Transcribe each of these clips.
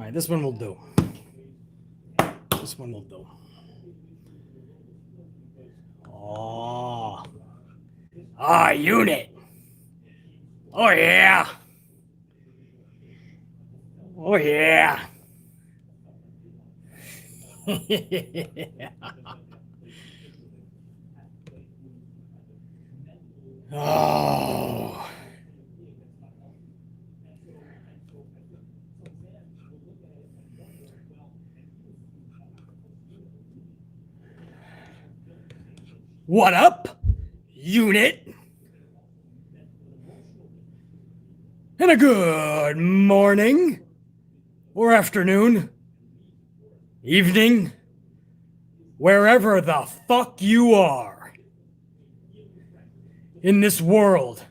right, this one will do. This one will do. Oh. Ah, unit. Oh, yeah. Oh, yeah. Oh. What up, unit? And a good morning, or afternoon, evening, wherever the fuck you are in this world.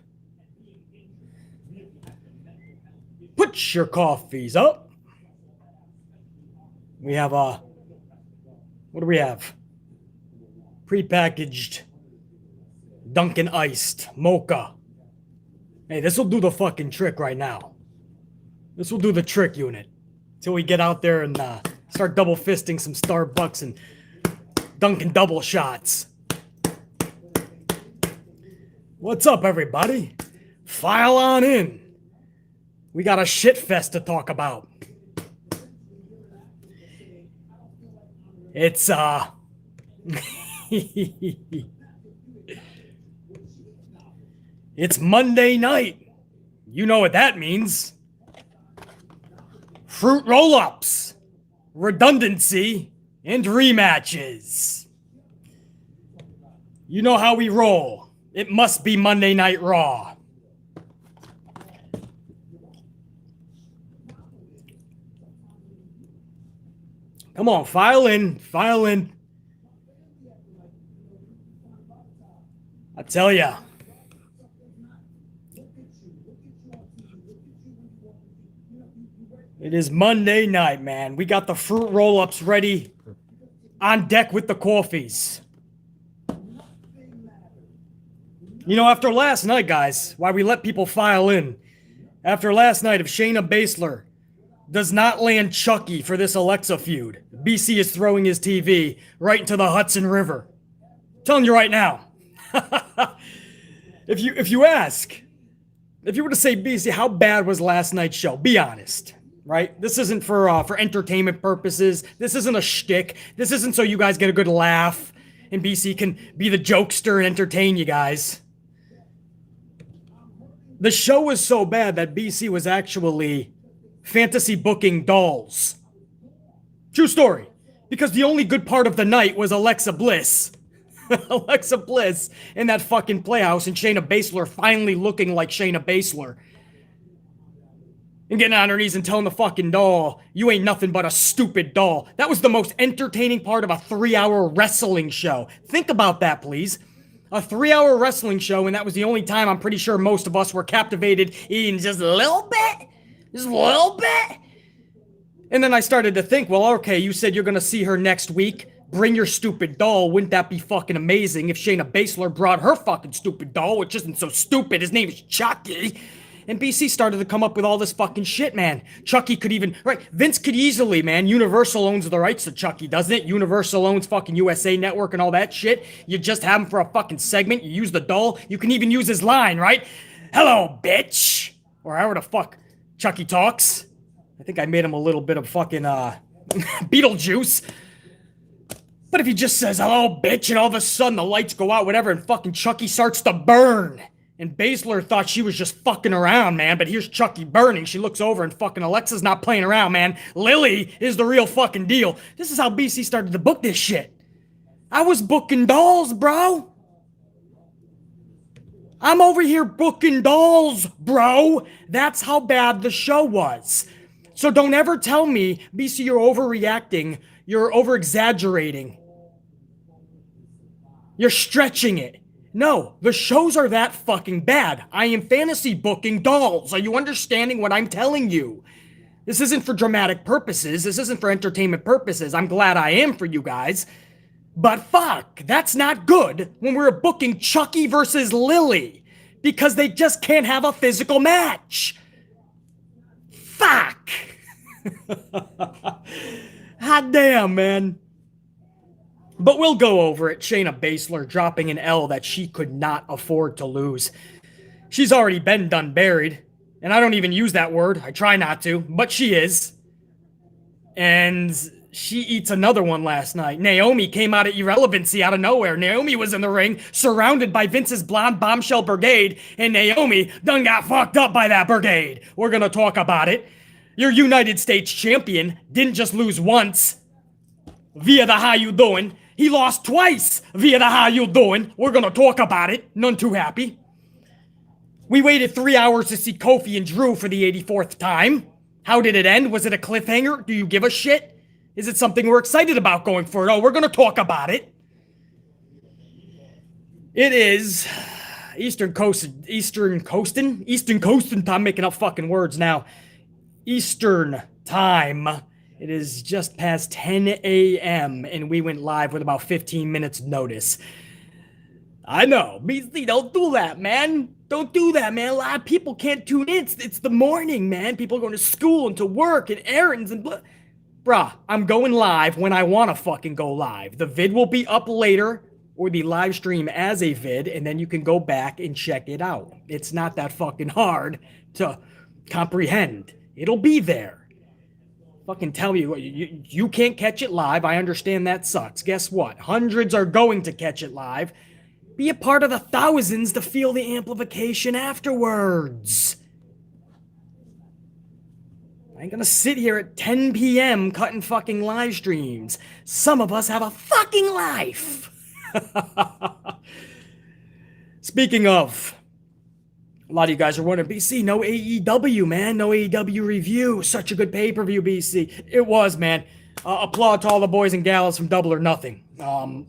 Put your coffees up. We have what do we have? Prepackaged Dunkin' Iced Mocha. Hey, this will do the fucking trick right now. This will do the trick, unit. Till we get out there and start double fisting some Starbucks and Dunkin' double shots. What's up, everybody? File on in. We got a shit fest to talk about. It's it's Monday night. You know what that means. Fruit roll-ups, redundancy, and rematches. You know how we roll. It must be Monday Night Raw. Come on, file in, file in. I tell ya. It is Monday night, man. We got the fruit roll-ups ready on deck with the coffees. You know, after last night, guys, why we let people file in. After last night, if Shayna Baszler does not land Chucky for this Alexa feud, BC is throwing his TV right into the Hudson River. I'm telling you right now. If you ask, if you were to say, BC, how bad was last night's show? Be honest. Right? This isn't for entertainment purposes. This isn't a shtick. This isn't so you guys get a good laugh and BC can be the jokester and entertain you guys. The show was so bad that BC was actually fantasy booking dolls. True story. Because the only good part of the night was Alexa Bliss. Alexa Bliss in that fucking playhouse and Shayna Baszler finally looking like Shayna Baszler. And getting on her knees and telling the fucking doll, you ain't nothing but a stupid doll. That was the most entertaining part of a 3-hour wrestling show. Think about that, please. A 3-hour wrestling show, and that was the only time I'm pretty sure most of us were captivated in just a little bit. Just a little bit. And then I started to think, well, okay, you said you're going to see her next week. Bring your stupid doll. Wouldn't that be fucking amazing if Shayna Baszler brought her fucking stupid doll, which isn't so stupid. His name is Chucky. And BC started to come up with all this fucking shit, man. Chucky could even, right, Vince could easily, man. Universal owns the rights to Chucky, doesn't it? Universal owns fucking USA Network and all that shit. You just have him for a fucking segment. You use the doll. You can even use his line, right? Hello, bitch. Or however the fuck Chucky talks. I think I made him a little bit of fucking, Beetlejuice. But if he just says, hello, bitch, and all of a sudden the lights go out, whatever, and fucking Chucky starts to burn. And Baszler thought she was just fucking around, man. But here's Chucky burning. She looks over and fucking Alexa's not playing around, man. Lily is the real fucking deal. This is how BC started to book this shit. I was booking dolls, bro. I'm over here booking dolls, bro. That's how bad the show was. So don't ever tell me, BC, you're overreacting. You're over-exaggerating. You're stretching it. No, the shows are that fucking bad. I am fantasy booking dolls. Are you understanding what I'm telling you? This isn't for dramatic purposes. This isn't for entertainment purposes. I'm glad I am for you guys. But fuck, that's not good when we're booking Chucky versus Lily because they just can't have a physical match. Fuck. Hot damn, man. But we'll go over it. Shayna Baszler dropping an L that she could not afford to lose. She's already been done buried. And I don't even use that word. I try not to. But she is. And she eats another one last night. Naomi came out of irrelevancy out of nowhere. Naomi was in the ring, surrounded by Vince's blonde bombshell brigade. And Naomi done got fucked up by that brigade. We're going to talk about it. Your United States champion didn't just lose once via the how you doing. He lost twice via the how you doing. We're going to talk about it. None too happy. We waited 3 hours to see Kofi and Drew for the 84th time. How did it end? Was it a cliffhanger? Do you give a shit? Is it something we're excited about going forward? Oh, we're going to talk about it. It is Eastern Coastin. I'm making up fucking words now. Eastern time. It is just past 10 a.m. and we went live with about 15 minutes notice. I know. BC, don't do that, man. Don't do that, man. A lot of people can't tune in. It's the morning, man. People are going to school and to work and errands and blah. Bruh, I'm going live when I want to fucking go live. The vid will be up later, or the live stream as a vid, and then you can go back and check it out. It's not that fucking hard to comprehend. It'll be there. Fucking tell you, you can't catch it live. I understand that sucks. Guess what? Hundreds are going to catch it live. Be a part of the thousands to feel the amplification afterwards. I ain't gonna sit here at 10 p.m. cutting fucking live streams. Some of us have a fucking life. Speaking of, a lot of you guys are wondering, BC, no AEW, man. No AEW review. Such a good pay-per-view, BC. It was, man. Applaud to all the boys and gals from Double or Nothing.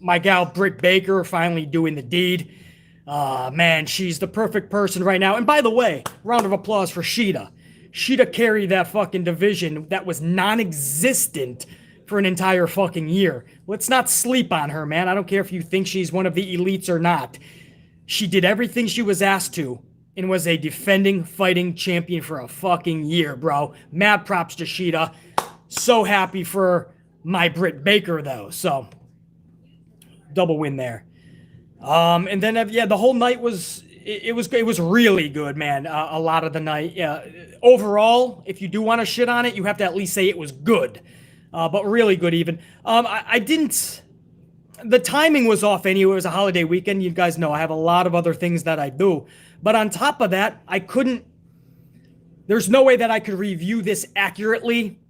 My gal, Britt Baker, finally doing the deed. Man, she's the perfect person right now. And by the way, round of applause for Sheeta. Sheeta carried that fucking division that was non-existent for an entire fucking year. Let's not sleep on her, man. I don't care if you think she's one of the elites or not. She did everything she was asked to and was a defending, fighting champion for a fucking year, bro. Mad props to Sheeta. So happy for my Britt Baker, though. So, double win there. And then, yeah, the whole night was, it was really good, man. A lot of the night. Yeah. Overall, if you do want to shit on it, you have to at least say it was good. But really good even. I didn't, the timing was off anyway. It was a holiday weekend. You guys know I have a lot of other things that I do. But on top of that, there's no way that I could review this accurately,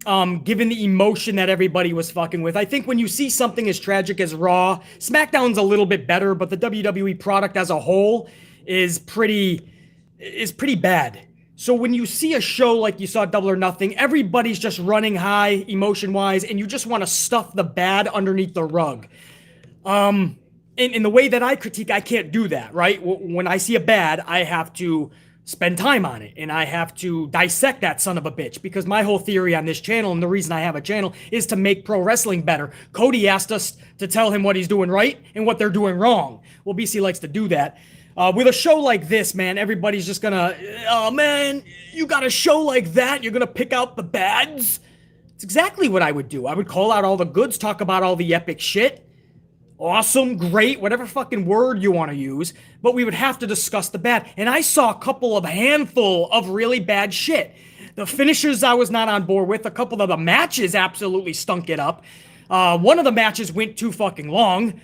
given the emotion that everybody was fucking with. I think when you see something as tragic as Raw, SmackDown's a little bit better, but the WWE product as a whole is pretty bad. So when you see a show like you saw Double or Nothing, everybody's just running high emotion-wise, and you just want to stuff the bad underneath the rug. In the way that I critique, I can't do that, right? When I see a bad, I have to spend time on it, and I have to dissect that son of a bitch, because my whole theory on this channel, and the reason I have a channel, is to make pro wrestling better. Cody asked us to tell him what he's doing right and what they're doing wrong. Well, BC likes to do that. With a show like this, man, everybody's just gonna, oh man, you got a show like that, you're gonna pick out the bads? It's exactly what I would do. I would call out all the goods, talk about all the epic shit. Awesome, great, whatever fucking word you want to use, but we would have to discuss the bad. And I saw a handful of really bad shit. The finishers I was not on board with. A couple of the matches absolutely stunk it up. One of the matches went too fucking long.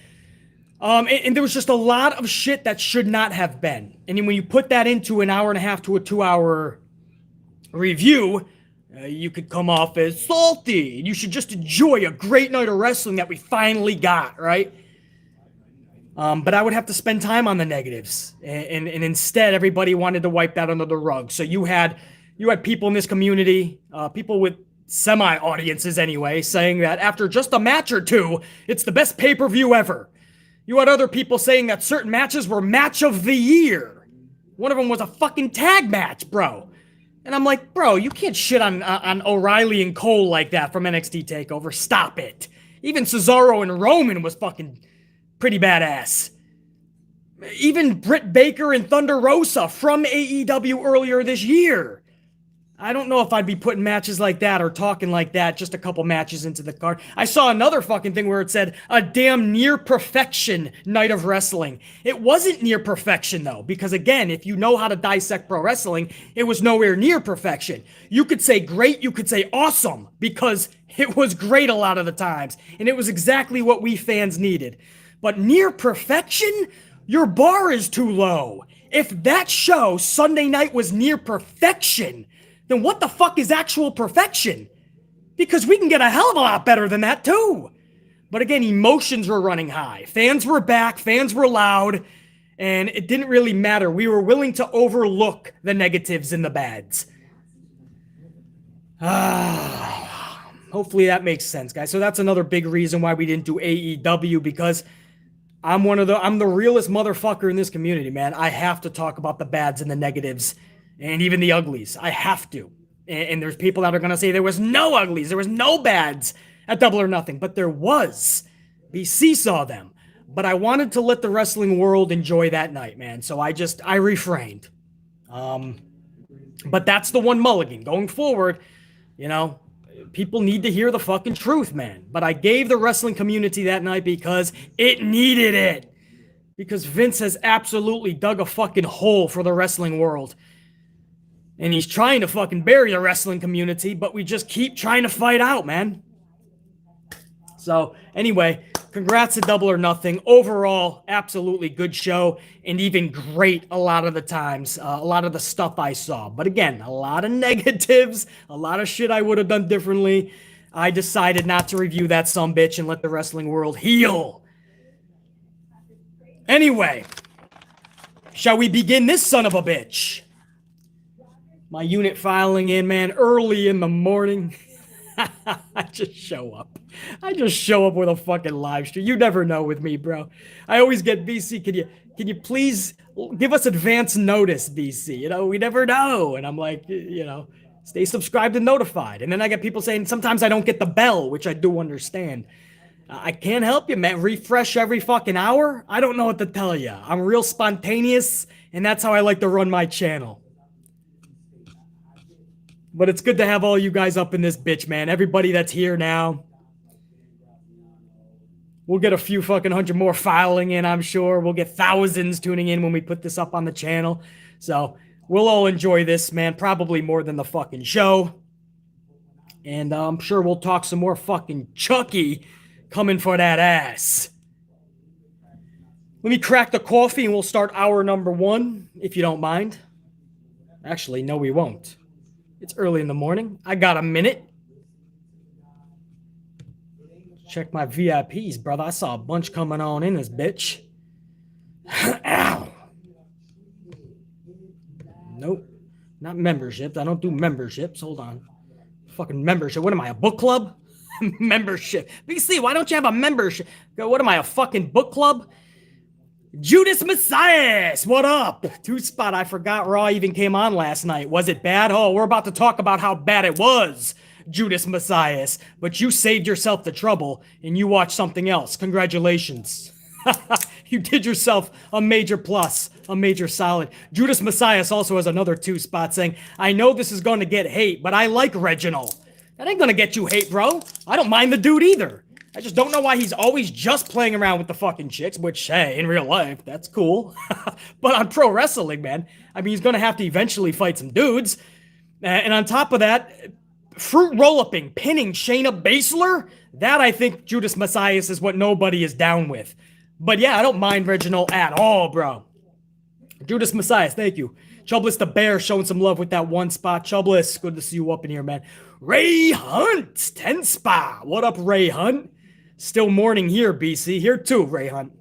And there was just a lot of shit that should not have been. And then when you put that into an hour and a half to a 2-hour review, you could come off as salty. You should just enjoy a great night of wrestling that we finally got, right? But I would have to spend time on the negatives. And instead, everybody wanted to wipe that under the rug. So you had people in this community, people with semi-audiences anyway, saying that after just a match or two, it's the best pay-per-view ever. You had other people saying that certain matches were match of the year. One of them was a fucking tag match, bro. And I'm like, bro, you can't shit on O'Reilly and Cole like that from NXT TakeOver. Stop it. Even Cesaro and Roman was fucking pretty badass. Even Britt Baker and Thunder Rosa from AEW earlier this year. I don't know if I'd be putting matches like that or talking like that just a couple matches into the card. I saw another fucking thing where it said a damn near perfection night of wrestling. It wasn't near perfection though, because again, if you know how to dissect pro wrestling, it was nowhere near perfection. You could say great, you could say awesome, because it was great a lot of the times, and it was exactly what we fans needed. But near perfection? Your bar is too low. If that show Sunday night was near perfection, then what the fuck is actual perfection? Because we can get a hell of a lot better than that too. But again, emotions were running high. Fans were back, fans were loud, and it didn't really matter. We were willing to overlook the negatives and the bads. Hopefully that makes sense, guys. So that's another big reason why we didn't do AEW, because I'm the realest motherfucker in this community, man. I have to talk about the bads and the negatives and even the uglies. I have to. And there's people that are going to say there was no uglies, there was no bads at Double or Nothing, but there was. BC saw them. But I wanted to let the wrestling world enjoy that night, man. So I refrained. But that's the one mulligan. Going forward, you know, people need to hear the fucking truth, man. But I gave the wrestling community that night because it needed it. Because Vince has absolutely dug a fucking hole for the wrestling world. And he's trying to fucking bury the wrestling community, but we just keep trying to fight out, man. So, anyway, congrats to Double or Nothing. Overall, absolutely good show, and even great a lot of the times, a lot of the stuff I saw. But again, a lot of negatives, a lot of shit I would have done differently. I decided not to review that sumbitch and let the wrestling world heal. Anyway, shall we begin this son of a bitch? My unit filing in, man, early in the morning. I just show up. I just show up with a fucking live stream. You never know with me, bro. I always get BC. Can you please give us advance notice, BC? You know, we never know. And I'm like, you know, stay subscribed and notified. And then I get people saying sometimes I don't get the bell, which I do understand. I can't help you, man. Refresh every fucking hour. I don't know what to tell you. I'm real spontaneous, and that's how I like to run my channel. But it's good to have all you guys up in this bitch, man. Everybody that's here now. We'll get a few fucking hundred more filing in, I'm sure. We'll get thousands tuning in when we put this up on the channel. So we'll all enjoy this, man. Probably more than the fucking show. And I'm sure we'll talk some more fucking Chucky coming for that ass. Let me crack the coffee and we'll start hour number 1, if you don't mind. Actually, no, we won't. It's early in the morning. I got a minute. Check my VIPs, brother. I saw a bunch coming on in this bitch. Ow. Nope. Not memberships. I don't do memberships. Hold on. Fucking membership. What am I, a book club? Membership. BC, why don't you have a membership? What am I, a fucking book club? Judas Messias, what up? 2 spot, I forgot Raw even came on last night. Was it bad? Oh, we're about to talk about how bad it was, Judas Messias. But you saved yourself the trouble and you watched something else. Congratulations. You did yourself a major plus, a major solid. Judas Messias also has another 2 spot saying, I know this is going to get hate, but I like Reginald. That ain't going to get you hate, bro. I don't mind the dude either. I just don't know why he's always just playing around with the fucking chicks, which, hey, in real life, that's cool. But on pro wrestling, man, I mean, he's going to have to eventually fight some dudes. And on top of that, fruit roll-upping, pinning Shayna Baszler, that I think Judas Messias is what nobody is down with. But yeah, I don't mind Reginald at all, bro. Judas Messias, thank you. Chubless the Bear showing some love with that 1 spot. Chubless, good to see you up in here, man. Ray Hunt, 10 spot. What up, Ray Hunt? Still morning here, BC. Here too, Ray Hunt.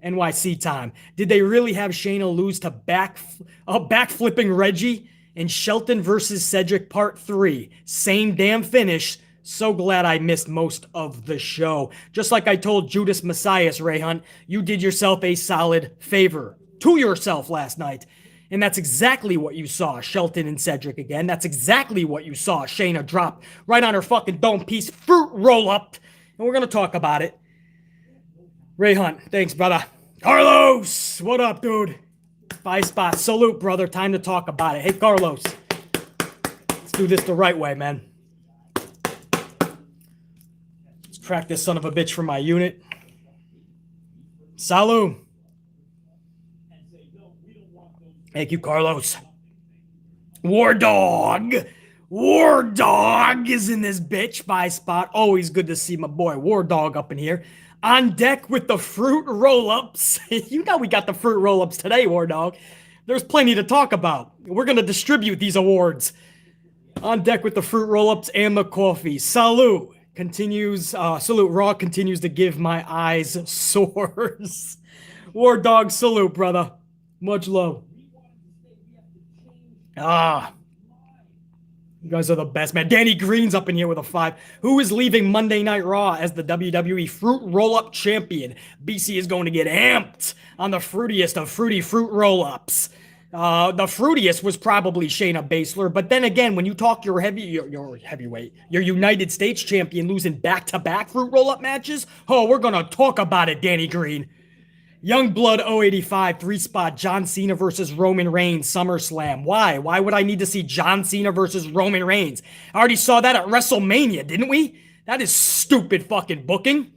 NYC time. Did they really have Shayna lose to backflipping Reggie and Shelton versus Cedric part 3? Same damn finish. So glad I missed most of the show. Just like I told Judas Messias, Ray Hunt, you did yourself a solid favor to yourself last night. And that's exactly what you saw, Shelton and Cedric again. That's exactly what you saw, Shayna drop right on her fucking dome piece, fruit roll up. And we're going to talk about it. Ray Hunt, thanks, brother. Carlos, what up, dude? 5 spots. Salute, brother. Time to talk about it. Hey, Carlos. Let's do this the right way, man. Let's crack this son of a bitch from my unit. Salud. Thank you, Carlos. War Dog. War Dog is in this bitch by spot. Always good to see my boy War Dog up in here. On deck with the fruit roll-ups. You know we got the fruit roll-ups today, War Dog. There's plenty to talk about. We're going to distribute these awards. On deck with the fruit roll-ups and the coffee. Salute. Continues, salute. Raw continues to give my eyes sores. War Dog, salute, brother. Much love. You guys are the best, man. Danny Green's up in here with a 5. Who is leaving Monday Night Raw as the WWE Fruit Roll-Up Champion? BC is going to get amped on the fruitiest of fruity fruit roll-ups. The fruitiest was probably Shayna Baszler, but then again, when you talk your heavyweight, your United States champion losing back-to-back fruit roll-up matches, oh, we're gonna talk about it, Danny Green. Youngblood 085, 3-spot, John Cena versus Roman Reigns, SummerSlam. Why? Why would I need to see John Cena versus Roman Reigns? I already saw that at WrestleMania, didn't we? That is stupid fucking booking.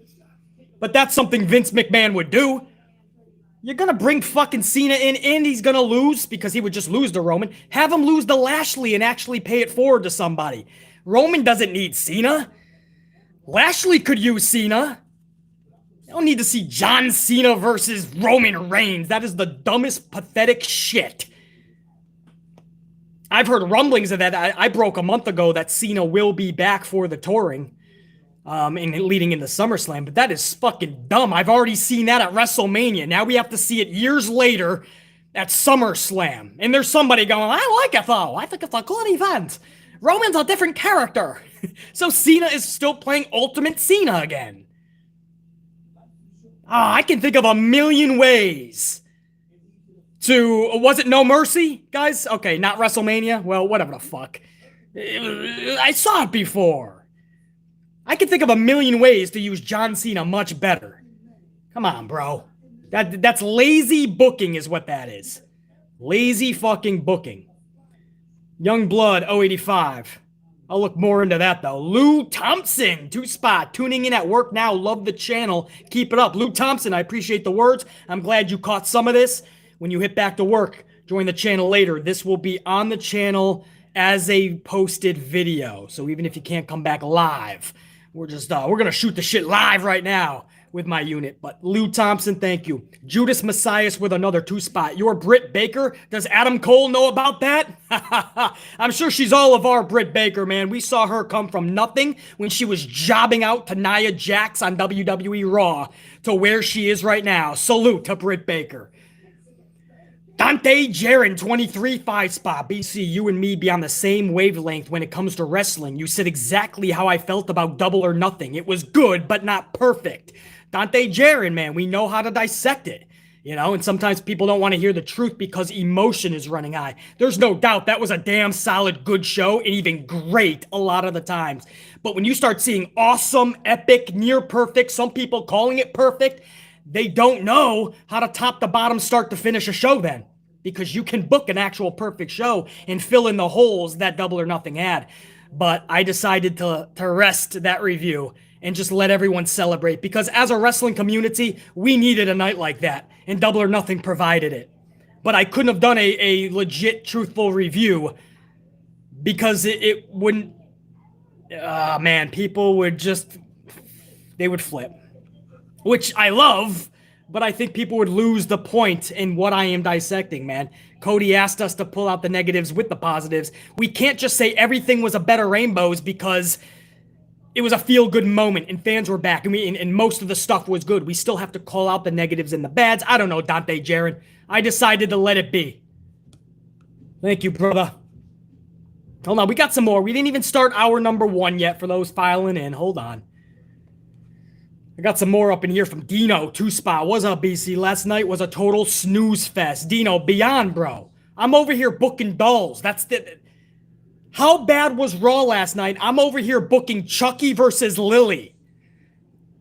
But that's something Vince McMahon would do. You're gonna bring fucking Cena in and he's gonna lose because he would just lose to Roman. Have him lose to Lashley and actually pay it forward to somebody. Roman doesn't need Cena. Lashley could use Cena. I don't need to see John Cena versus Roman Reigns. That is the dumbest, pathetic shit. I've heard rumblings of that. I broke a month ago that Cena will be back for the touring and leading into SummerSlam, but that is fucking dumb. I've already seen that at WrestleMania. Now we have to see it years later at SummerSlam. And there's somebody going, I like it though. I think it's a good event. Roman's a different character. So Cena is still playing Ultimate Cena again. I can think of a million ways to... Was it No Mercy, guys? Okay, not WrestleMania? Well, whatever the fuck. I saw it before. I can think of a million ways to use John Cena much better. Come on, bro. That's lazy booking is what that is. Lazy fucking booking. Youngblood 085. I'll look more into that, though. Lou Thompson, 2-spot, tuning in at work now. Love the channel. Keep it up. Lou Thompson, I appreciate the words. I'm glad you caught some of this. When you hit back to work, join the channel later. This will be on the channel as a posted video. So even if you can't come back live, we're going to shoot the shit live right now with my unit. But Lou Thompson, thank you. Judas Messias with another 2-spot. Your Britt Baker. Does Adam Cole know about that? I'm sure she's all of our Britt Baker, man. We saw her come from nothing when she was jobbing out to Nia Jax on WWE Raw to where she is right now. Salute to Britt Baker. Dante Jaron, 23, 5-spot. BC, you and me be on the same wavelength when it comes to wrestling. You said exactly how I felt about Double or Nothing. It was good, but not perfect. Dante Jaron, man, we know how to dissect it, you know, and sometimes people don't want to hear the truth because emotion is running high. There's no doubt that was a damn solid, good show and even great a lot of the times. But when you start seeing awesome, epic, near perfect, some people calling it perfect, they don't know how to top to bottom, start to finish a show then. Because you can book an actual perfect show and fill in the holes that Double or Nothing had. But I decided to rest that review and just let everyone celebrate. Because as a wrestling community, we needed a night like that. And Double or Nothing provided it. But I couldn't have done a legit, truthful review. Because it wouldn't... man, people would just... They would flip. Which I love... But I think people would lose the point in what I am dissecting, man. Cody asked us to pull out the negatives with the positives. We can't just say everything was a better Rainbows because it was a feel-good moment and fans were back and most of the stuff was good. We still have to call out the negatives and the bads. I don't know, Dante Jaron. I decided to let it be. Thank you, brother. Hold on, we got some more. We didn't even start hour number 1 yet for those filing in. Hold on. I got some more up in here from Dino, 2-spot. What's up, BC? Last night was a total snooze fest. Dino, beyond, bro. I'm over here booking dolls. That's the... How bad was Raw last night? I'm over here booking Chucky versus Lily.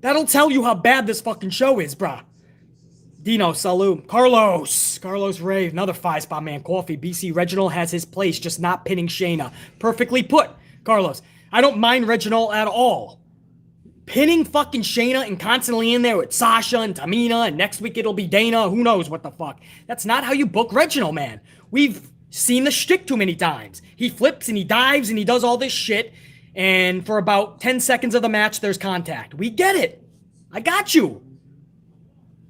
That'll tell you how bad this fucking show is, bro. Dino, salute. Carlos Ray, another 5-spot man. Kofi, BC, Reginald has his place, just not pinning Shayna. Perfectly put, Carlos. I don't mind Reginald at all. Pinning fucking Shayna and constantly in there with Sasha and Tamina, and next week it'll be Dana, who knows what the fuck. That's not how you book Reginald, man. We've seen the shtick too many times. He flips and he dives and he does all this shit, and for about 10 seconds of the match, there's contact. We get it. I got you.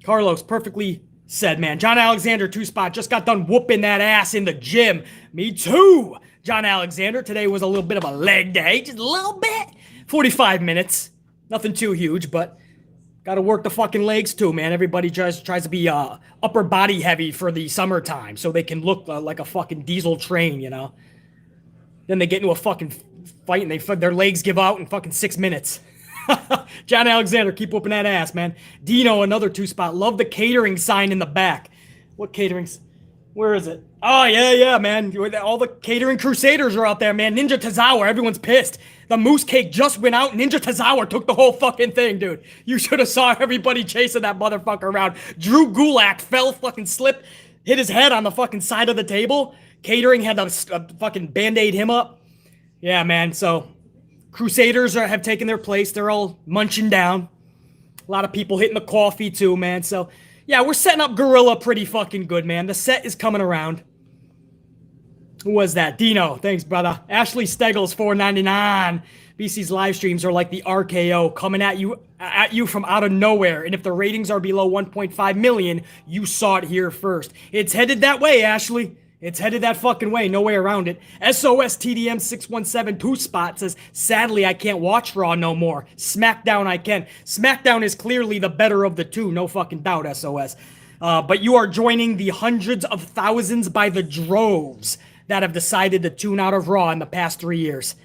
Carlos, perfectly said, man. John Alexander, 2-spot, just got done whooping that ass in the gym. Me too. John Alexander, today was a little bit of a leg day, just a little bit. 45 minutes. Nothing too huge, but gotta work the fucking legs too, man. Everybody tries to be upper body heavy for the summertime so they can look like a fucking diesel train, you know? Then they get into a fucking fight and their legs give out in fucking 6 minutes. John Alexander, keep whooping that ass, man. Dino, another 2-spot. Love the catering sign in the back. What caterings? Where is it? Oh, yeah, man. All the catering crusaders are out there, man. Ninja Tozawa, everyone's pissed. The moose cake just went out. Ninja Tozawa took the whole fucking thing, dude. You should have saw everybody chasing that motherfucker around. Drew Gulak fell, fucking slipped, hit his head on the fucking side of the table. Catering had to fucking band-aid him up. Yeah, man, so Crusaders have taken their place. They're all munching down. A lot of people hitting the coffee too, man. So, yeah, we're setting up Gorilla pretty fucking good, man. The set is coming around. Who was that? Dino. Thanks, brother. Ashley Steggles, $4.99. BC's live streams are like the RKO coming at you from out of nowhere. And if the ratings are below 1.5 million, you saw it here first. It's headed that way, Ashley. It's headed that fucking way. No way around it. SOS TDM 617 2-spot says, sadly, I can't watch Raw no more. SmackDown I can. SmackDown is clearly the better of the two. No fucking doubt, SOS. But you are joining the hundreds of thousands by the droves that have decided to tune out of Raw in the past 3 years.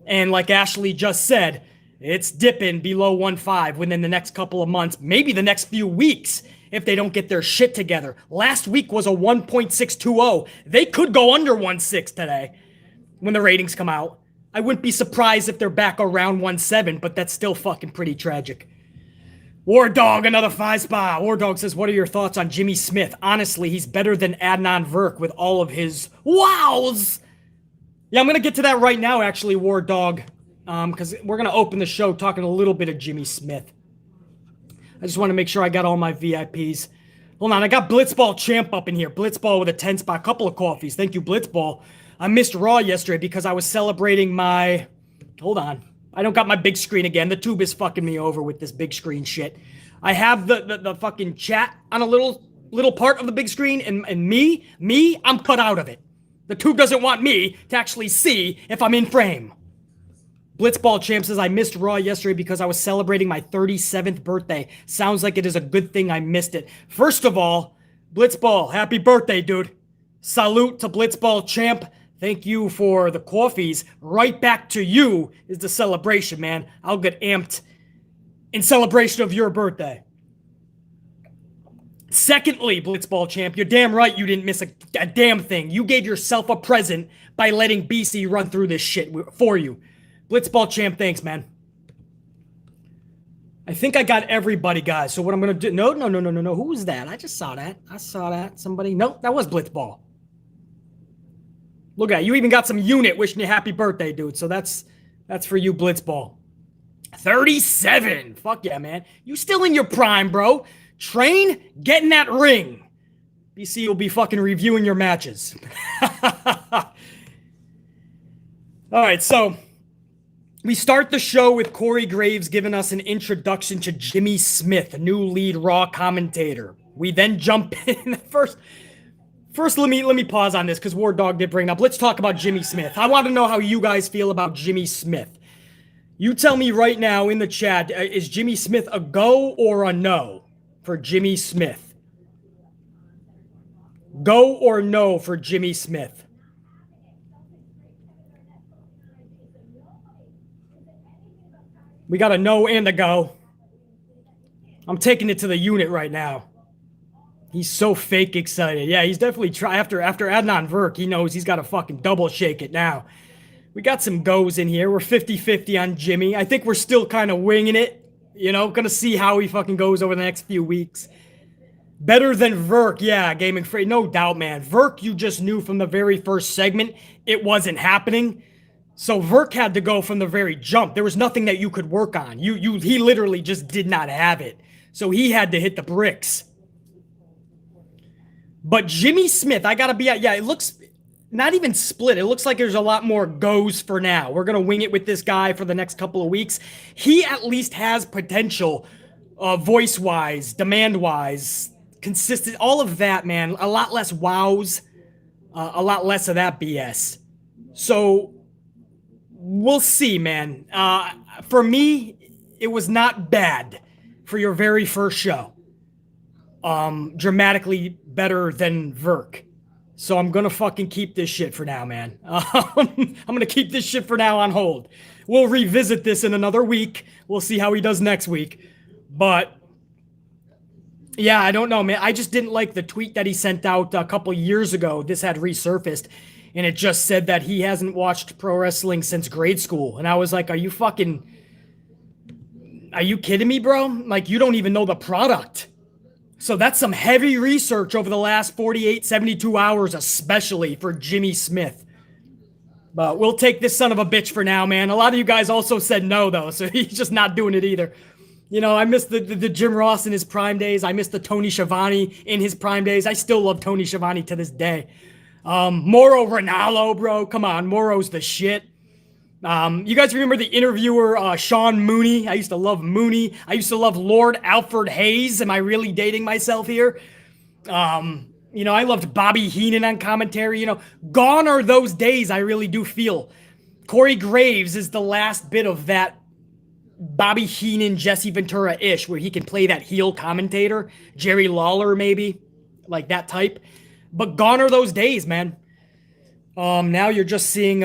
And like Ashley just said, it's dipping below 1.5 within the next couple of months, maybe the next few weeks, if they don't get their shit together. Last week was a 1.620. They could go under 1.6 today when the ratings come out. I wouldn't be surprised if they're back around 1.7, but that's still fucking pretty tragic. War Dog, another 5-spot. War Dog says, what are your thoughts on Jimmy Smith? Honestly, he's better than Adnan Virk with all of his wows. Yeah, I'm going to get to that right now, actually, War Dog, because we're going to open the show talking a little bit of Jimmy Smith. I just want to make sure I got all my VIPs. Hold on, I got Blitzball Champ up in here. Blitzball with a 10-spot, couple of coffees. Thank you, Blitzball. I missed Raw yesterday because I was celebrating my... Hold on. I don't got my big screen again. The tube is fucking me over with this big screen shit. I have the fucking chat on a little part of the big screen, and me, I'm cut out of it. The tube doesn't want me to actually see if I'm in frame. Blitzball Champ says, I missed Raw yesterday because I was celebrating my 37th birthday. Sounds like it is a good thing I missed it. First of all, Blitzball, happy birthday, dude. Salute to Blitzball Champ. Thank you for the coffees. Right back to you is the celebration, man. I'll get amped in celebration of your birthday. Secondly, Blitzball Champ, you're damn right you didn't miss a damn thing. You gave yourself a present by letting BC run through this shit for you. Blitzball Champ, thanks, man. I think I got everybody, guys. So what I'm going to do... No. Who was that? I just saw that. Somebody... Nope, that was Blitzball. Look at it. You even got some unit wishing you happy birthday, dude. So that's for you, Blitzball. 37. Fuck yeah, man. You still in your prime, bro. Train, get in that ring. BC will be fucking reviewing your matches. All right, so... We start the show with Corey Graves giving us an introduction to Jimmy Smith, a new lead Raw commentator. We then jump in. First, let me pause on this because War Dog did bring it up. Let's talk about Jimmy Smith. I want to know how you guys feel about Jimmy Smith. You tell me right now in the chat, is Jimmy Smith a go or a no for Jimmy Smith? Go or no for Jimmy Smith? We got a no and a go. I'm taking it to the unit right now. He's so fake excited. Yeah, he's definitely after Adnan Virk, he knows he's got to fucking double shake it now. We got some goes in here. We're 50-50 on Jimmy. I think we're still kind of winging it. You know, gonna see how he fucking goes over the next few weeks. Better than Verk, yeah, Gaming Free, no doubt, man. Verk, you just knew from the very first segment it wasn't happening. So Verk had to go from the very jump. There was nothing that you could work on. He literally just did not have it. So he had to hit the bricks. But Jimmy Smith, I gotta be, yeah, it looks not even split. It looks like there's a lot more goes for now. We're gonna wing it with this guy for the next couple of weeks. He at least has potential, voice-wise, demand-wise, consistent, all of that, man. A lot less wows, a lot less of that BS. So we'll see, man. For me, it was not bad for your very first show. Dramatically better than Verk. So I'm gonna fucking keep this shit for now, man. I'm gonna keep this shit for now on hold. We'll revisit this in another week. We'll see how he does next week. But yeah, I don't know, man. I just didn't like the tweet that he sent out a couple years ago. This had resurfaced, and it just said that he hasn't watched pro wrestling since grade school. And I was like, are you kidding me, bro? Like, you don't even know the product. So that's some heavy research over the last 48, 72 hours, especially for Jimmy Smith. But we'll take this son of a bitch for now, man. A lot of you guys also said no, though, so he's just not doing it either. You know, I miss the Jim Ross in his prime days. I miss the Tony Schiavone in his prime days. I still love Tony Schiavone to this day. Mauro Ranallo, bro. Come on, Mauro's the shit. You guys remember the interviewer, Sean Mooney? I used to love Mooney. I used to love Lord Alfred Hayes. Am I really dating myself here? You know, I loved Bobby Heenan on commentary. You know, gone are those days, I really do feel. Corey Graves is the last bit of that Bobby Heenan, Jesse Ventura-ish, where he can play that heel commentator. Jerry Lawler, maybe. Like that type. But gone are those days, man. Now you're just seeing,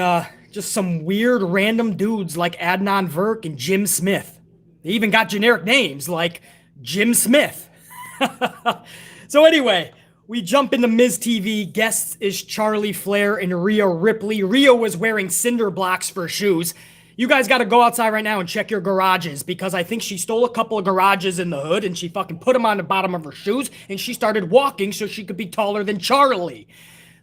just some weird random dudes like Adnan Verk and Jim Smith. They even got generic names like Jim Smith. So anyway, we jump into Miz TV. Guest is Charlie Flair and Rhea Ripley. Rhea was wearing cinder blocks for shoes. You guys got to go outside right now and check your garages, because I think she stole a couple of garages in the hood and she fucking put them on the bottom of her shoes and she started walking so she could be taller than Charlie.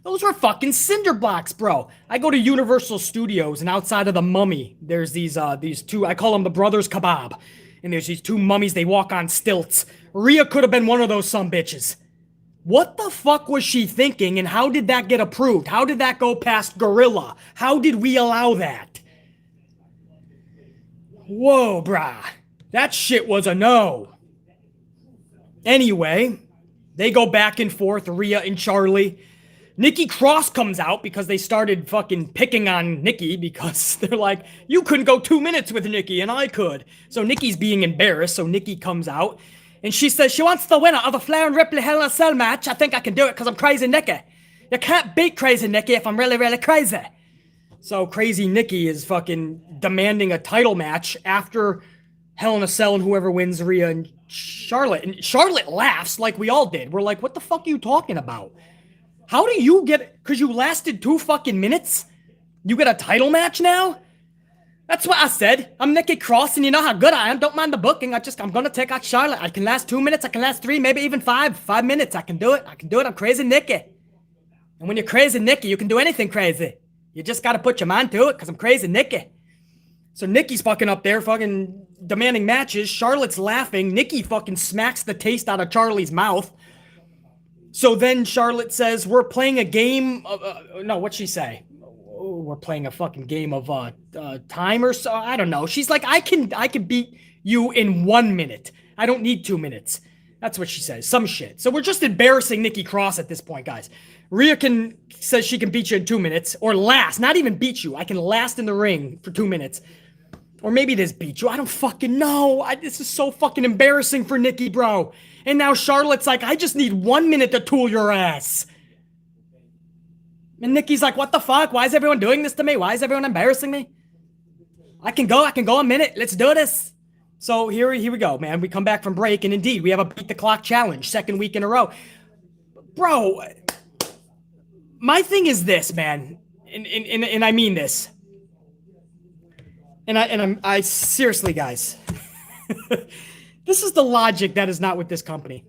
Those were fucking cinder blocks, bro. I go to Universal Studios, and outside of the Mummy, there's these two, I call them the Brothers Kebab. And there's these two mummies, they walk on stilts. Rhea could have been one of those sumbitches. What the fuck was she thinking, and how did that get approved? How did that go past Gorilla? How did we allow that? Whoa, brah. That shit was a no. Anyway, they go back and forth, Rhea and Charlie. Nikki Cross comes out because they started fucking picking on Nikki because they're like, you couldn't go 2 minutes with Nikki and I could. So Nikki's being embarrassed, so Nikki comes out and she says she wants the winner of the Flair and Ripley Hell in a Cell match. I think I can do it because I'm Crazy Nikki. You can't beat Crazy Nikki if I'm really, really crazy. So Crazy Nikki is fucking demanding a title match after Hell in a Cell, and whoever wins, Rhea and Charlotte. And Charlotte laughs like we all did. We're like, what the fuck are you talking about? How do you get, because you lasted 2 fucking minutes, you get a title match now? That's what I said. I'm Nikki Cross, and you know how good I am. Don't mind the booking. I'm going to take out Charlotte. I can last 2 minutes. I can last 3, maybe even 5 minutes. I can do it. I'm Crazy Nikki. And when you're Crazy Nikki, you can do anything crazy. You just got to put your mind to it, because I'm Crazy Nikki. So Nikki's fucking up there, fucking demanding matches. Charlotte's laughing. Nikki fucking smacks the taste out of Charlie's mouth. So then Charlotte says, we're playing a game of, no, what'd she say? Oh, we're playing a fucking game of time or so. I don't know. She's like, I can beat you in 1 minute. I don't need 2 minutes. That's what she says. Some shit. So we're just embarrassing Nikki Cross at this point, guys. Rhea says she can beat you in 2 minutes, or last, not even beat you. I can last in the ring for 2 minutes. Or maybe it is beat you. I don't fucking know. This is so fucking embarrassing for Nikki, bro. And now Charlotte's like, I just need 1 minute to tool your ass. And Nikki's like, what the fuck? Why is everyone doing this to me? Why is everyone embarrassing me? I can go a minute. Let's do this. So here we go, man. We come back from break, and indeed, we have a beat the clock challenge, 2nd week in a row. Bro, my thing is this, man. And I mean this. And I seriously, guys. This is the logic that is not with this company.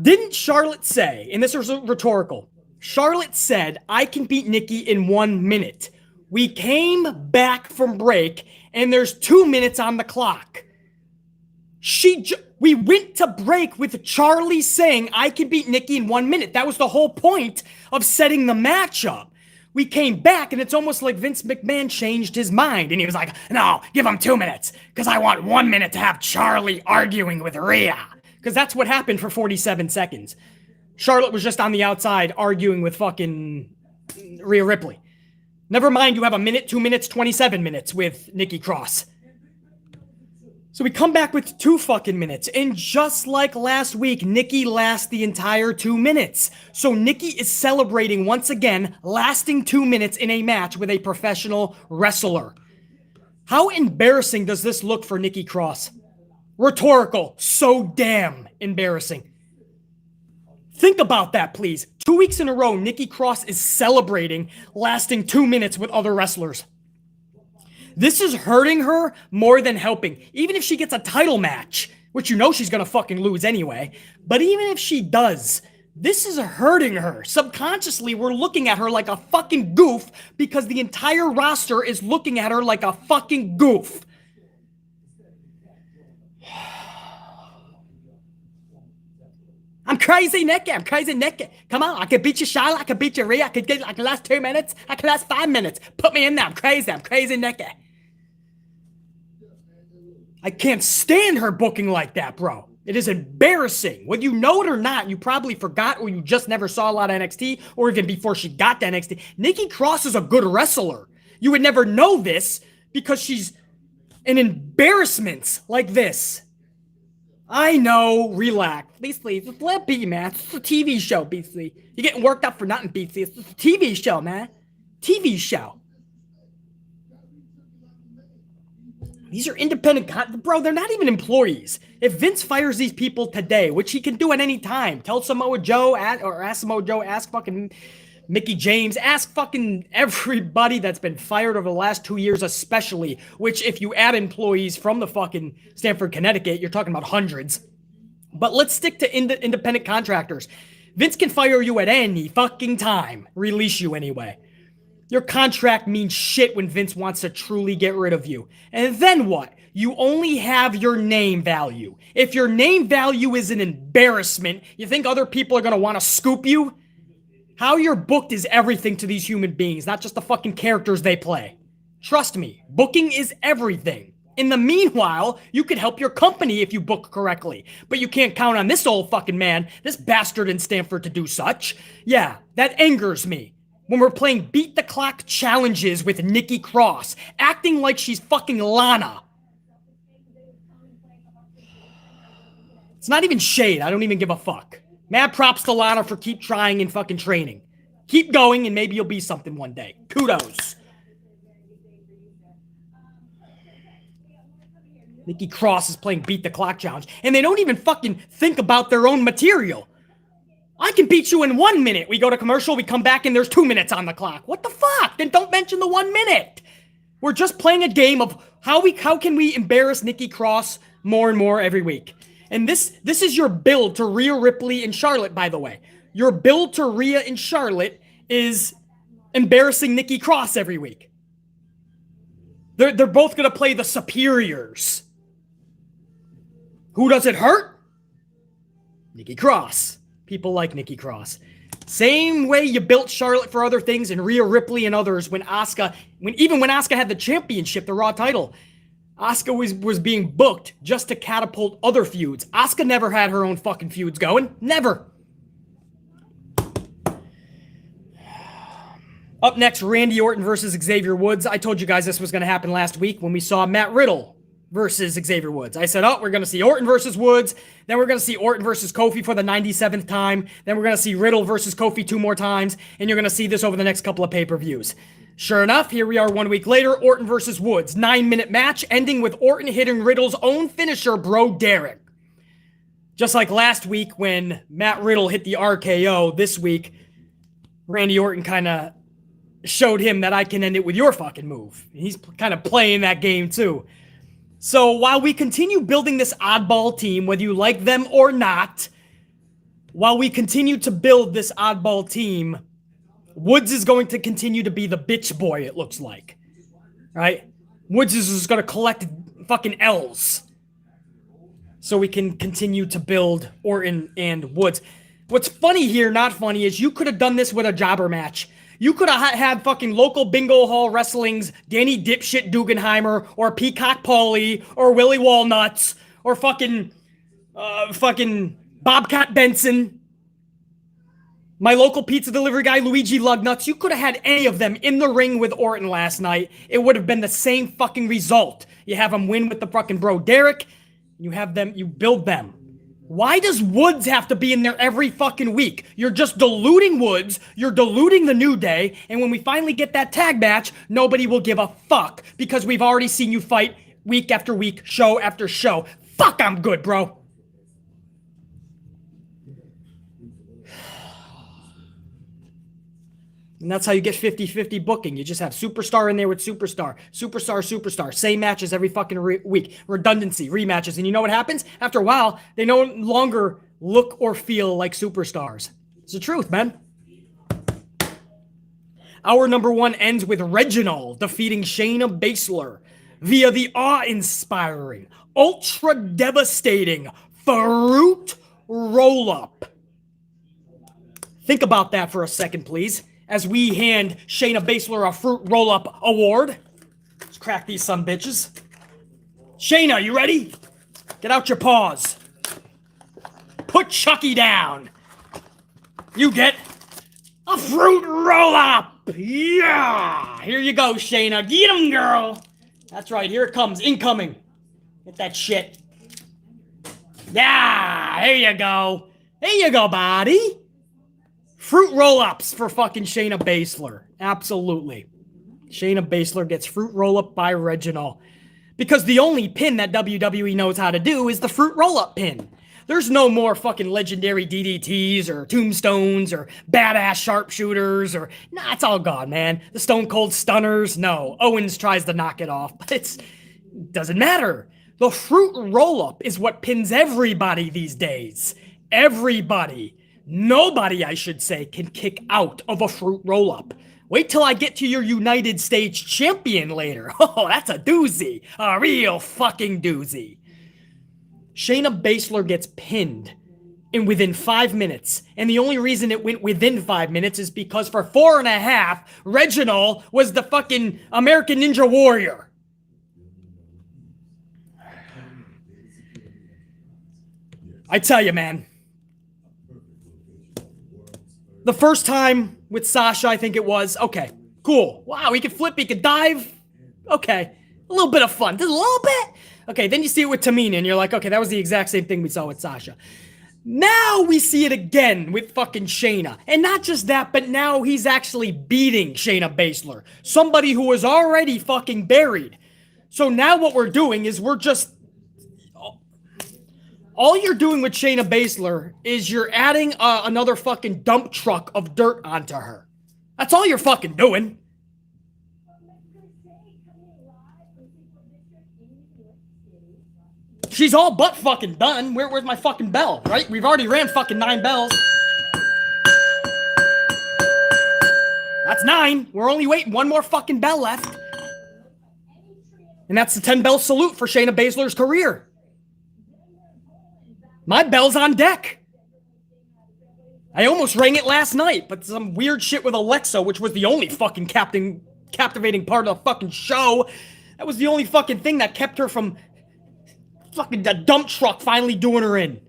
Didn't Charlotte say, and this was rhetorical, Charlotte said, I can beat Nikki in 1 minute. We came back from break, and there's 2 minutes on the clock. We went to break with Charlie saying, I can beat Nikki in 1 minute. That was the whole point of setting the match up. We came back, and it's almost like Vince McMahon changed his mind, and he was like, no, give him 2 minutes, because I want 1 minute to have Charlie arguing with Rhea. Because that's what happened for 47 seconds. Charlotte was just on the outside arguing with fucking Rhea Ripley. Never mind, you have a minute, 2 minutes, 27 minutes with Nikki Cross. So we come back with 2 fucking minutes. And just like last week, Nikki lasts the entire 2 minutes. So Nikki is celebrating once again, lasting 2 minutes in a match with a professional wrestler. How embarrassing does this look for Nikki Cross? Rhetorical. So damn embarrassing. Think about that, please. 2 weeks in a row, Nikki Cross is celebrating lasting 2 minutes with other wrestlers. This is hurting her more than helping. Even if she gets a title match, which you know she's going to fucking lose anyway, but even if she does, this is hurting her. Subconsciously, we're looking at her like a fucking goof because the entire roster is looking at her like a fucking goof. I'm crazy, Nikki. I'm crazy, Nikki. Come on, I can beat you, Charlotte. I can beat you, Rhea. I can last 2 minutes. I can last 5 minutes. Put me in there. I'm crazy, Nikki. I can't stand her booking like that, bro. It is embarrassing. Whether you know it or not, you probably forgot or you just never saw a lot of NXT or even before she got to NXT. Nikki Cross is a good wrestler. You would never know this because she's an embarrassment like this. I know, relax. Beastly, it's a B, man. It's a TV show, Beastly. You're getting worked up for nothing, Beastly. It's just a TV show, man. TV show. These are independent, bro, they're not even employees. If Vince fires these people today, which he can do at any time, tell Samoa Joe, ask Samoa Joe, ask fucking Mickey James, ask fucking everybody that's been fired over the last 2 years especially, which if you add employees from the fucking Stamford, Connecticut, you're talking about hundreds. But let's stick to independent contractors. Vince can fire you at any fucking time, release you anyway. Your contract means shit when Vince wants to truly get rid of you. And then what? You only have your name value. If your name value is an embarrassment, you think other people are going to want to scoop you? How you're booked is everything to these human beings, not just the fucking characters they play. Trust me, booking is everything. In the meanwhile, you could help your company if you book correctly. But you can't count on this old fucking man, this bastard in Stamford to do such. Yeah, that angers me. When we're playing beat the clock challenges with Nikki Cross, acting like she's fucking Lana. It's not even shade. I don't even give a fuck. Mad props to Lana for keep trying and fucking training. Keep going and maybe you'll be something one day. Kudos. Nikki Cross is playing beat the clock challenge and they don't even fucking think about their own material. I can beat you in 1 minute. We go to commercial, we come back, and there's 2 minutes on the clock. What the fuck? Then don't mention the 1 minute. We're just playing a game of how can we embarrass Nikki Cross more and more every week. And this is your build to Rhea Ripley and Charlotte, by the way. Your build to Rhea and Charlotte is embarrassing Nikki Cross every week. They're both going to play the superiors. Who does it hurt? Nikki Cross. People like Nikki Cross. Same way you built Charlotte for other things and Rhea Ripley and others when Asuka had the championship, the Raw title. Asuka was being booked just to catapult other feuds. Asuka never had her own fucking feuds going. Never. Up next, Randy Orton versus Xavier Woods. I told you guys this was going to happen last week when we saw Matt Riddle versus Xavier Woods. I said, we're going to see Orton versus Woods. Then we're going to see Orton versus Kofi for the 97th time. Then we're going to see Riddle versus Kofi 2 more times. And you're going to see this over the next couple of pay-per-views. Sure enough, here we are 1 week later, Orton versus Woods. 9-minute match, ending with Orton hitting Riddle's own finisher, Bro Derek. Just like last week when Matt Riddle hit the RKO, this week, Randy Orton kind of showed him that I can end it with your fucking move. He's kind of playing that game too. So while we continue building this oddball team, whether you like them or not, while we continue to build this oddball team, Woods is going to continue to be the bitch boy, it looks like. Right? Woods is just going to collect fucking L's so we can continue to build Orton and Woods. What's funny here, not funny, is you could have done this with a jobber match. You could have had fucking local bingo hall wrestling's Danny Dipshit Dugenheimer or Peacock Paulie or Willie Walnuts or fucking Bobcat Benson, my local pizza delivery guy, Luigi Lugnuts. You could have had any of them in the ring with Orton last night. It would have been the same fucking result. You have them win with the fucking bro Derek. You have them, you build them. Why does Woods have to be in there every fucking week? You're just diluting Woods. You're diluting the New Day. And when we finally get that tag match, nobody will give a fuck because we've already seen you fight week after week, show after show. Fuck, I'm good, bro. And that's how you get 50-50 booking. You just have superstar in there with superstar. Superstar, superstar. Same matches every fucking week. Redundancy, rematches. And you know what happens? After a while, they no longer look or feel like superstars. It's the truth, man. Our number one ends with Reginald defeating Shayna Baszler via the awe-inspiring, ultra-devastating fruit roll-up. Think about that for a second, please, as we hand Shayna Baszler a fruit roll-up award. Let's crack these son bitches. Shayna, you ready? Get out your paws. Put Chucky down. You get a fruit roll-up. Yeah! Here you go, Shayna. Get him, girl. That's right. Here it comes. Incoming. Get that shit. Yeah! Here you go. There you go, buddy. Fruit roll-ups for fucking Shayna Baszler. Absolutely. Shayna Baszler gets fruit roll-up by Reginald. Because the only pin that WWE knows how to do is the fruit roll-up pin. There's no more fucking legendary DDTs or tombstones or badass sharpshooters or... Nah, it's all gone, man. The Stone Cold Stunners, no. Owens tries to knock it off, but it doesn't matter. The fruit roll-up is what pins everybody these days. Everybody. Nobody, I should say, can kick out of a fruit roll-up. Wait till I get to your United States Champion later. Oh, that's a doozy. A real fucking doozy. Shayna Baszler gets pinned within 5 minutes. And the only reason it went within 5 minutes is because for 4.5, Reginald was the fucking American Ninja Warrior. I tell you, man. The first time with Sasha, I think it was. Okay, cool. Wow, he could flip, he could dive. Okay, a little bit of fun. Just a little bit. Okay, then you see it with Tamina, and you're like, okay, that was the exact same thing we saw with Sasha. Now we see it again with fucking Shayna. And not just that, but now he's actually beating Shayna Baszler. Somebody who was already fucking buried. So now what we're doing is we're just... All you're doing with Shayna Baszler is you're adding another fucking dump truck of dirt onto her. That's all you're fucking doing. She's all but fucking done. Where's my fucking bell, right? We've already ran fucking 9 bells. That's 9. We're only waiting 1 more fucking bell left. And that's the 10-bell salute for Shayna Baszler's career. My bell's on deck. I almost rang it last night, but some weird shit with Alexa, which was the only fucking captivating part of the fucking show. That was the only fucking thing that kept her from fucking the dump truck finally doing her in.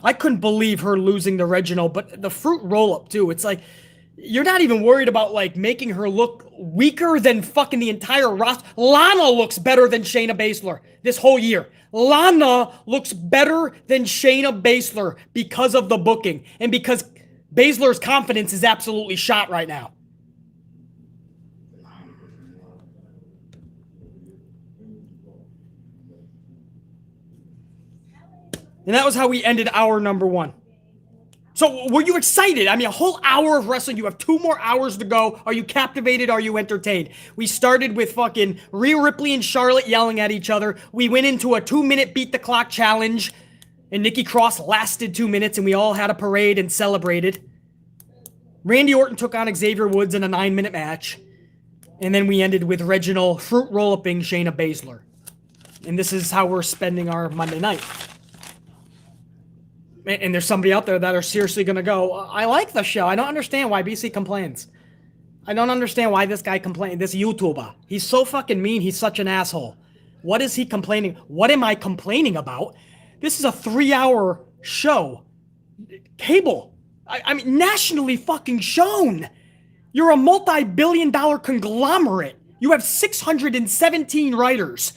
I couldn't believe her losing to Reginald, but the fruit roll-up too. It's like, you're not even worried about, like, making her look weaker than fucking the entire roster. Lana looks better than Shayna Baszler this whole year. Lana looks better than Shayna Baszler because of the booking and because Baszler's confidence is absolutely shot right now. And that was how we ended our number one. So So were you excited? I mean, a whole hour of wrestling. You have 2 more hours to go. Are you captivated? Are you entertained? We started with fucking Rhea Ripley and Charlotte yelling at each other. We went into a 2-minute beat the clock challenge, and Nikki Cross lasted 2 minutes, and we all had a parade and celebrated. Randy Orton took on Xavier Woods in a 9-minute match. And then we ended with Reginald fruit roll-upping Shayna Baszler. And this is how we're spending our Monday night. And there's somebody out there that are seriously going to go, I like the show. I don't understand why BC complains. I don't understand why this guy complains. This YouTuber. He's so fucking mean. He's such an asshole. What is he complaining? What am I complaining about? This is a 3-hour show. Cable. I mean, nationally fucking shown. You're a multi-billion-dollar conglomerate. You have 617 writers.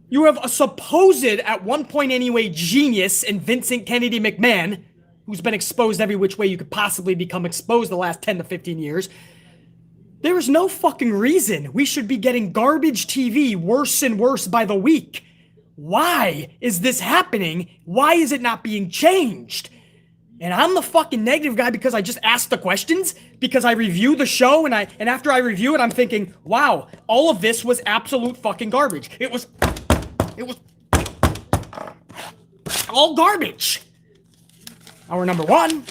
You have a supposed, at one point anyway, genius in Vincent Kennedy McMahon, who's been exposed every which way you could possibly become exposed the last 10 to 15 years. There is no fucking reason we should be getting garbage TV worse and worse by the week. Why is this happening? Why is it not being changed? And I'm the fucking negative guy because I just ask the questions, because I review the show, and after I review it, I'm thinking, wow, all of this was absolute fucking garbage. It was all garbage. Hour number 1.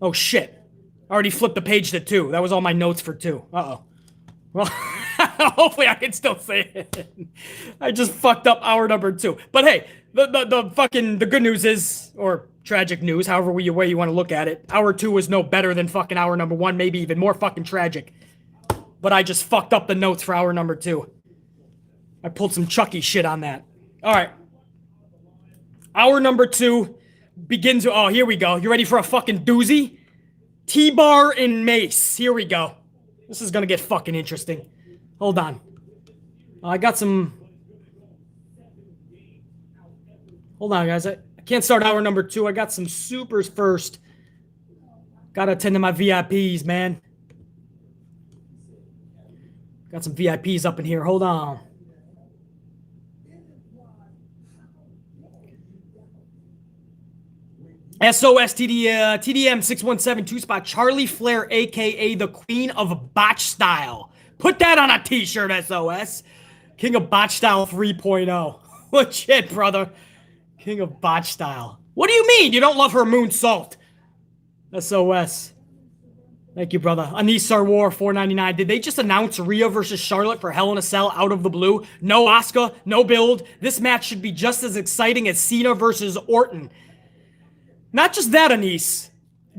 Oh shit. I already flipped the page to 2. That was all my notes for 2. Uh-oh. Well, hopefully I can still say it. I just fucked up hour number 2. But hey, the good news is, or tragic news, however way you want to look at it, hour 2 was no better than fucking hour number 1, maybe even more fucking tragic. But I just fucked up the notes for hour number 2. I pulled some Chucky shit on that. All right. Hour number 2 begins. Oh, here we go. You ready for a fucking doozy? T-Bar and Mace. Here we go. This is going to get fucking interesting. Hold on. I got some... Hold on, guys. I can't start hour number 2. I got some supers first. Got to attend to my VIPs, man. Got some VIPs up in here. Hold on. SOS TDM 617 2-spot Charlie Flair, a.k.a. the Queen of Botch Style. Put that on a t-shirt, SOS. King of Botch Style 3.0. Legit, brother. King of Botch Style. What do you mean you don't love her moonsault? SOS. Thank you, brother. Anis Sarwar, $4.99. Did they just announce Rhea versus Charlotte for Hell in a Cell out of the blue? No Asuka, no build. This match should be just as exciting as Cena versus Orton. Not just that, Anis.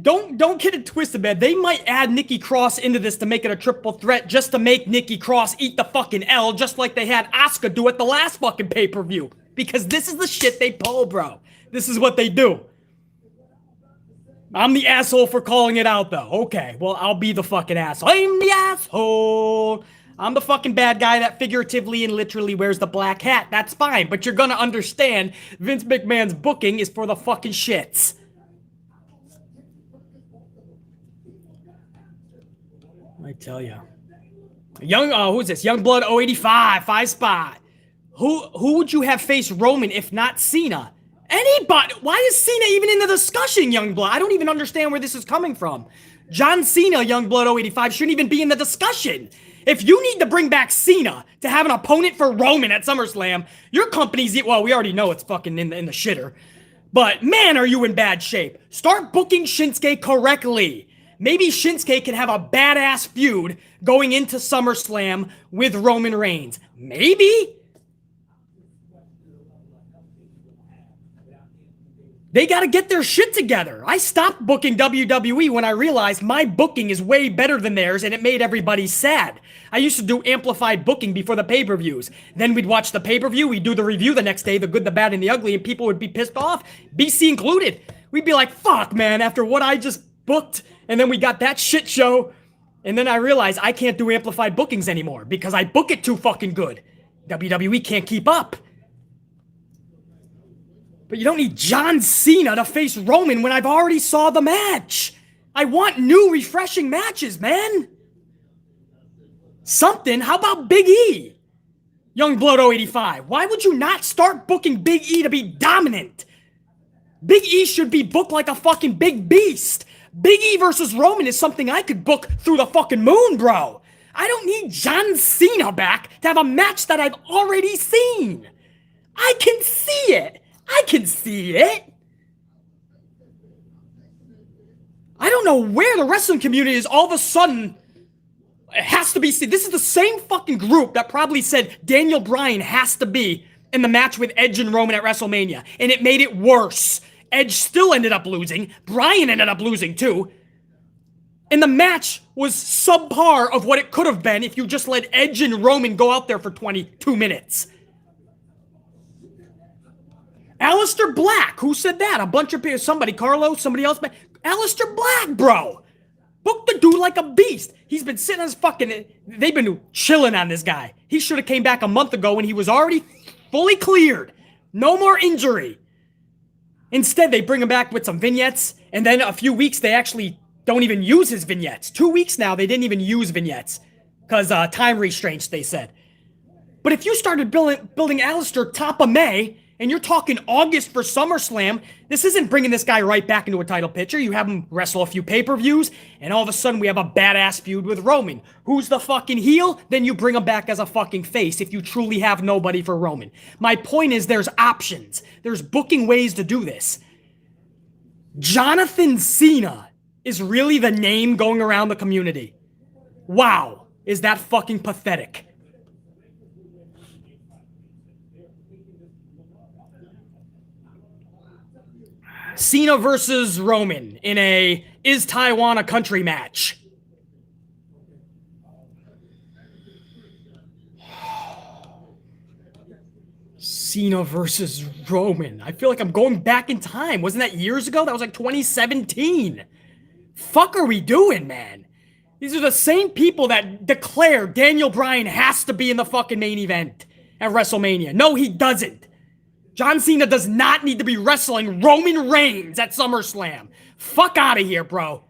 Don't get it twisted, man. They might add Nikki Cross into this to make it a triple threat just to make Nikki Cross eat the fucking L, just like they had Asuka do at the last fucking pay-per-view. Because this is the shit they pull, bro. This is what they do. I'm the asshole for calling it out, though. Okay, well, I'll be the fucking asshole. I'm the asshole. I'm the fucking bad guy that figuratively and literally wears the black hat. That's fine, but you're gonna understand Vince McMahon's booking is for the fucking shits. I tell you. Who's this? Youngblood 085, 5-spot. Who would you have face Roman if not Cena? Anybody. Why is Cena even in the discussion, Youngblood? I don't even understand where this is coming from. John Cena, Youngblood 085, shouldn't even be in the discussion. If you need to bring back Cena to have an opponent for Roman at SummerSlam, your company's, well, we already know it's fucking in the shitter. But man, are you in bad shape. Start booking Shinsuke correctly. Maybe Shinsuke can have a badass feud going into SummerSlam with Roman Reigns. Maybe? They got to get their shit together. I stopped booking WWE when I realized my booking is way better than theirs and it made everybody sad. I used to do amplified booking before the pay-per-views. Then we'd watch the pay-per-view, we'd do the review the next day, the good, the bad, and the ugly, and people would be pissed off, BC included. We'd be like, fuck, man, after what I just booked, and then we got that shit show, and then I realized I can't do amplified bookings anymore because I book it too fucking good. WWE can't keep up. But you don't need John Cena to face Roman when I've already saw the match. I want new, refreshing matches, man. Something. How about Big E? Youngblood 085, why would you not start booking Big E to be dominant? Big E should be booked like a fucking big beast. Big E versus Roman is something I could book through the fucking moon, bro. I don't need John Cena back to have a match that I've already seen. I can see it. I can see it. I don't know where the wrestling community is all of a sudden. It has to be seen. This is the same fucking group that probably said Daniel Bryan has to be in the match with Edge and Roman at WrestleMania. And it made it worse. Edge still ended up losing. Bryan ended up losing too. And the match was subpar of what it could have been if you just let Edge and Roman go out there for 22 minutes. Aleister Black, who said that? A bunch of people, somebody, Carlos, somebody else. Aleister Black, bro. Book the dude like a beast. He's been sitting on his fucking, they've been chilling on this guy. He should have came back a month ago when he was already fully cleared. No more injury. Instead, they bring him back with some vignettes, and then a few weeks, they actually don't even use his vignettes. 2 weeks now, they didn't even use vignettes. Because time restraints, they said. But if you started building Aleister top of May, and you're talking August for SummerSlam, this isn't bringing this guy right back into a title picture. You have him wrestle a few pay-per-views, and all of a sudden we have a badass feud with Roman. Who's the fucking heel? Then you bring him back as a fucking face if you truly have nobody for Roman. My point is there's options. There's booking ways to do this. Jonathan Cena is really the name going around the community. Wow, is that fucking pathetic. Cena versus Roman in a Is Taiwan a Country match. Cena versus Roman. I feel like I'm going back in time. Wasn't that years ago? That was like 2017. Fuck are we doing, man? These are the same people that declare Daniel Bryan has to be in the fucking main event at WrestleMania. No, he doesn't. John Cena does not need to be wrestling Roman Reigns at SummerSlam. Fuck out of here, bro.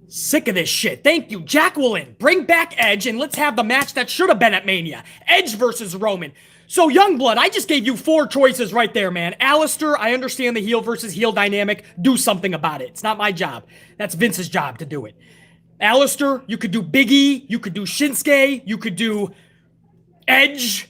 Sick of this shit. Thank you, Jacqueline. Bring back Edge and let's have the match that should have been at Mania. Edge versus Roman. So, Youngblood, I just gave you 4 choices right there, man. Aleister, I understand the heel versus heel dynamic. Do something about it. It's not my job. That's Vince's job to do it. Aleister, you could do Big E. You could do Shinsuke. You could do Edge.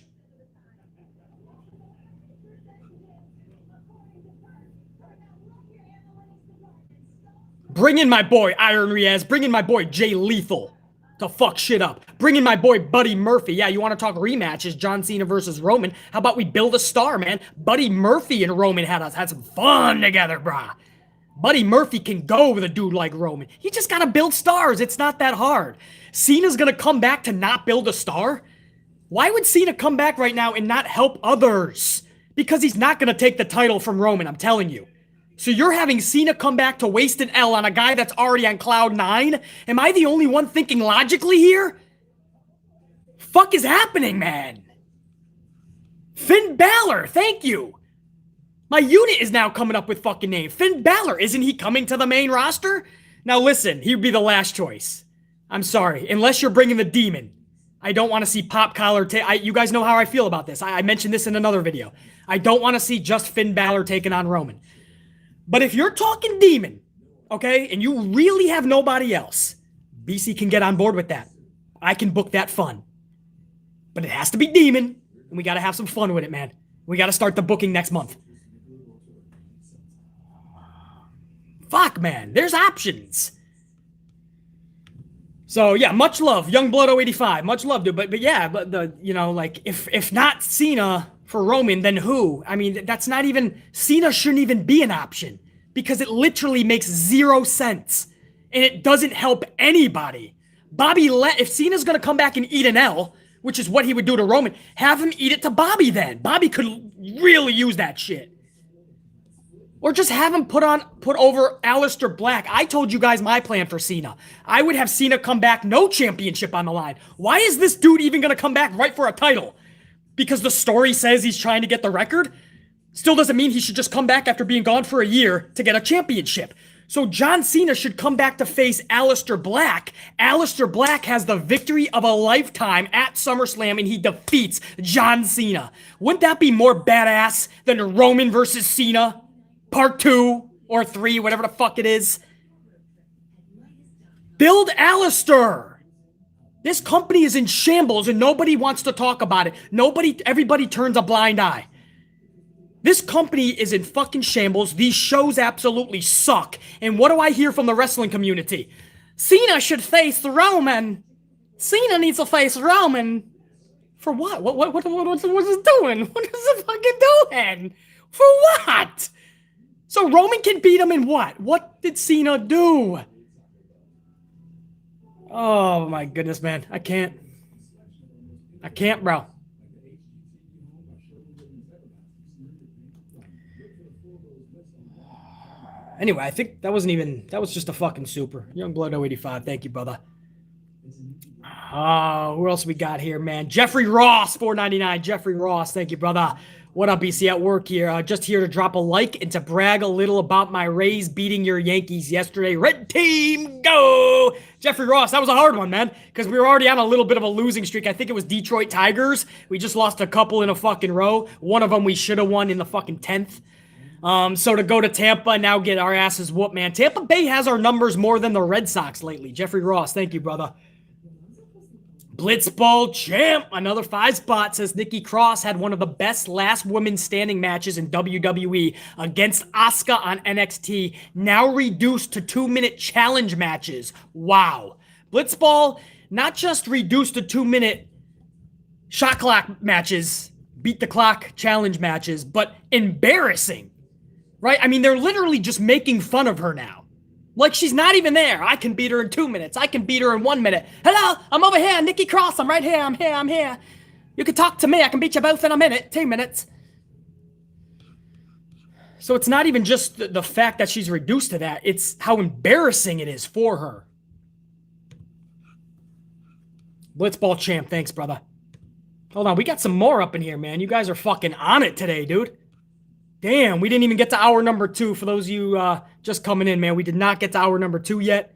Bring in my boy Iron Riaz. Bring in my boy Jay Lethal to fuck shit up. Bring in my boy Buddy Murphy. Yeah, you want to talk rematches, John Cena versus Roman. How about we build a star, man? Buddy Murphy and Roman had some fun together, brah. Buddy Murphy can go with a dude like Roman. You just got to build stars. It's not that hard. Cena's going to come back to not build a star? Why would Cena come back right now and not help others? Because he's not going to take the title from Roman, I'm telling you. So you're having Cena come back to waste an L on a guy that's already on cloud 9? Am I the only one thinking logically here? Fuck is happening, man? Finn Balor, thank you. My unit is now coming up with fucking name. Finn Balor, isn't he coming to the main roster? Now listen, he'd be the last choice. I'm sorry, unless you're bringing the Demon. I don't want to see Pop Collar you guys know how I feel about this. I mentioned this in another video. I don't want to see just Finn Balor taking on Roman. But if you're talking Demon, okay, and you really have nobody else, BC can get on board with that. I can book that fun. But it has to be Demon, and we got to have some fun with it, man. We got to start the booking next month. Fuck, man. There's options. So, yeah, much love. Youngblood 085. Much love, dude. But yeah, like, if not Cena for Roman, then who? I mean, that's not even... Cena shouldn't even be an option because it literally makes 0 sense. And it doesn't help anybody. If Cena's going to come back and eat an L, which is what he would do to Roman, have him eat it to Bobby then. Bobby could really use that shit. Or just have him put over Aleister Black. I told you guys my plan for Cena. I would have Cena come back, no championship on the line. Why is this dude even going to come back right for a title? Because the story says he's trying to get the record? Still doesn't mean he should just come back after being gone for a year to get a championship. So John Cena should come back to face Aleister Black. Aleister Black has the victory of a lifetime at SummerSlam, and he defeats John Cena. Wouldn't that be more badass than Roman versus Cena? Part 2 or 3, whatever the fuck it is. Build Aleister. This company is in shambles, and nobody wants to talk about it. Everybody turns a blind eye. This company is in fucking shambles. These shows absolutely suck. And what do I hear from the wrestling community? Cena should face Roman. Cena needs to face Roman. For what? What's it doing? What is it fucking doing? For what? So Roman can beat him in what? What did Cena do? Oh my goodness, man. I can't, bro. Anyway, I think that was just a fucking super. Youngblood 085, thank you, brother. Who else we got here, man? Jeffrey Ross, 499. Jeffrey Ross, thank you, brother. What up, BC? At work here. Just here to drop a like and to brag a little about my Rays beating your Yankees yesterday. Red team, go! Jeffrey Ross, that was a hard one, man, because we were already on a little bit of a losing streak. I think it was Detroit Tigers. We just lost a couple in a fucking row. One of them we should have won in the fucking 10th. So to go to Tampa and now get our asses whooped, man. Tampa Bay has our numbers more than the Red Sox lately. Jeffrey Ross, thank you, brother. Blitzball champ, another 5 spot, says Nikki Cross had one of the best last women standing matches in WWE against Asuka on NXT, now reduced to 2-minute challenge matches. Wow. Blitzball, not just reduced to 2-minute shot clock matches, beat the clock challenge matches, but embarrassing. Right? I mean, they're literally just making fun of her now. Like, she's not even there. I can beat her in 2 minutes. I can beat her in 1 minute. Hello, I'm over here. Nikki Cross, I'm right here. I'm here. You can talk to me. I can beat you both in a minute. 2 minutes. So it's not even just the fact that she's reduced to that. It's how embarrassing it is for her. Blitzball champ. Thanks, brother. Hold on. We got some more up in here, man. You guys are fucking on it today, dude. Damn, we didn't even get to hour number 2. For those of you just coming in, man, we did not get to hour number 2 yet.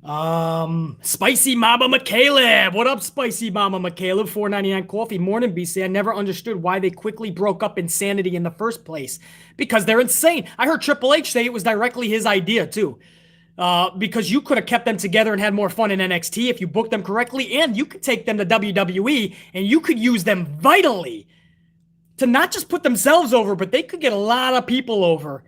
Spicy Mama McCaleb. What up, Spicy Mama McCaleb? 499 coffee. Morning, BC. I never understood why they quickly broke up Insanity in the first place. Because they're insane. I heard Triple H say it was directly his idea, too. Because you could have kept them together and had more fun in NXT if you booked them correctly. And you could take them to WWE and you could use them vitally to not just put themselves over, but they could get a lot of people over.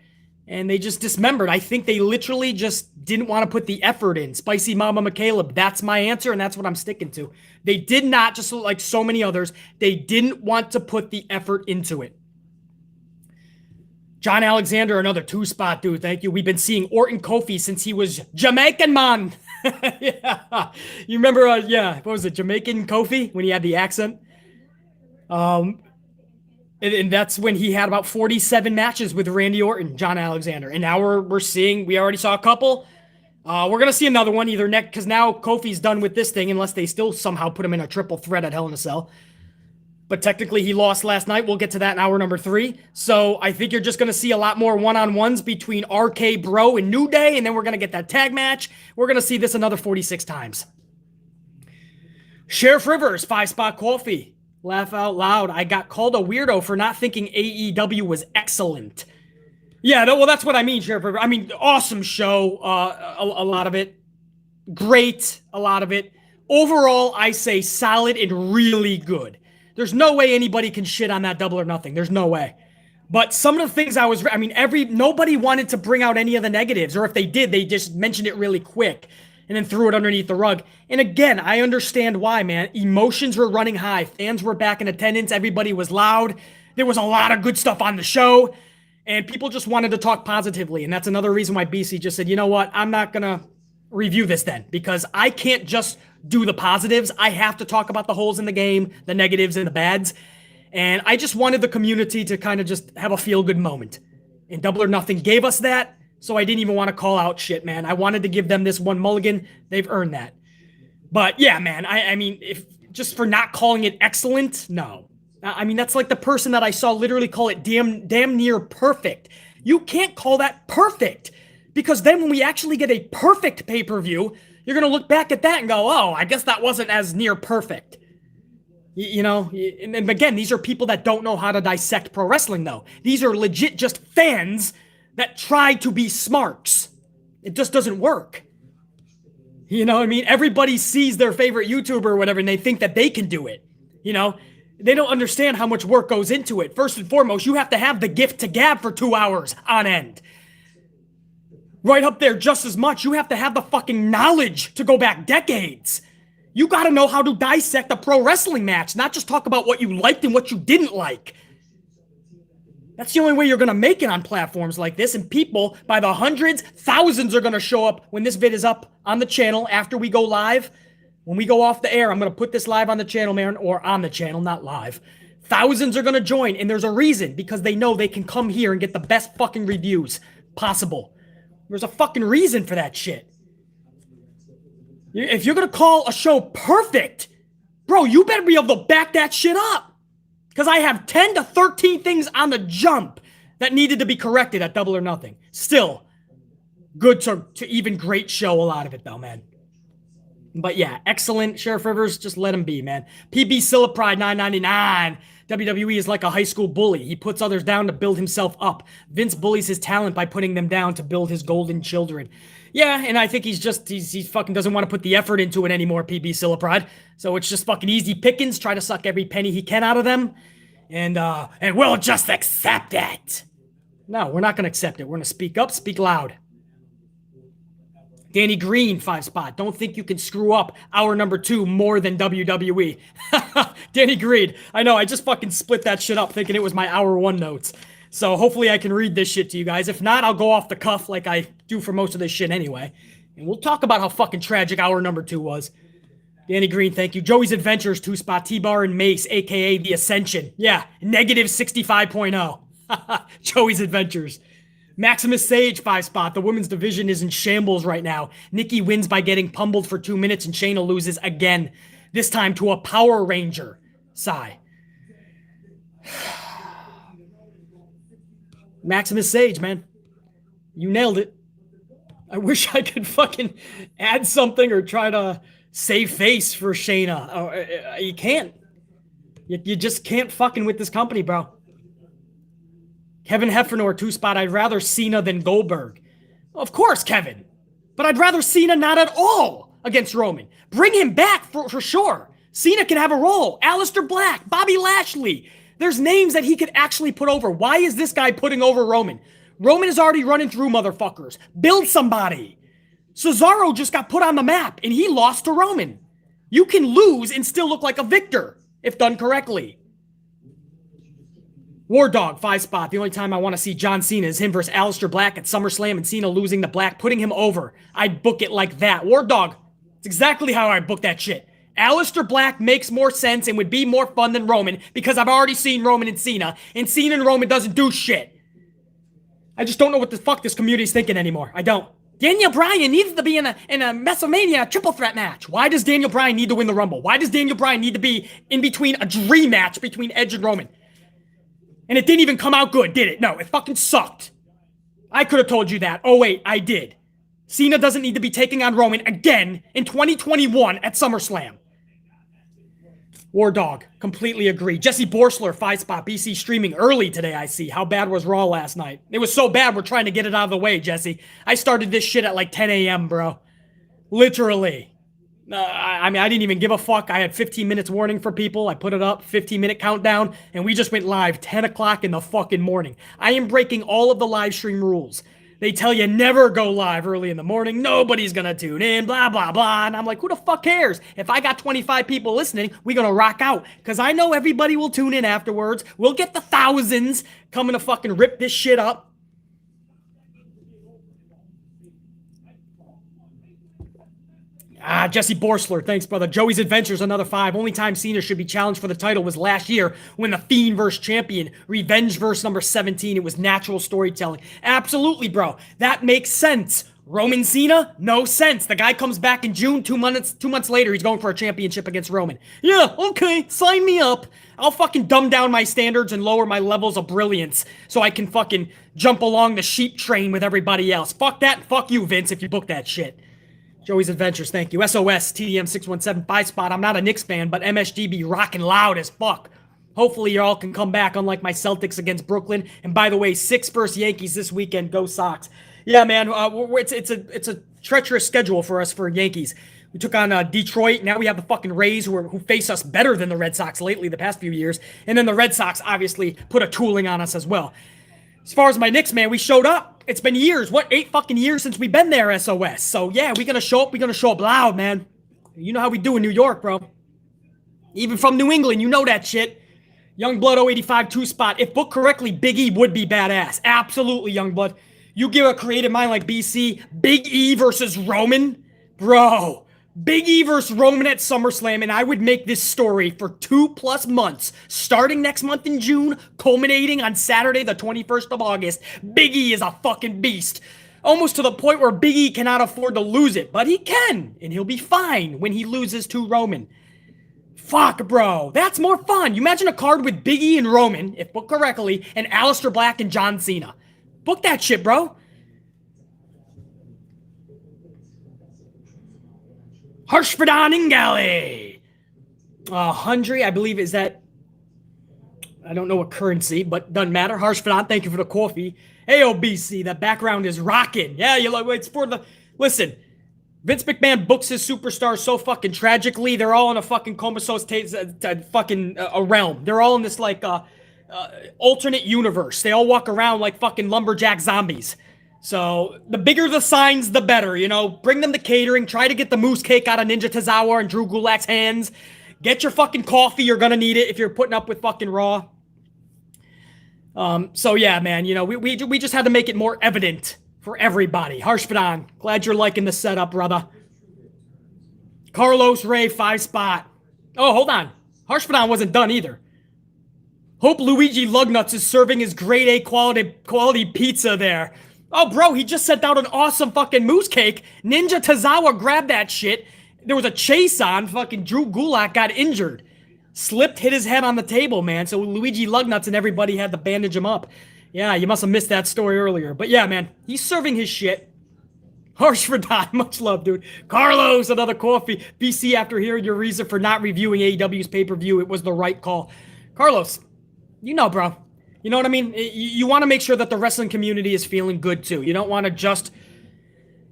And they just dismembered. I think they literally just didn't want to put the effort in. Spicy Mama McCaleb, that's my answer, and that's what I'm sticking to. They did not, just like so many others, they didn't want to put the effort into it. John Alexander, another 2-spot dude, thank you. We've been seeing Orton Kofi since he was Jamaican, man. Yeah. You remember, what was it, Jamaican Kofi, when he had the accent? And that's when he had about 47 matches with Randy Orton, John Alexander. And now we're seeing, we already saw a couple. We're going to see another one either next, because now Kofi's done with this thing, unless they still somehow put him in a triple threat at Hell in a Cell. But technically he lost last night. We'll get to that in hour number 3. So I think you're just going to see a lot more one-on-ones between RK Bro and New Day. And then we're going to get that tag match. We're going to see this another 46 times. Sheriff Rivers, 5-spot coffee. Laugh out loud. I got called a weirdo for not thinking AEW was excellent. Yeah, well, that's what I mean, Sheriff River. I mean, awesome show. A lot of it. Great. A lot of it. Overall, I say solid and really good. There's no way anybody can shit on that Double or Nothing. There's no way. But some of the things nobody wanted to bring out any of the negatives. Or if they did, they just mentioned it really quick and then threw it underneath the rug. And again, I understand why, man. Emotions were running high. Fans were back in attendance. Everybody was loud. There was a lot of good stuff on the show. And people just wanted to talk positively. And that's another reason why BC just said, you know what? I'm not going to review this then. Because I can't just do the positives. I have to talk about the holes in the game, the negatives and the bads. And I just wanted the community to kind of just have a feel-good moment. And Double or Nothing gave us that. So I didn't even want to call out shit, man. I wanted to give them this one mulligan. They've earned that. But yeah, man, I mean, if just for not calling it excellent, no. I mean, that's like the person that I saw literally call it damn near perfect. You can't call that perfect. Because then when we actually get a perfect pay-per-view, you're going to look back at that and go, oh, I guess that wasn't as near perfect. You know, and again, these are people that don't know how to dissect pro wrestling, though. These are legit just fans that try to be smarks. It just doesn't work. You know what I mean? Everybody sees their favorite YouTuber or whatever, and they think that they can do it. You know? They don't understand how much work goes into it. First and foremost, you have to have the gift to gab for 2 hours on end. Right up there just as much, you have to have the fucking knowledge to go back decades. You got to know how to dissect a pro wrestling match, not just talk about what you liked and what you didn't like. That's the only way you're going to make it on platforms like this, and people, by the hundreds, thousands are going to show up when this vid is up on the channel after we go live. When we go off the air, I'm going to put this live on the channel, man, or on the channel, not live. Thousands are going to join, and there's a reason, because they know they can come here and get the best fucking reviews possible. There's a fucking reason for that shit. If you're going to call a show perfect, bro, you better be able to back that shit up. Because I have 10 to 13 things on the jump that needed to be corrected at Double or Nothing. Still, good to even great show, a lot of it, though, man. But yeah, excellent. Sheriff Rivers, just let him be, man. PB Silipride, $9.99. WWE is like a high school bully. He puts others down to build himself up. Vince bullies his talent by putting them down to build his golden children. Yeah, and I think he fucking doesn't want to put the effort into it anymore, PB Silipride. So it's just fucking easy pickings. Try to suck every penny he can out of them. And we'll just accept it. No, we're not going to accept it. We're going to speak up, speak loud. Danny Green, 5 spot. Don't think you can screw up hour number 2 more than WWE. Danny Green. I know, I just fucking split that shit up thinking it was my hour 1 notes. So hopefully I can read this shit to you guys. If not, I'll go off the cuff like I do for most of this shit anyway. And we'll talk about how fucking tragic hour number 2 was. Danny Green, thank you. Joey's Adventures, 2 spot. T-Bar and Mace, a.k.a. The Ascension. Yeah, negative 65.0. Joey's Adventures. Maximus Sage, 5 spot. The women's division is in shambles right now. Nikki wins by getting pummeled for 2 minutes, and Shayna loses again. This time to a Power Ranger. Sigh. Maximus Sage, man. You nailed it. I wish I could fucking add something or try to save face for Shayna. You can't. You just can't fucking with this company, bro. Kevin Heffernan, 2 spot. I'd rather Cena than Goldberg. Of course, Kevin. But I'd rather Cena not at all against Roman. Bring him back for sure. Cena can have a role. Aleister Black, Bobby Lashley. There's names that he could actually put over. Why is this guy putting over Roman? Roman is already running through motherfuckers. Build somebody. Cesaro just got put on the map, and he lost to Roman. You can lose and still look like a victor, if done correctly. War Dog, 5 spot. The only time I want to see John Cena is him versus Aleister Black at SummerSlam and Cena losing to Black, putting him over. I'd book it like that. War Dog, it's exactly how I'd book that shit. Aleister Black makes more sense and would be more fun than Roman because I've already seen Roman and Cena and Roman doesn't do shit. I just don't know what the fuck this community's thinking anymore. I don't. Daniel Bryan needs to be in a WrestleMania triple threat match. Why does Daniel Bryan need to win the Rumble? Why does Daniel Bryan need to be in between a dream match between Edge and Roman? And it didn't even come out good, did it? No, it fucking sucked. I could have told you that. Oh, wait, I did. Cena doesn't need to be taking on Roman again in 2021 at SummerSlam. War Dog, completely agree. Jesse Borsler, 5 spot. BC streaming early today, I see. How bad was Raw last night? It was so bad, we're trying to get it out of the way, Jesse. I started this shit at like 10 a.m., bro. Literally. I mean, I didn't even give a fuck. I had 15 minutes warning for people. I put it up, 15-minute countdown, and we just went live 10 o'clock in the fucking morning. I am breaking all of the live stream rules. They tell you never go live early in the morning. Nobody's gonna tune in, blah, blah, blah. And I'm like, who the fuck cares? If I got 25 people listening, we're gonna rock out. Because I know everybody will tune in afterwards. We'll get the thousands coming to fucking rip this shit up. Jesse Borsler, thanks, brother. Joey's Adventures, another 5. Only time Cena should be challenged for the title was last year when the Fiend versus Champion. Revenge verse number 17. It was natural storytelling. Absolutely, bro. That makes sense. Roman Cena? No sense. The guy comes back in June, 2 months later, he's going for a championship against Roman. Yeah, okay, sign me up. I'll fucking dumb down my standards and lower my levels of brilliance so I can fucking jump along the sheep train with everybody else. Fuck that, fuck you, Vince, if you book that shit. Joey's Adventures, thank you. SOS, TDM617, buy spot. I'm not a Knicks fan, but MSG be rocking loud as fuck. Hopefully y'all can come back, unlike my Celtics against Brooklyn. And by the way, 6 versus Yankees this weekend. Go Sox. Yeah, man, it's a treacherous schedule for us for Yankees. We took on Detroit. Now we have the fucking Rays who face us better than the Red Sox lately the past few years. And then the Red Sox obviously put a tooling on us as well. As far as my Knicks, man, we showed up. It's been years. 8 fucking years since we've been there, SOS. So yeah, we're gonna show up. We're gonna show up loud, man. You know how we do in New York, bro. Even from New England, you know that shit. Youngblood 085 2-spot. If booked correctly, Big E would be badass. Absolutely, Youngblood. You give a creative mind like BC, Big E versus Roman, bro. Big E versus Roman at SummerSlam, and I would make this story for 2+ months, starting next month in June, culminating on Saturday, the 21st of August. Big E is a fucking beast. Almost to the point where Big E cannot afford to lose it, but he can, and he'll be fine when he loses to Roman. Fuck, bro. That's more fun. You imagine a card with Big E and Roman, if booked correctly, and Aleister Black and John Cena. Book that shit, bro. Harshvardhan Ingali. Hundry, I believe, is that... I don't know what currency, but doesn't matter. Harshvardhan, thank you for the coffee. Hey, OBC, that background is rocking. Yeah, you like, it's for the... Listen, Vince McMahon books his superstars so fucking tragically. They're all in a fucking comatose fucking a realm. They're all in this, like, alternate universe. They all walk around like fucking lumberjack zombies. So the bigger the signs, the better, you know. Bring them to catering. Try to get the moose cake out of Ninja Tozawa and Drew Gulak's hands. Get your fucking coffee. You're gonna need it if you're putting up with fucking Raw. So yeah, man, you know, we just had to make it more evident for everybody. Harshvardhan, glad you're liking the setup, brother. Carlos Ray, 5-spot. Oh, hold on. Harshvardhan wasn't done either. Hope Luigi Lugnuts is serving his grade A quality pizza there. Oh, bro, he just sent out an awesome fucking moose cake. Ninja Tozawa grabbed that shit. There was a chase on. Fucking Drew Gulak got injured. Slipped, hit his head on the table, man. So Luigi Lugnuts and everybody had to bandage him up. Yeah, you must have missed that story earlier. But yeah, man, he's serving his shit. Harshvardhan, much love, dude. Carlos, another coffee. BC, after hearing your reason for not reviewing AEW's pay-per-view, it was the right call. Carlos, you know, bro. You know what I mean? You want to make sure that the wrestling community is feeling good, too. You don't want to just...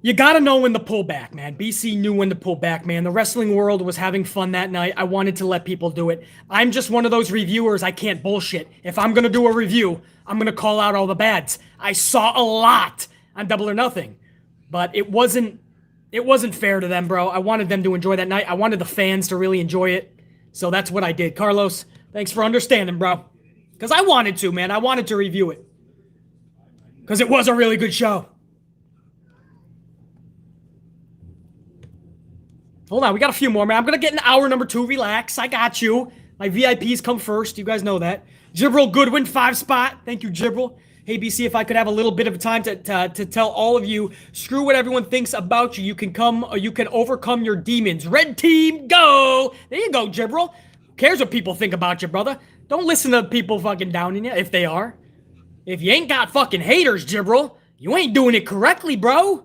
You got to know when to pull back, man. BC knew when to pull back, man. The wrestling world was having fun that night. I wanted to let people do it. I'm just one of those reviewers. I can't bullshit. If I'm going to do a review, I'm going to call out all the bads. I saw a lot on Double or Nothing. But it wasn't fair to them, bro. I wanted them to enjoy that night. I wanted the fans to really enjoy it. So that's what I did. Carlos, thanks for understanding, bro. Because I wanted to, man. I wanted to review it. Because it was a really good show. Hold on, we got a few more, man. I'm going to get in hour number 2. Relax. I got you. My VIPs come first. You guys know that. Jibril Goodwin, 5-spot. Thank you, Jibril. Hey, BC, if I could have a little bit of time to tell all of you, screw what everyone thinks about you. You can overcome your demons. Red team, go! There you go, Jibril. Who cares what people think about you, brother? Don't listen to people fucking downing you, if they are. If you ain't got fucking haters, Jibril, you ain't doing it correctly, bro.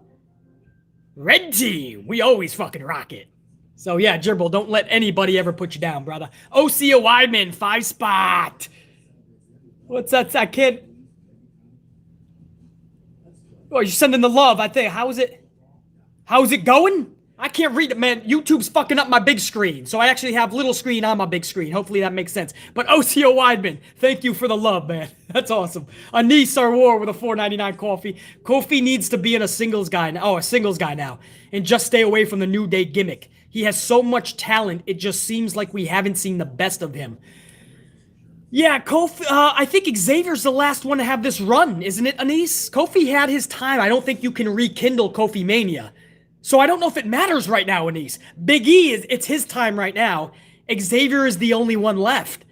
Red team, we always fucking rock it. So yeah, Jibril, don't let anybody ever put you down, brother. Osea Weidman, 5-spot. What's that kid? Oh, you're sending the love, I think. How's it going? I can't read it, man. YouTube's fucking up my big screen. So I actually have little screen on my big screen. Hopefully that makes sense. But Osea Weidman, thank you for the love, man. That's awesome. Anis Sarwar with a $4.99 coffee. Kofi needs to be in a singles guy now. Oh, a singles guy now. And just stay away from the New Day gimmick. He has so much talent, it just seems like we haven't seen the best of him. Yeah, Kofi, I think Xavier's the last one to have this run, isn't it, Anis? Kofi had his time. I don't think you can rekindle Kofi Mania. So I don't know if it matters right now, Anis. Big E, it's his time right now. Xavier is the only one left.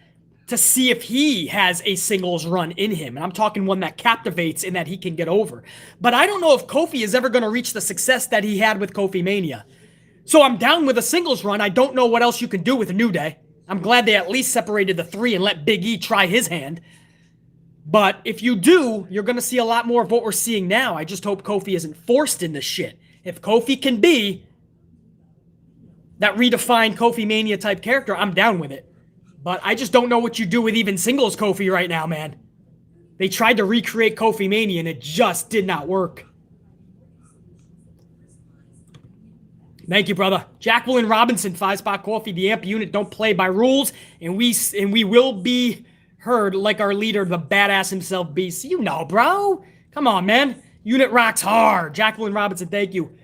to see if he has a singles run in him. And I'm talking one that captivates and that he can get over. But I don't know if Kofi is ever going to reach the success that he had with Kofi Mania. So I'm down with a singles run. I don't know what else you can do with a New Day. I'm glad they at least separated the three and let Big E try his hand. But if you do, you're going to see a lot more of what we're seeing now. I just hope Kofi isn't forced into shit. If Kofi can be that redefined Kofi Mania type character, I'm down with it. But I just don't know what you do with even singles Kofi right now, man. They tried to recreate Kofi Mania and it just did not work. Thank you, brother. Jacqueline Robinson, 5-spot coffee. The AMP unit don't play by rules, and we will be heard like our leader, the badass himself, Beast. You know, bro. Come on, man. Unit rocks hard. Jacqueline Robinson, thank you.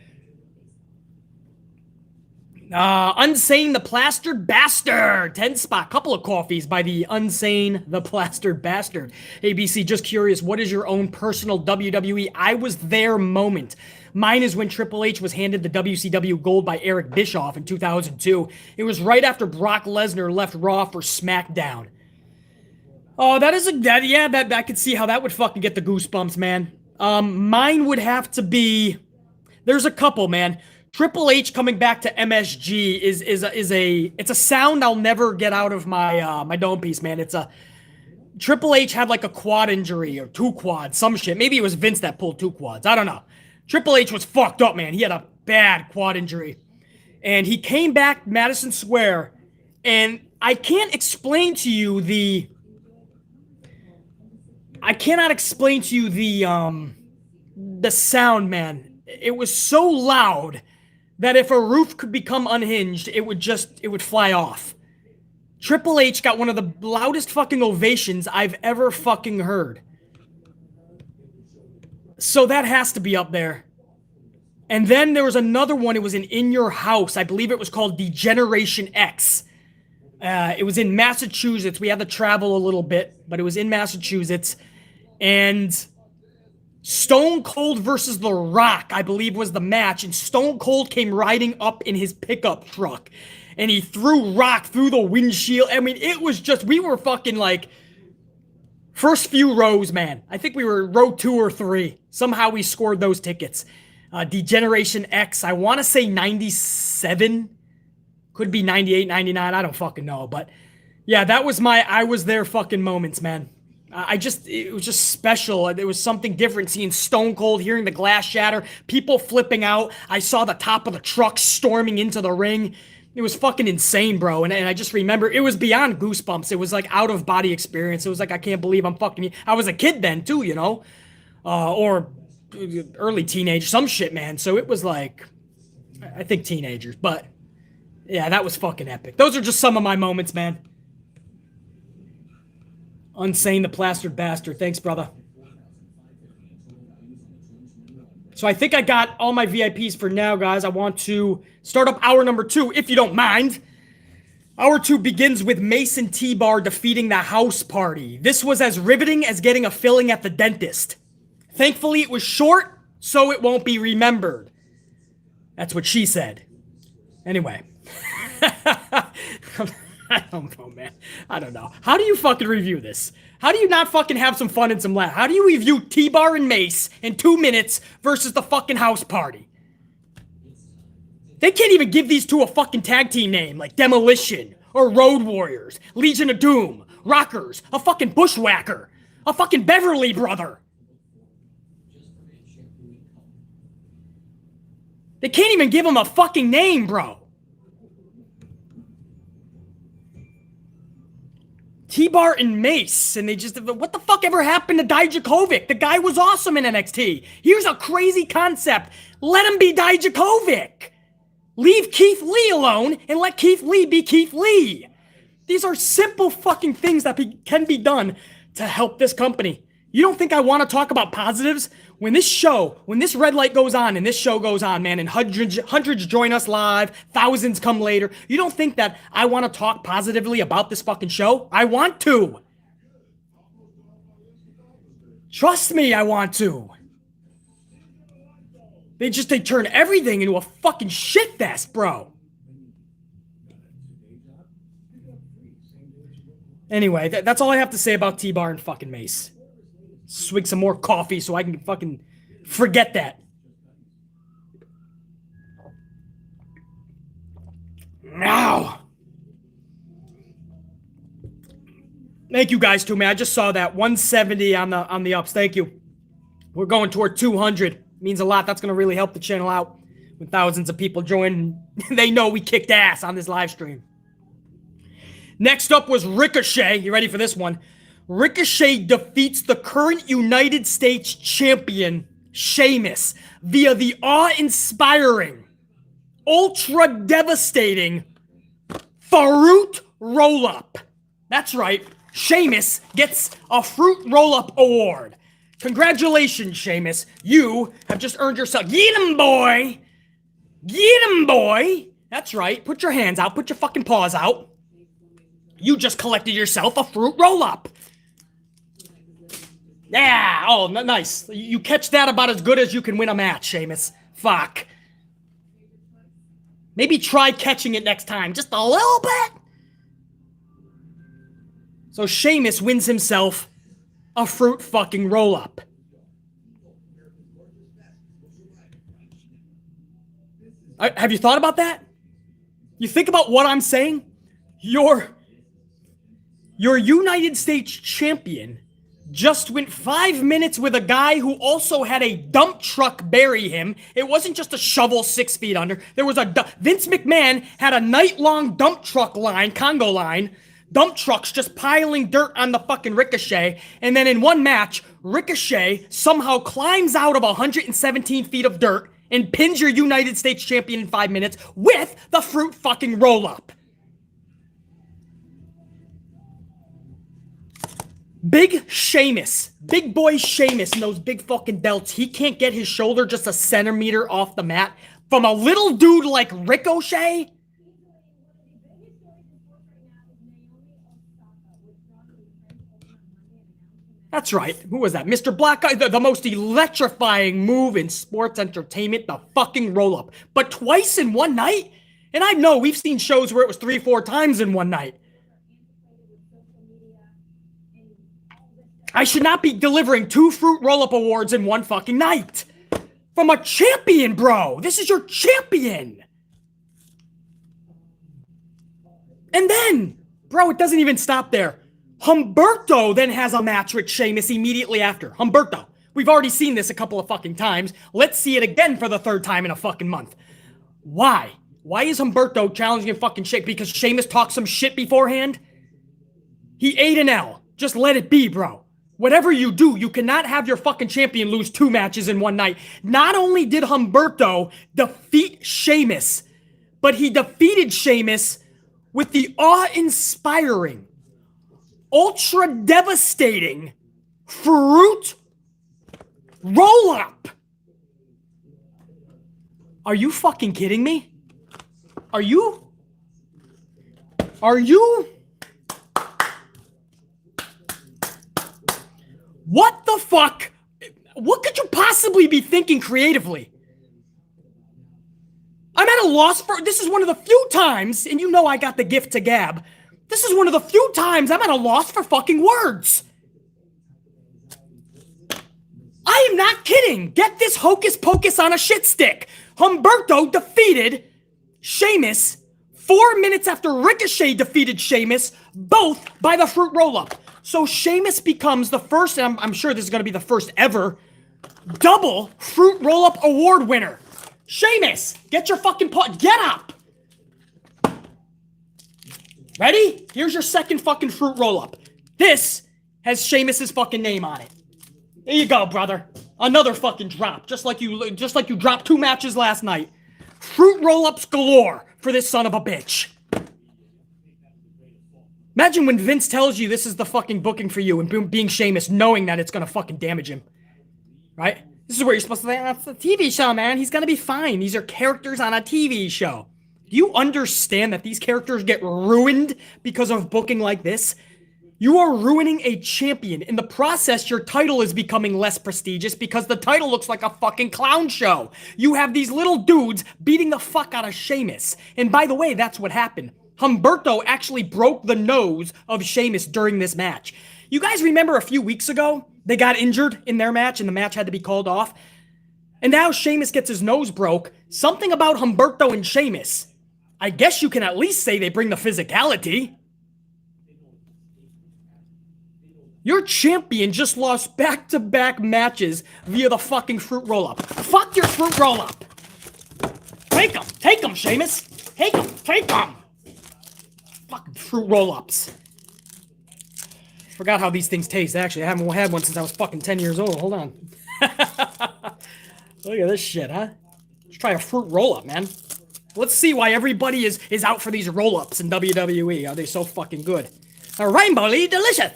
Unsane the Plastered Bastard. 10-spot. Couple of coffees by the Unsane the Plastered Bastard. ABC, just curious, what is your own personal WWE I was there moment? Mine is when Triple H was handed the WCW gold by Eric Bischoff in 2002. It was right after Brock Lesnar left Raw for SmackDown. Oh, I could see how that would fucking get the goosebumps, man. Mine would have to be, there's a couple, man. Triple H coming back to MSG it's a sound I'll never get out of my my dome piece, man. Triple H had like a quad injury or 2 quads, some shit. Maybe it was Vince that pulled 2 quads. I don't know. Triple H was fucked up, man. He had a bad quad injury. And he came back Madison Square, and I cannot explain to you the sound, man. It was so loud that if a roof could become unhinged, it would fly off. Triple H got one of the loudest fucking ovations I've ever fucking heard. So that has to be up there. And then there was another one. It was In Your House. I believe it was called Degeneration X. It was in Massachusetts. We had to travel a little bit, but it was in Massachusetts. And Stone Cold versus The Rock, I believe, was the match. And Stone Cold came riding up in his pickup truck. And he threw Rock through the windshield. I mean, it was just, we were fucking like, first few rows, man. I think we were row 2 or 3. Somehow we scored those tickets. Degeneration X, I want to say 97. Could be 98, 99. I don't fucking know. But yeah, that was my I was there fucking moments, man. It was just special. There was something different seeing Stone Cold, hearing the glass shatter, people flipping out. I saw the top of the truck storming into the ring. It was fucking insane, bro. And I just remember it was beyond goosebumps. It was like out of body experience. It was like, I can't believe I'm fucking, I was a kid then too, you know, or early teenage, some shit, man. So it was like, I think teenagers, but yeah, that was fucking epic. Those are just some of my moments, man. Unsane the Plastered Bastard. Thanks, brother. So I think I got all my VIPs for now, guys. I want to start up hour number 2, if you don't mind. Hour 2 begins with Mason T-Bar defeating the House Party. This was as riveting as getting a filling at the dentist. Thankfully, it was short, so it won't be remembered. That's what she said. Anyway. I don't know, man. I don't know. How do you fucking review this? How do you not fucking have some fun and some laugh? How do you review T-Bar and Mace in 2 minutes versus the fucking House Party? They can't even give these two a fucking tag team name like Demolition or Road Warriors, Legion of Doom, Rockers, a fucking Bushwhacker, a fucking Beverly Brother. They can't even give them a fucking name, bro. T-Bar and Mace, and they just, what the fuck ever happened to Dijakovic? The guy was awesome in NXT. Here's a crazy concept. Let him be Dijakovic. Leave Keith Lee alone and let Keith Lee be Keith Lee. These are simple fucking things that can be done to help this company. You don't think I want to talk about positives? When this red light goes on and this show goes on, man, and hundreds join us live, thousands come later, you don't think that I want to talk positively about this fucking show? I want to. Trust me, I want to. They turn everything into a fucking shit fest, bro. Anyway, that's all I have to say about T-Bar and fucking Mace. Swig some more coffee so I can fucking forget that. Now. Thank you guys too, man. I just saw that 170 on the ups. Thank you. We're going toward 200. Means a lot. That's going to really help the channel out when thousands of people join. They know we kicked ass on this live stream. Next up was Ricochet. You ready for this one? Ricochet defeats the current United States Champion, Sheamus, via the awe-inspiring, ultra-devastating Fruit Roll-Up. That's right. Sheamus gets a Fruit Roll-Up award. Congratulations, Sheamus. You have just earned yourself. Get him, boy. Get him, boy. That's right. Put your hands out. Put your fucking paws out. You just collected yourself a Fruit Roll-Up. Yeah. Oh, nice. You catch that about as good as you can win a match, Sheamus. Fuck. Maybe try catching it next time. Just a little bit. So Sheamus wins himself a Fruit fucking Roll-Up. Have you thought about that? You think about what I'm saying? Your United States Champion just went 5 minutes with a guy who also had a dump truck bury him. It wasn't just a shovel 6 feet under. There was Vince McMahon had a night-long dump truck line, Congo line, dump trucks just piling dirt on the fucking Ricochet. And then in one match, Ricochet somehow climbs out of 117 feet of dirt and pins your United States Champion in 5 minutes with the Fruit fucking Roll-Up. Big Sheamus, big boy Sheamus in those big fucking belts. He can't get his shoulder just a centimeter off the mat from a little dude like Ricochet. That's right. Who was that? Mr. Black Guy, the most electrifying move in sports entertainment, the fucking roll-up. But twice in one night? And I know we've seen shows where it was 3-4 times in one night. I should not be delivering 2 Fruit Roll-Up awards in one fucking night. From a champion, bro. This is your champion. And then, bro, it doesn't even stop there. Humberto then has a match with Sheamus immediately after. Humberto. We've already seen this a couple of fucking times. Let's see it again for the 3rd time in a fucking month. Why? Why is Humberto challenging a fucking shit? Because Sheamus talked some shit beforehand? He ate an L. Just let it be, bro. Whatever you do, you cannot have your fucking champion lose 2 matches in one night. Not only did Humberto defeat Sheamus, but he defeated Sheamus with the awe-inspiring, ultra-devastating Fruit Roll-Up. Are you fucking kidding me? Are you? What the fuck? What could you possibly be thinking creatively? I'm at a loss for... This is one of the few times, and you know I got the gift to gab. This is one of the few times I'm at a loss for fucking words. I am not kidding. Get this hocus pocus on a shit stick. Humberto defeated Sheamus 4 minutes after Ricochet defeated Sheamus, both by the Fruit Roll-Up. So Sheamus becomes the first, and I'm sure this is going to be the first ever, double Fruit Roll-Up award winner. Sheamus, get your fucking paw, get up. Ready? Here's your second fucking Fruit Roll-Up. This has Sheamus's fucking name on it. There you go, brother. Another fucking drop, just like you dropped 2 matches last night. Fruit Roll-Ups galore for this son of a bitch. Imagine when Vince tells you this is the fucking booking for you and being Sheamus, knowing that it's gonna fucking damage him. Right? This is where you're supposed to think, that's a TV show, man. He's gonna be fine. These are characters on a TV show. Do you understand that these characters get ruined because of booking like this? You are ruining a champion. In the process, your title is becoming less prestigious because the title looks like a fucking clown show. You have these little dudes beating the fuck out of Sheamus. And by the way, that's what happened. Humberto actually broke the nose of Sheamus during this match. You guys remember a few weeks ago, they got injured in their match and the match had to be called off? And now Sheamus gets his nose broke. Something about Humberto and Sheamus. I guess you can at least say they bring the physicality. Your champion just lost back-to-back matches via the fucking fruit roll-up. Fuck your fruit roll-up. Take him, Sheamus. Take him. Fucking fruit roll-ups. Forgot how these things taste. Actually, I haven't had one since I was fucking 10 years old. Hold on. Look at this shit, huh? Let's try a fruit roll-up, man. Let's see why everybody is out for these roll-ups in WWE. Are they so fucking good? A rainbow-ly delicious.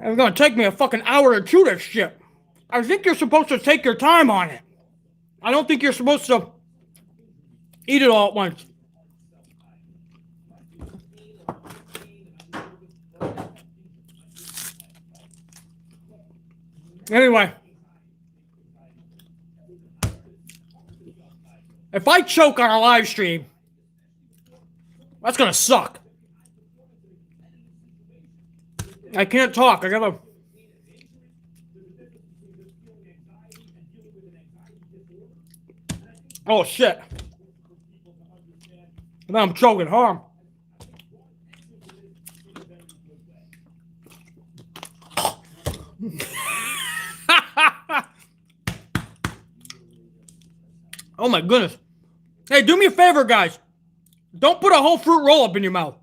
It's gonna take me a fucking hour to chew this shit. I think you're supposed to take your time on it. I don't think you're supposed to eat it all at once. Anyway. If I choke on a live stream, that's gonna suck. I can't talk. I gotta... Oh, shit. Now I'm choking hard. Oh, my goodness. Hey, do me a favor, guys. Don't put a whole fruit roll-up in your mouth.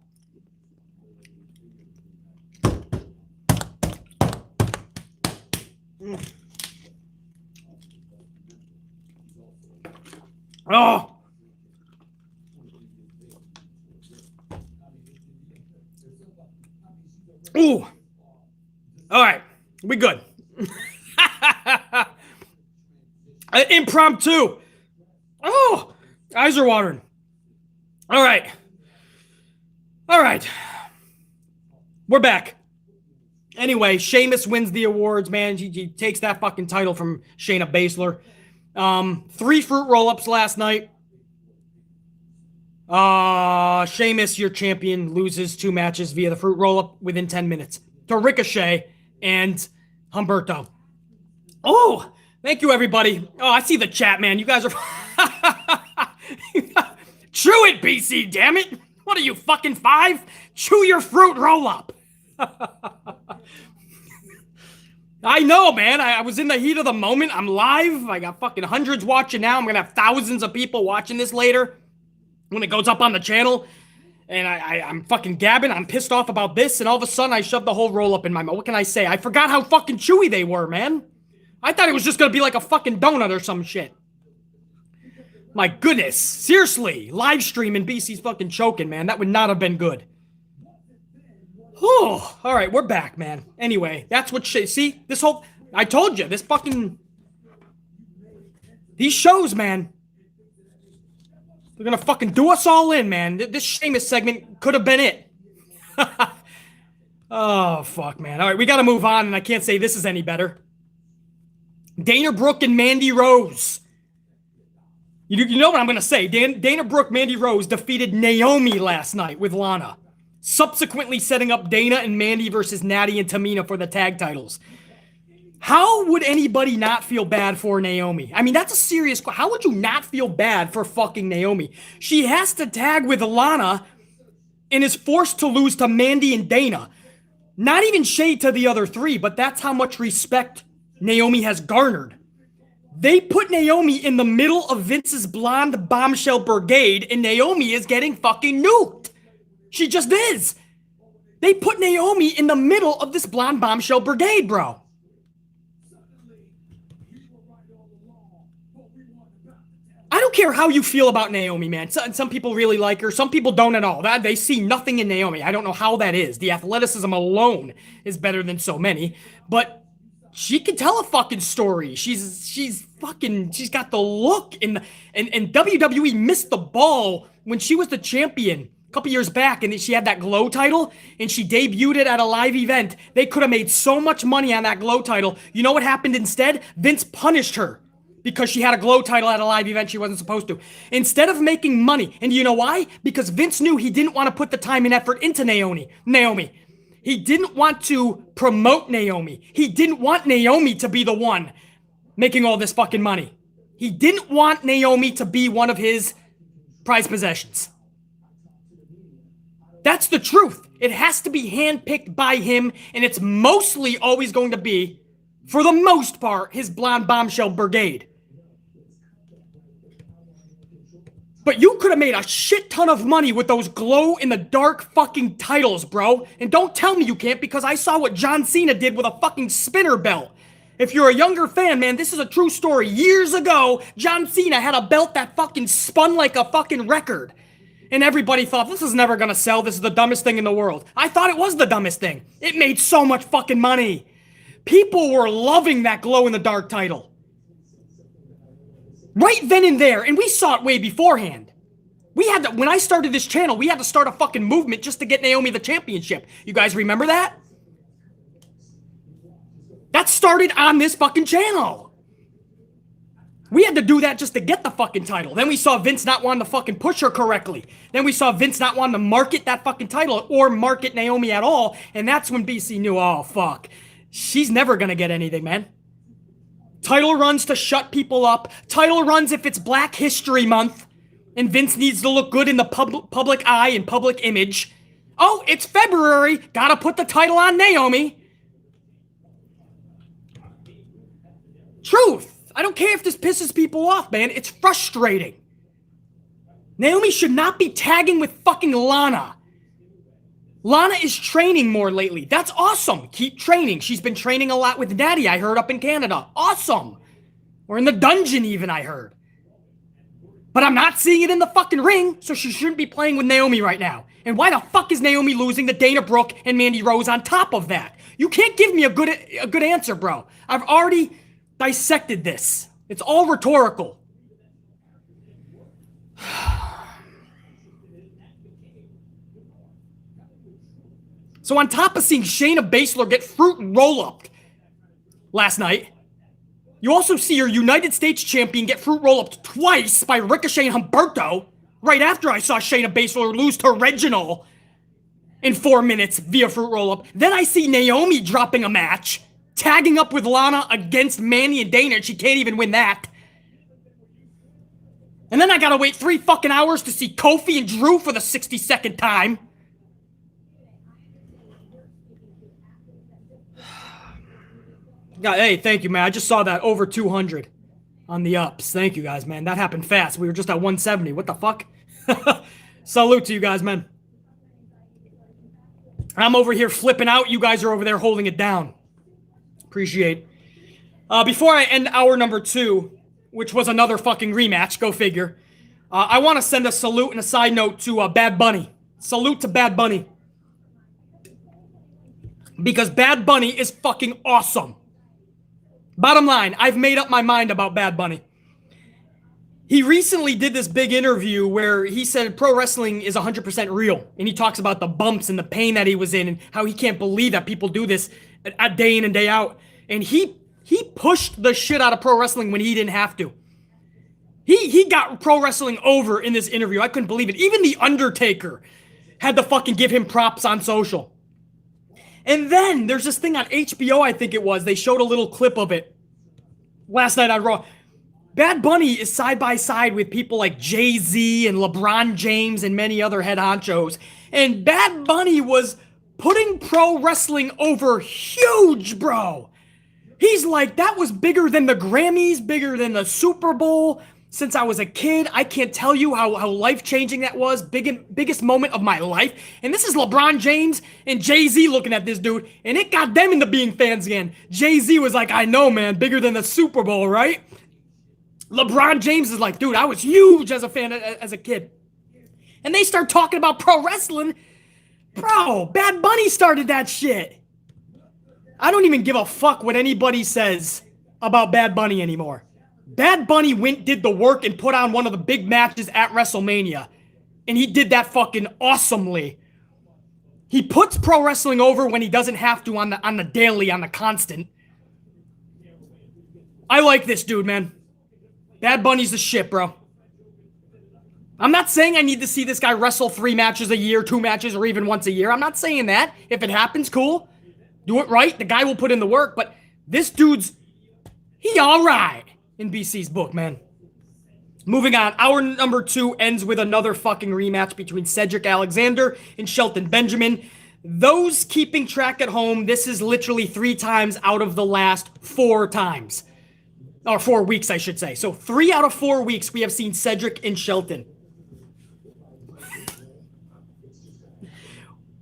Oh. Ooh. All right. We good. Impromptu. Oh. Eyes are watering. All right. All right. We're back. Anyway, Sheamus wins the awards, man. He takes that fucking title from Shayna Baszler. 3 fruit roll-ups last night. Sheamus, your champion, loses 2 matches via the fruit roll-up within 10 minutes to Ricochet and Humberto. Oh, thank you, everybody. Oh, I see the chat, man. You guys are... Chew it, BC, damn it. What are you, fucking 5? Chew your fruit roll-up. I know, man. I was in the heat of the moment. I'm live. I got fucking hundreds watching now. I'm going to have thousands of people watching this later when it goes up on the channel. And I'm fucking gabbing. I'm pissed off about this. And all of a sudden, I shoved the whole roll-up in my mouth. What can I say? I forgot how fucking chewy they were, man. I thought it was just going to be like a fucking donut or some shit. My goodness. Seriously. Live streaming BC's fucking choking, man. That would not have been good. Oh, all right, we're back, man. Anyway, that's what see, this whole... I told you, this fucking... These shows, man. They're gonna fucking do us all in, man. This Sheamus segment could have been it. Oh, fuck, man. All right, we gotta move on, and I can't say this is any better. Dana Brooke and Mandy Rose. You know what I'm gonna say. Dana Brooke, Mandy Rose defeated Naomi last night with Lana. Subsequently setting up Dana and Mandy versus Natty and Tamina for the tag titles. How would anybody not feel bad for Naomi? I mean, that's a serious question. How would you not feel bad for fucking Naomi? She has to tag with Lana and is forced to lose to Mandy and Dana. Not even shade to the other 3, but that's how much respect Naomi has garnered. They put Naomi in the middle of Vince's blonde bombshell brigade, and Naomi is getting fucking nuked. She just is. They put Naomi in the middle of this blonde bombshell brigade, bro. I don't care how you feel about Naomi, man. Some people really like her. Some people don't at all. They see nothing in Naomi. I don't know how that is. The athleticism alone is better than so many. But she can tell a fucking story. She's got the look and WWE missed the ball when she was the champion a couple years back, and she had that Glow title, and she debuted it at a live event. They could have made so much money on that Glow title. You know what happened instead? Vince punished her because she had a Glow title at a live event she wasn't supposed to. Instead of making money, and you know why? Because Vince knew he didn't want to put the time and effort into Naomi. He didn't want to promote Naomi. He didn't want Naomi to be the one making all this fucking money. He didn't want Naomi to be one of his prized possessions. That's the truth. It has to be handpicked by him, and it's mostly always going to be, for the most part, his blonde bombshell brigade. But you could have made a shit ton of money with those glow-in-the-dark fucking titles, bro. And don't tell me you can't, because I saw what John Cena did with a fucking spinner belt. If you're a younger fan, man, this is a true story. Years ago, John Cena had a belt that fucking spun like a fucking record. And everybody thought, this is never gonna sell. This is the dumbest thing in the world. I thought it was the dumbest thing. It made so much fucking money. People were loving that glow-in-the-dark title. Right then and there. And we saw it way beforehand. When I started this channel, we had to start a fucking movement just to get Naomi the championship. You guys remember that? That started on this fucking channel. We had to do that just to get the fucking title. Then we saw Vince not wanting to fucking push her correctly. Then we saw Vince not wanting to market that fucking title or market Naomi at all. And that's when BC knew, oh, fuck. She's never gonna get anything, man. Title runs to shut people up. Title runs if it's Black History Month. And Vince needs to look good in the public eye and public image. Oh, it's February. Gotta put the title on Naomi. Truth. I don't care if this pisses people off, man. It's frustrating. Naomi should not be tagging with fucking Lana. Lana is training more lately. That's awesome. Keep training. She's been training a lot with Daddy, I heard, up in Canada. Awesome. Or in the dungeon even, I heard. But I'm not seeing it in the fucking ring, so she shouldn't be playing with Naomi right now. And why the fuck is Naomi losing to Dana Brooke and Mandy Rose on top of that? You can't give me a good answer, bro. I've already dissected this. It's all rhetorical. So on top of seeing Shayna Baszler get fruit roll-upped last night, you also see your United States champion get fruit roll-upped twice by Ricochet and Humberto right after I saw Shayna Baszler lose to Reginald in 4 minutes via fruit roll-up. Then I see Naomi dropping a match, tagging up with Lana against Mandy and Dana, and she can't even win that. And then I gotta wait 3 fucking hours to see Kofi and Drew for the 62nd time. God, hey, thank you, man. I just saw that over 200 on the ups. Thank you, guys, man. That happened fast. We were just at 170. What the fuck? Salute to you guys, man. I'm over here flipping out. You guys are over there holding it down. Appreciate. Before I end hour number 2, which was another fucking rematch, go figure, I want to send a salute and a side note to Bad Bunny. Salute to Bad Bunny. Because Bad Bunny is fucking awesome. Bottom line, I've made up my mind about Bad Bunny. He recently did this big interview where he said pro wrestling is 100% real. And he talks about the bumps and the pain that he was in and how he can't believe that people do this day in and day out. And he pushed the shit out of pro wrestling when he didn't have to. He got pro wrestling over in this interview. I couldn't believe it. Even The Undertaker had to fucking give him props on social. And then there's this thing on HBO, I think it was. They showed a little clip of it last night on Raw. Bad Bunny is side by side with people like Jay-Z and LeBron James and many other head honchos. And Bad Bunny was putting pro wrestling over huge, bro. He's like, that was bigger than the Grammys, bigger than the Super Bowl. Since I was a kid, I can't tell you how life-changing that was. Biggest moment of my life. And this is LeBron James and Jay-Z looking at this dude, and it got them into being fans again. Jay-Z was like, I know, man, bigger than the Super Bowl, right? LeBron James is like, dude, I was huge as a fan as a kid. And they start talking about pro wrestling. Bro, Bad Bunny started that shit. I don't even give a fuck what anybody says about Bad Bunny anymore. Bad Bunny did the work and put on one of the big matches at WrestleMania. And he did that fucking awesomely. He puts pro wrestling over when he doesn't have to on the daily, on the constant. I like this dude, man. Bad Bunny's the shit, bro. I'm not saying I need to see this guy wrestle 3 matches a year, 2 matches, or even once a year. I'm not saying that. If it happens, cool. Do it right. The guy will put in the work. But this dude's... he all right in BC's book, man. Moving on. Hour number 2 ends with another fucking rematch between Cedric Alexander and Shelton Benjamin. Those keeping track at home, this is literally 3 times out of the last 4 times. Or 4 weeks, I should say. So 3 out of 4 weeks we have seen Cedric and Shelton.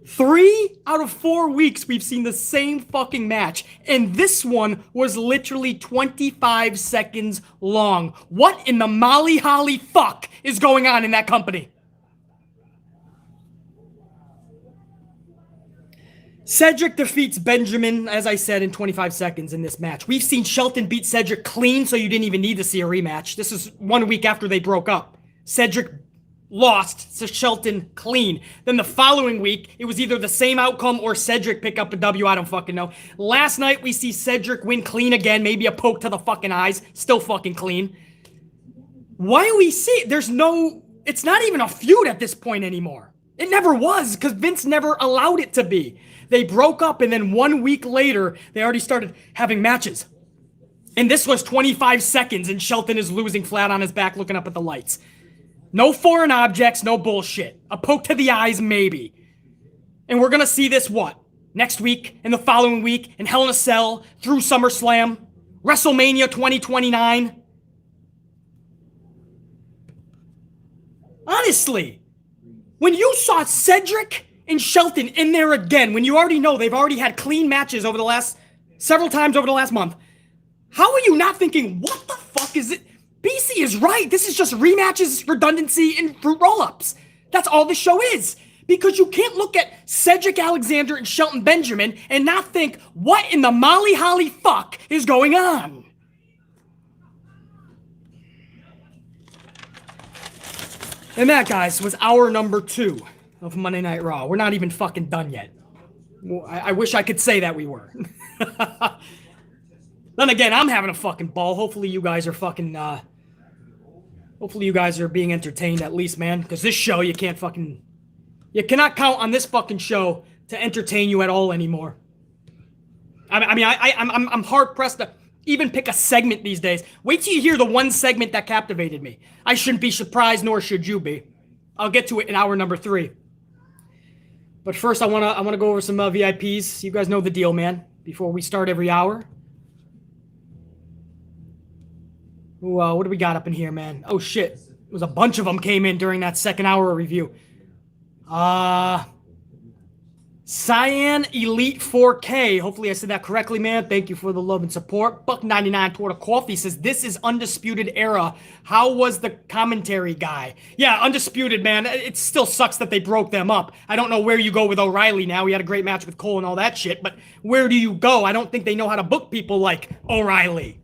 3 out of 4 weeks we've seen the same fucking match. And this one was literally 25 seconds long. What in the Molly Holly fuck is going on in that company? Cedric defeats Benjamin, as I said, in 25 seconds in this match. We've seen Shelton beat Cedric clean, so you didn't even need to see a rematch. This is 1 week after they broke up. Cedric lost to Shelton clean. Then the following week, it was either the same outcome or Cedric pick up a W. I don't fucking know. Last night, we see Cedric win clean again. Maybe a poke to the fucking eyes. Still fucking clean. Why do we see it? There's no... it's not even a feud at this point anymore. It never was, because Vince never allowed it to be. They broke up, and then 1 week later, they already started having matches. And this was 25 seconds, and Shelton is losing flat on his back looking up at the lights. No foreign objects, no bullshit. A poke to the eyes, maybe. And we're going to see this, what? Next week, and the following week, in Hell in a Cell, through SummerSlam, WrestleMania 2029. Honestly, when you saw Cedric and Shelton in there again, when you already know they've already had clean matches over the last, several times over the last month, how are you not thinking, what the fuck is it? BC is right. This is just rematches, redundancy, and fruit roll-ups. That's all the show is. Because you can't look at Cedric Alexander and Shelton Benjamin and not think, what in the Molly Holly fuck is going on? And that, guys, was hour number 2 of Monday Night Raw. We're not even fucking done yet. Well, I wish I could say that we were. Then again, I'm having a fucking ball. Hopefully you guys are fucking, hopefully you guys are being entertained at least, man. Because this show, you cannot count on this fucking show to entertain you at all anymore. I'm hard-pressed to even pick a segment these days. Wait till you hear the one segment that captivated me. I shouldn't be surprised, nor should you be. I'll get to it in hour number 3. But first, I wanna go over some VIPs. You guys know the deal, man. Before we start every hour. Ooh, what do we got up in here, man? Oh shit, there's a bunch of them came in during that second hour review. Cyan Elite 4K. Hopefully I said that correctly, man. Thank you for the love and support. Buck99 toward a coffee says, this is Undisputed Era. How was the commentary guy? Yeah, Undisputed, man. It still sucks that they broke them up. I don't know where you go with O'Reilly now. He had a great match with Cole and all that shit, but where do you go? I don't think they know how to book people like O'Reilly.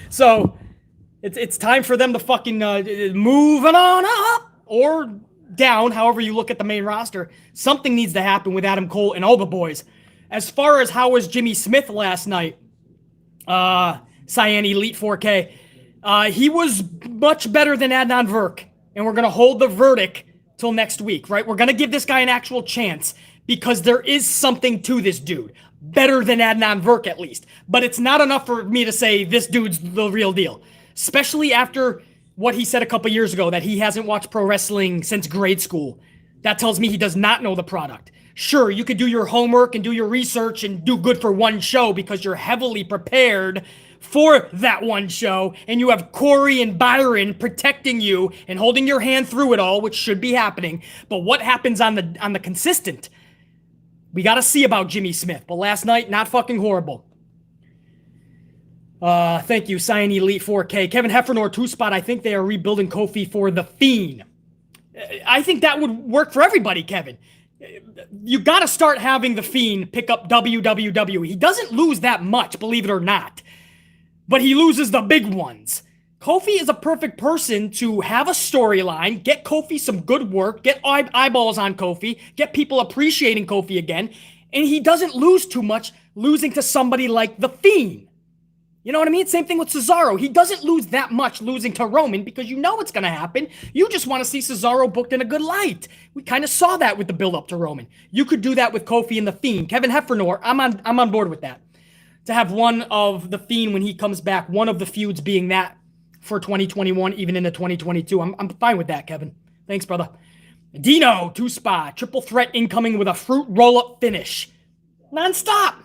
So, it's time for them to fucking moving on up or down, however you look at the main roster. Something needs to happen with Adam Cole and all the boys. As far as how was Jimmy Smith last night, Cyan Elite 4K, he was much better than Adnan Virk, and we're going to hold the verdict till next week, right? We're going to give this guy an actual chance because there is something to this dude. Better than Adnan Virk, at least. But it's not enough for me to say this dude's the real deal. Especially after what he said a couple years ago, that he hasn't watched pro wrestling since grade school. That tells me he does not know the product. Sure, you could do your homework and do your research and do good for one show because you're heavily prepared for that one show, and you have Corey and Byron protecting you and holding your hand through it all, which should be happening. But what happens on the consistent? We got to see about Jimmy Smith. But last night, not fucking horrible. Thank you, Cyan Elite 4K. Kevin Heffernor, 2-spot. I think they are rebuilding Kofi for The Fiend. I think that would work for everybody, Kevin. You got to start having The Fiend pick up WWE. He doesn't lose that much, believe it or not. But he loses the big ones. Kofi is a perfect person to have a storyline, get Kofi some good work, get eyeballs on Kofi, get people appreciating Kofi again, and he doesn't lose too much losing to somebody like The Fiend. You know what I mean? Same thing with Cesaro. He doesn't lose that much losing to Roman because you know what's going to happen. You just want to see Cesaro booked in a good light. We kind of saw that with the build-up to Roman. You could do that with Kofi and The Fiend. Kevin Heffernan, I'm on board with that. To have one of The Fiend when he comes back, one of the feuds being that for 2021, even into 2022. I'm fine with that, Kevin. Thanks, brother. Dino, 2-spot. Triple threat incoming with a fruit roll-up finish. Non-stop.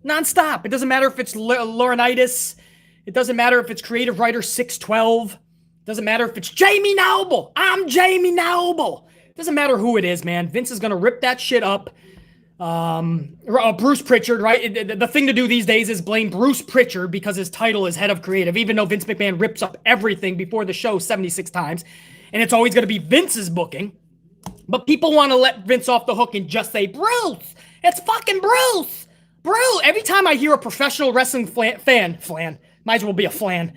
Non-stop. It doesn't matter if it's Laurinaitis. It doesn't matter if it's creative writer 612. It doesn't matter if it's Jamie Noble. I'm Jamie Noble. It doesn't matter who it is, man. Vince is going to rip that shit up. Bruce Pritchard, right? The thing to do these days is blame Bruce Pritchard because his title is head of creative, even though Vince McMahon rips up everything before the show 76 times. And it's always going to be Vince's booking. But people want to let Vince off the hook and just say, Bruce, it's fucking Bruce. Bruce. Every time I hear a professional wrestling fan, might as well be a flan,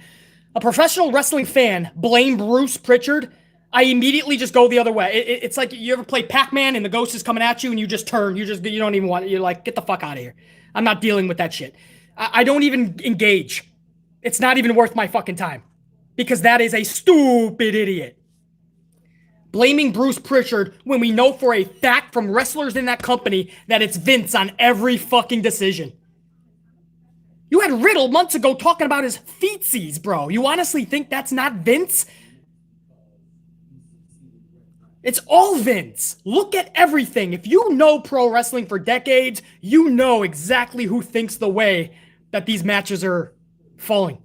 a professional wrestling fan blame Bruce Pritchard, I immediately just go the other way. It's like you ever play Pac-Man and the ghost is coming at you and you just turn. You don't even want it. You're like, get the fuck out of here. I'm not dealing with that shit. I don't even engage. It's not even worth my fucking time because that is a stupid idiot. Blaming Bruce Pritchard when we know for a fact from wrestlers in that company that it's Vince on every fucking decision. You had Riddle months ago talking about his feetsies, bro. You honestly think that's not Vince? It's all Vince. Look at everything. If you know pro wrestling for decades, you know exactly who thinks the way that these matches are falling.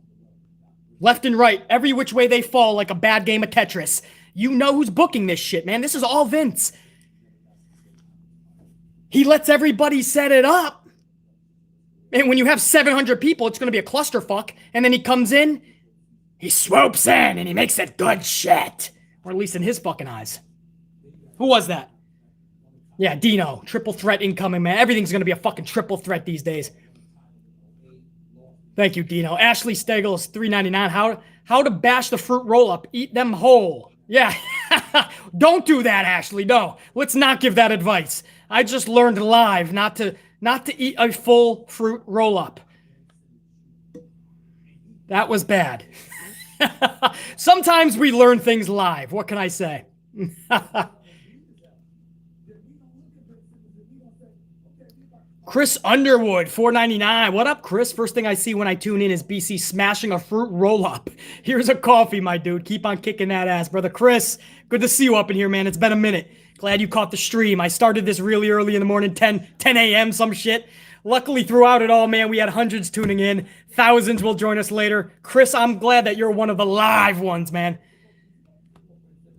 Left and right, every which way they fall like a bad game of Tetris. You know who's booking this shit, man. This is all Vince. He lets everybody set it up. And when you have 700 people, it's going to be a clusterfuck. And then he comes in, he swoops in, and he makes it good shit. Or at least in his fucking eyes. Who was that? Yeah, Dino. Triple threat incoming, man. Everything's going to be a fucking triple threat these days. Thank you, Dino. Ashley Stegels, $3.99. How to bash the fruit roll-up. Eat them whole. Yeah. Don't do that, Ashley. No. Let's not give that advice. I just learned live not to eat a full fruit roll-up. That was bad. Sometimes we learn things live. What can I say? Chris Underwood, $4.99. What up, Chris? First thing I see when I tune in is BC smashing a fruit roll-up. Here's a coffee, my dude. Keep on kicking that ass, brother. Chris, good to see you up in here, man. It's been a minute. Glad you caught the stream. I started this really early in the morning, 10 a.m., some shit. Luckily, throughout it all, man, we had hundreds tuning in. Thousands will join us later. Chris, I'm glad that you're one of the live ones, man.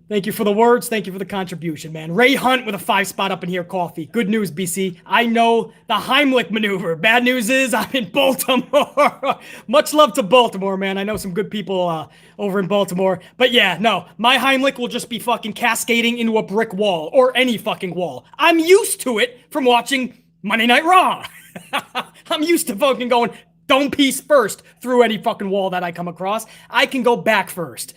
Thank you for the words. Thank you for the contribution, man. Ray Hunt with a 5-spot up in here, coffee. Good news, BC. I know the Heimlich maneuver. Bad news is I'm in Baltimore. Much love to Baltimore, man. I know some good people over in Baltimore. But yeah, no, my Heimlich will just be fucking cascading into a brick wall or any fucking wall. I'm used to it from watching Monday Night Raw. I'm used to fucking going dome piece first through any fucking wall that I come across. I can go back first.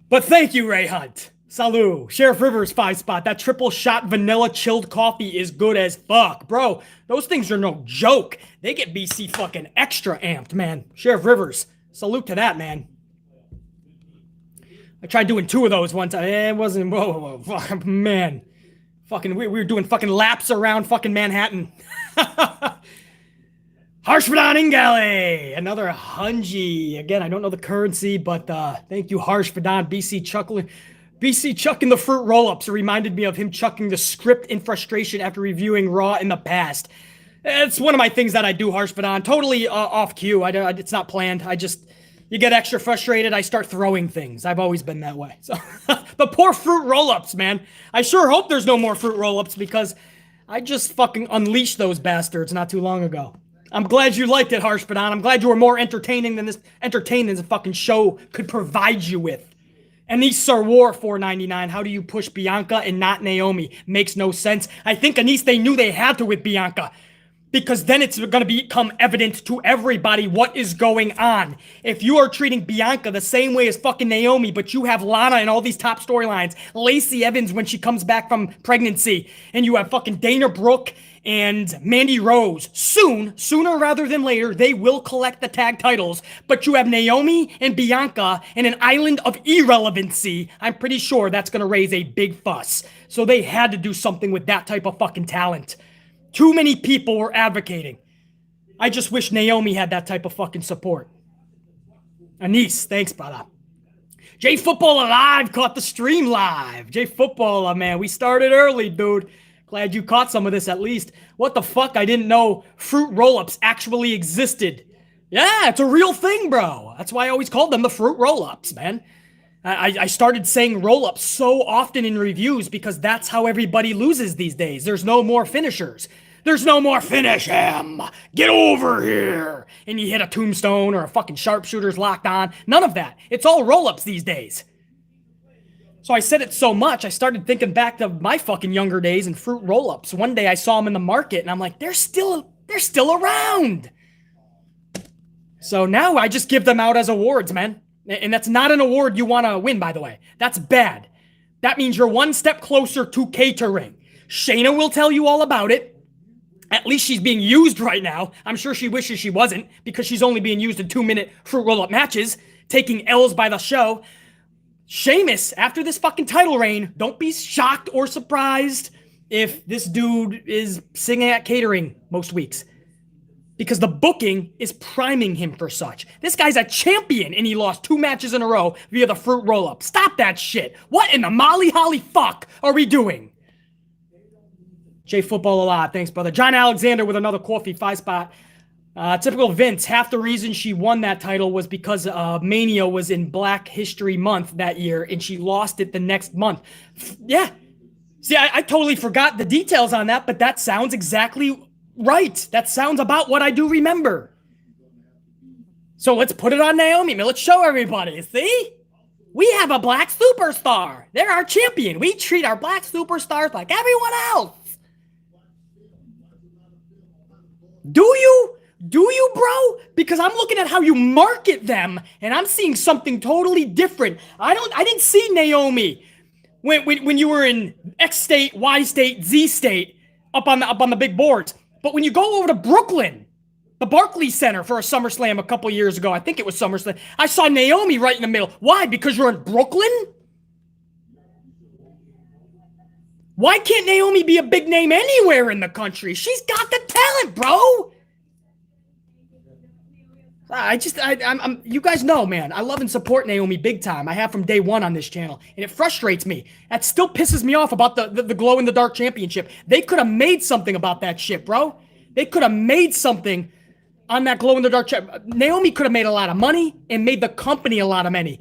But thank you, Ray Hunt. Salud. Sheriff Rivers, 5-spot. That triple shot vanilla chilled coffee is good as fuck. Bro, those things are no joke. They get BC fucking extra amped, man. Sheriff Rivers, salute to that, man. I tried doing 2 of those one time. It wasn't, whoa, man. Fucking, we were doing fucking laps around fucking Manhattan. Harshvardhan Ingale, another Hunji. Again, I don't know the currency, but thank you, Harshvardhan. BC chucking the fruit roll-ups. It reminded me of him chucking the script in frustration after reviewing Raw in the past. It's one of my things that I do, Harshvardhan. Totally off cue. It's not planned. You get extra frustrated, I start throwing things. I've always been that way. So the poor fruit roll-ups, man. I sure hope there's no more fruit roll-ups because I just fucking unleashed those bastards not too long ago. I'm glad you liked it, Harshvardhan. I'm glad you were more entertaining than the fucking show could provide you with. Anise Sarwar, $4.99. How do you push Bianca and not Naomi? Makes no sense. I think Anise, they knew they had to with Bianca. because then it's going to become evident to everybody what is going on. If you are treating Bianca the same way as fucking Naomi, but you have Lana and all these top storylines, Lacey Evans when she comes back from pregnancy, and you have fucking Dana Brooke and Mandy Rose, sooner rather than later, they will collect the tag titles, but you have Naomi and Bianca and an island of irrelevancy. I'm pretty sure that's going to raise a big fuss. So they had to do something with that type of fucking talent. Too many people were advocating. I just wish Naomi had that type of fucking support. Anise, thanks, brother. J Football Alive caught the stream live. J Football, man, we started early, dude. Glad you caught some of this at least. What the fuck? I didn't know fruit roll-ups actually existed. Yeah, it's a real thing, bro. That's why I always called them the fruit roll-ups, man. I started saying roll-ups so often in reviews because that's how everybody loses these days. There's no more finishers. There's no more finish him. Get over here. And you hit a tombstone or a fucking sharpshooter's locked on. None of that. It's all roll-ups these days. So I said it so much, I started thinking back to my fucking younger days and fruit roll-ups. One day I saw them in the market and I'm like, they're still around. So now I just give them out as awards, man. And that's not an award you want to win, by the way. That's bad. That means you're one step closer to catering. Shayna will tell you all about it. At least she's being used right now. I'm sure she wishes she wasn't because she's only being used in 2-minute fruit roll-up matches, taking L's by the show. Sheamus, after this fucking title reign, don't be shocked or surprised if this dude is singing at catering most weeks. Because the booking is priming him for such. This guy's a champion and he lost 2 matches in a row via the fruit roll-up. Stop that shit. What in the molly holly fuck are we doing? J Football a lot. Thanks, brother. John Alexander with another coffee 5-spot. Typical Vince. Half the reason she won that title was because Mania was in Black History Month that year and she lost it the next month. Yeah. See, I totally forgot the details on that, but that sounds exactly right. That sounds about what I do remember. So let's put it on Naomi. Let's show everybody. See? We have a black superstar. They're our champion. We treat our black superstars like everyone else. Do you? Do you, bro? Because I'm looking at how you market them, and I'm seeing something totally different. I didn't see Naomi when you were in X state, Y state, Z state, up on the big boards. But when you go over to Brooklyn, the Barclays Center for a SummerSlam a couple years ago, I think it was SummerSlam, I saw Naomi right in the middle. Why? Because you're in Brooklyn? Why can't Naomi be a big name anywhere in the country? She's got the talent, bro. I'm you guys know, man, I love and support Naomi big time. I have from day one on this channel, and it frustrates me. That still pisses me off about the Glow in the Dark Championship. They could have made something about that shit, bro. They could have made something on that Glow in the Dark Championship. Naomi could have made a lot of money and made the company a lot of money.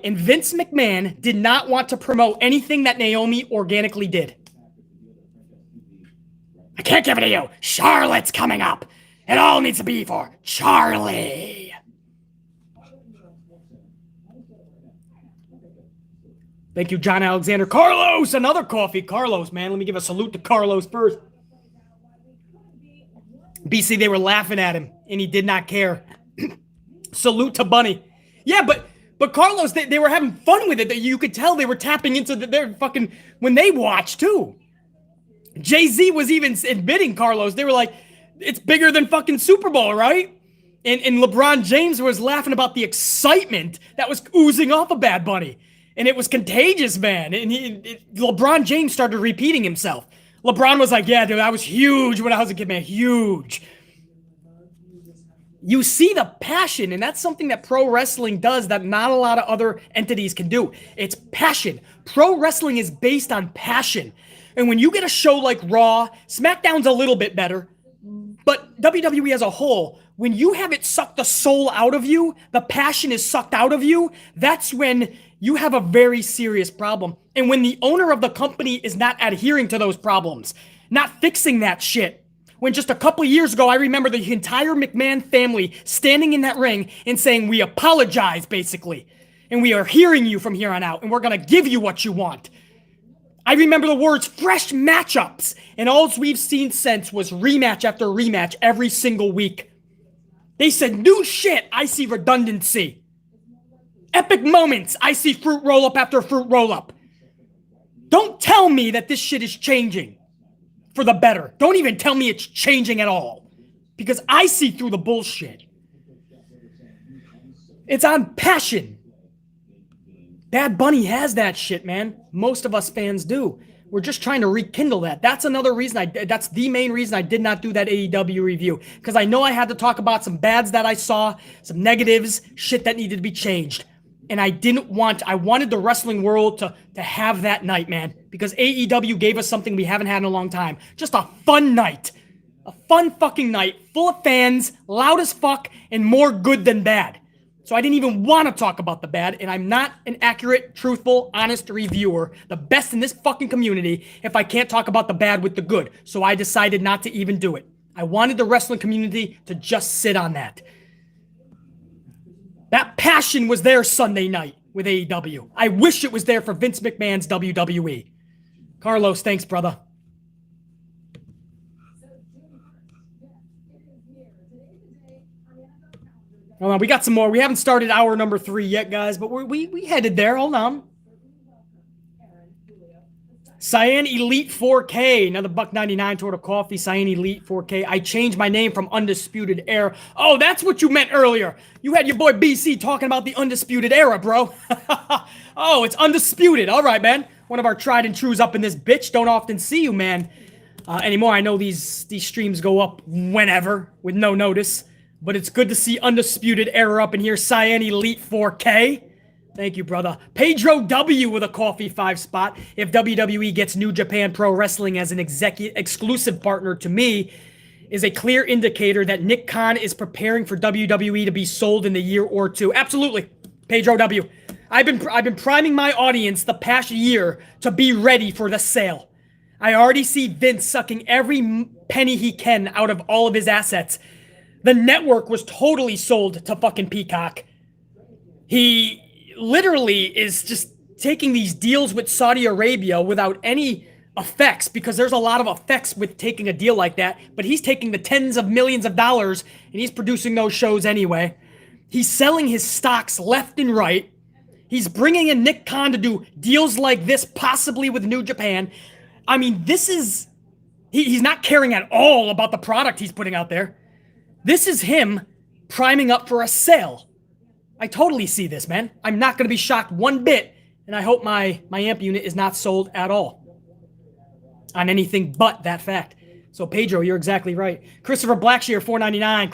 And Vince McMahon did not want to promote anything that Naomi organically did. I can't give it to you. Charlotte's coming up. It all needs to be for Charlie. Thank you, John Alexander. Carlos, another coffee. Carlos, man, let me give a salute to Carlos first. BC, they were laughing at him, and he did not care. Salute to Bunny. Yeah, but Carlos, they were having fun with it. You could tell they were tapping into their fucking, when they watched, too. Jay-Z was even admitting, Carlos, they were like, it's bigger than fucking Super Bowl, right? And LeBron James was laughing about the excitement that was oozing off of Bad Bunny. And it was contagious, man. And LeBron James started repeating himself. LeBron was like, yeah, dude, I was huge when I was a kid, man. Huge. You see the passion, and that's something that pro wrestling does that not a lot of other entities can do. It's passion. Pro wrestling is based on passion. And when you get a show like Raw, SmackDown's a little bit better, but WWE as a whole, when you have it suck the soul out of you, the passion is sucked out of you, that's when you have a very serious problem. And when the owner of the company is not adhering to those problems, not fixing that shit. When just a couple of years ago, I remember the entire McMahon family standing in that ring and saying, we apologize, basically. And we are hearing you from here on out, and we're going to give you what you want. I remember the words fresh matchups, and all we've seen since was rematch after rematch every single week. They said new shit, I see redundancy. Epic moments, I see fruit roll-up after fruit roll-up. Don't tell me that this shit is changing for the better. Don't even tell me it's changing at all, because I see through the bullshit. It's on passion. Bad Bunny has that shit, man. Most of us fans do. We're just trying to rekindle that. That's another reason that's the main reason I did not do that AEW review. Because I know I had to talk about some bads that I saw, some negatives, shit that needed to be changed. And I wanted the wrestling world to have that night, man. Because AEW gave us something we haven't had in a long time. Just a fun night. A fun fucking night, full of fans, loud as fuck, and more good than bad. So I didn't even want to talk about the bad, and I'm not an accurate, truthful, honest reviewer, the best in this fucking community, if I can't talk about the bad with the good. So I decided not to even do it. I wanted the wrestling community to just sit on that. That passion was there Sunday night with AEW. I wish it was there for Vince McMahon's WWE. Carlos, thanks, brother. Hold on, we got some more. We haven't started hour number 3 yet, guys, but we headed there. Hold on. Cyan Elite 4K, another $1.99 toward a coffee. Cyan Elite 4K. I changed my name from Undisputed Era. Oh, that's what you meant earlier. You had your boy BC talking about the Undisputed Era, bro. Oh, it's Undisputed. All right, man. One of our tried and trues up in this bitch. Don't often see you, man, anymore. I know these streams go up whenever with no notice. But it's good to see Undisputed Era up in here. Cyan Elite 4K. Thank you, brother. Pedro W with a coffee 5 spot. If WWE gets New Japan Pro Wrestling as an exclusive partner to me, is a clear indicator that Nick Khan is preparing for WWE to be sold in a year or two. Absolutely, Pedro W. I've been priming my audience the past year to be ready for the sale. I already see Vince sucking every penny he can out of all of his assets. The network was totally sold to fucking Peacock. He literally is just taking these deals with Saudi Arabia without any effects, because there's a lot of effects with taking a deal like that, but he's taking the tens of millions of dollars and he's producing those shows anyway. He's selling his stocks left and right. He's bringing in Nick Khan to do deals like this, possibly with New Japan. I mean, this is... He's not caring at all about the product he's putting out there. This is him priming up for a sale. I totally see this, man. I'm not going to be shocked one bit, and I hope my amp unit is not sold at all on anything but that fact. So, Pedro, you're exactly right. Christopher Blackshear, $4.99.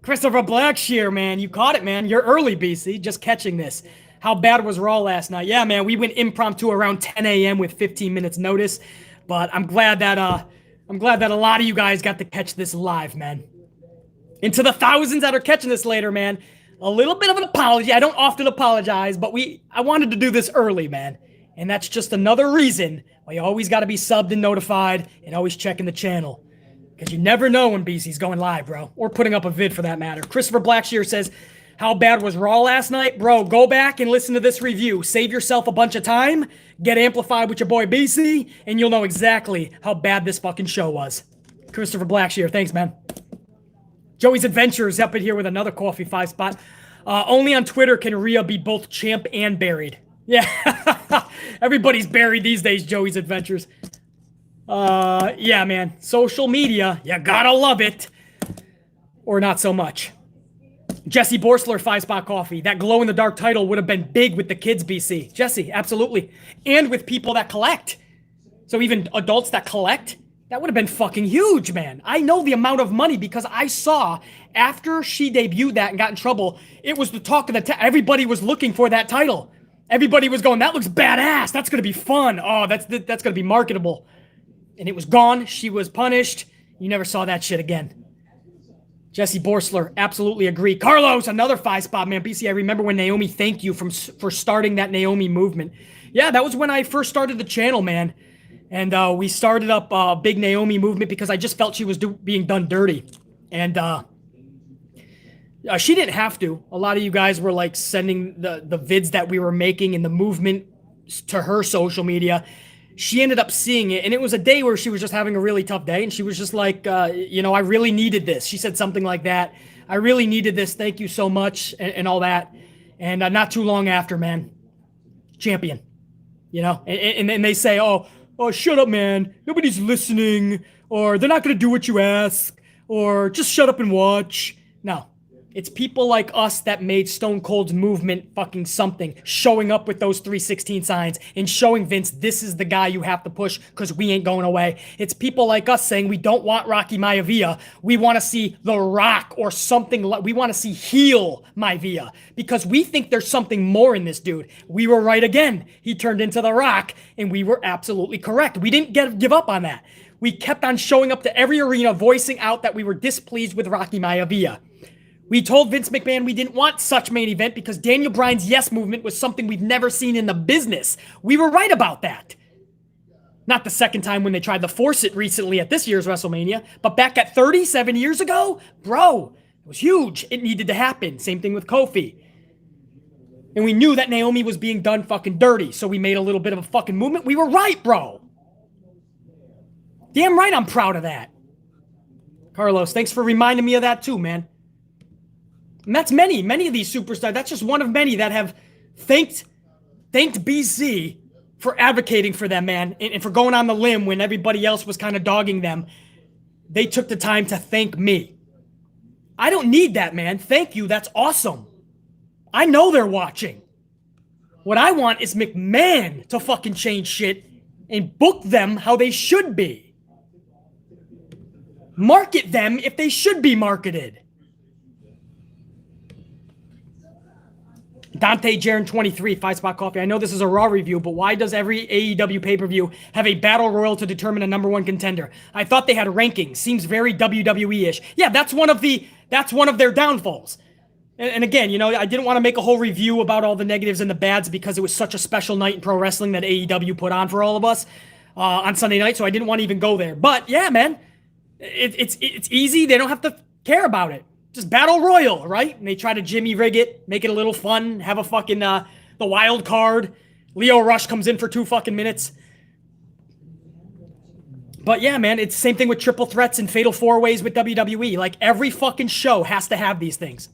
Christopher Blackshear, man. You caught it, man. You're early, BC. Just catching this. How bad was Raw last night? Yeah, man, we went impromptu around 10 a.m. with 15 minutes notice, but I'm glad that a lot of you guys got to catch this live, man. And to the thousands that are catching this later, man, a little bit of an apology. I don't often apologize, but I wanted to do this early, man. And that's just another reason why you always got to be subbed and notified and always checking the channel. Because you never know when BC's going live, bro. Or putting up a vid for that matter. Christopher Blackshear says, how bad was Raw last night? Bro, go back and listen to this review. Save yourself a bunch of time. Get amplified with your boy BC. And you'll know exactly how bad this fucking show was. Christopher Blackshear, thanks, man. Joey's Adventures up in here with another coffee 5 spot. Only on Twitter can Rhea be both champ and buried. Yeah. Everybody's buried these days, Joey's Adventures. Yeah, man. Social media, you gotta love it. Or not so much. Jesse Borsler, 5 spot coffee. That glow-in-the-dark title would have been big with the kids, BC. Jesse, absolutely. And with people that collect. So even adults that collect, that would have been fucking huge, man. I know the amount of money because I saw after she debuted that and got in trouble, it was the talk of the town. Everybody was looking for that title. Everybody was going, that looks badass. That's going to be fun. Oh, that's going to be marketable. And it was gone. She was punished. You never saw that shit again. Jesse Borsler, absolutely agree. Carlos, another 5 spot, man. BC, I remember when Naomi thanked you for starting that Naomi movement. Yeah, that was when I first started the channel, man. And we started up a big Naomi movement because I just felt she was being done dirty. And she didn't have to. A lot of you guys were like sending the vids that we were making and the movement to her social media. She ended up seeing it, and it was a day where she was just having a really tough day, and she was just like, you know, I really needed this. She said something like that. I really needed this. Thank you so much, and all that. And not too long after, man, champion. You know, and then they say, oh, shut up, man. Nobody's listening, or they're not going to do what you ask, or just shut up and watch. No. It's people like us that made Stone Cold's movement fucking something, showing up with those 316 signs and showing Vince this is the guy you have to push because we ain't going away. It's people like us saying we don't want Rocky Maivia. We want to see The Rock or something like, we want to see heel Maivia because we think there's something more in this dude. We were right again. He turned into The Rock and we were absolutely correct. We didn't give up on that. We kept on showing up to every arena voicing out that we were displeased with Rocky Maivia. We told Vince McMahon we didn't want such main event because Daniel Bryan's yes movement was something we've never seen in the business. We were right about that. Not the second time when they tried to force it recently at this year's WrestleMania, but back at 37 years ago, bro, it was huge. It needed to happen. Same thing with Kofi. And we knew that Naomi was being done fucking dirty, so we made a little bit of a fucking movement. We were right, bro. Damn right I'm proud of that. Carlos, thanks for reminding me of that too, man. And that's many of these superstars. That's just one of many that have thanked BC for advocating for them, man, and for going on the limb when everybody else was kind of dogging them. They took the time to thank me. I don't need that, man. Thank you. That's awesome. I know they're watching. What I want is McMahon to fucking change shit and book them how they should be. Market them if they should be marketed. Dante Jaron 23, 5-spot coffee. I know this is a Raw review, but why does every AEW pay-per-view have a battle royal to determine a number one contender? I thought they had rankings. Seems very WWE-ish. Yeah, that's one of their downfalls. And again, you know, I didn't want to make a whole review about all the negatives and the bads because it was such a special night in pro wrestling that AEW put on for all of us on Sunday night, so I didn't want to even go there. But yeah, man, it's easy. They don't have to care about it. Just battle royal, right? And they try to Jimmy rig it, make it a little fun, have a fucking the wild card. Leo Rush comes in for 2 fucking minutes. But yeah, man, it's the same thing with triple threats and fatal 4-ways with WWE. Like every fucking show has to have these things.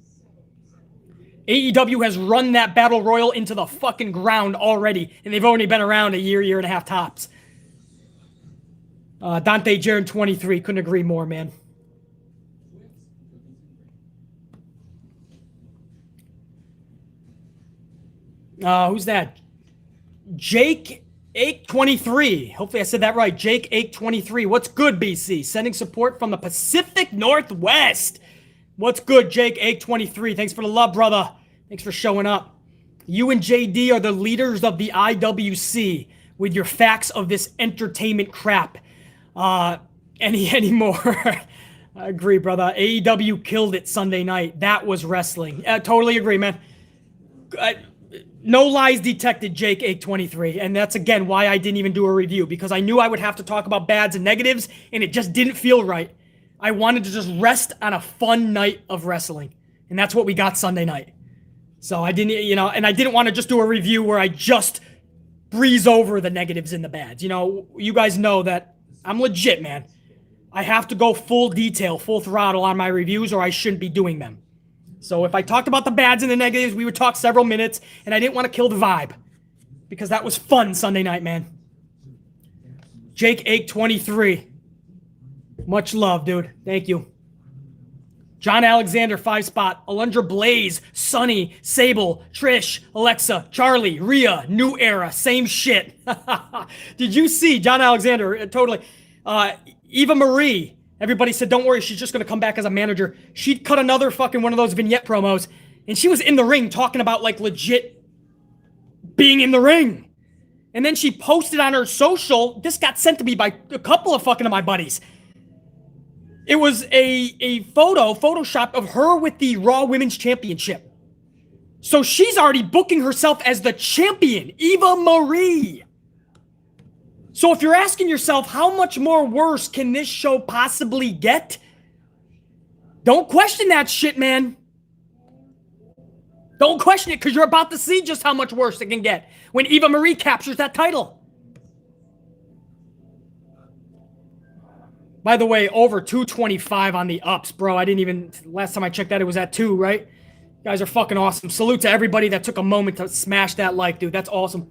AEW has run that battle royal into the fucking ground already, and they've only been around a year and a half tops. Dante Jaron 23, couldn't agree more, man. Who's that? Jake 823. Hopefully I said that right. Jake 823. What's good, BC? Sending support from the Pacific Northwest. What's good, Jake 823? Thanks for the love, brother. Thanks for showing up. You and JD are the leaders of the IWC with your facts of this entertainment crap. Any more? I agree, brother. AEW killed it Sunday night. That was wrestling. Totally agree, man. No lies detected, Jake 823, and that's again why I didn't even do a review, because I knew I would have to talk about bads and negatives, and it just didn't feel right. I wanted to just rest on a fun night of wrestling, and that's what we got Sunday night. So I didn't, you know, and I didn't want to just do a review where I just breeze over the negatives and the bads. You know, you guys know that I'm legit, man. I have to go full detail, full throttle on my reviews, or I shouldn't be doing them. So if I talked about the bads and the negatives, we would talk several minutes, and I didn't want to kill the vibe because that was fun Sunday night, man. Jake 823. Much love, dude. Thank you. John Alexander, 5-spot. Alundra Blaze, Sunny, Sable, Trish, Alexa, Charlie, Rhea, New Era, same shit. Did you see John Alexander? Totally. Eva Marie. Everybody said, don't worry, she's just going to come back as a manager. She'd cut another fucking one of those vignette promos, and she was in the ring talking about, like, legit being in the ring. And then she posted on her social, this got sent to me by a couple of fucking of my buddies. It was a Photoshop of her with the Raw Women's Championship. So she's already booking herself as the champion, Eva Marie. So if you're asking yourself, how much more worse can this show possibly get? Don't question that shit, man. Don't question it, because you're about to see just how much worse it can get when Eva Marie captures that title. By the way, over 225 on the ups, bro. I didn't even, last time I checked that, it was at 2, right? You guys are fucking awesome. Salute to everybody that took a moment to smash that like, dude. That's awesome.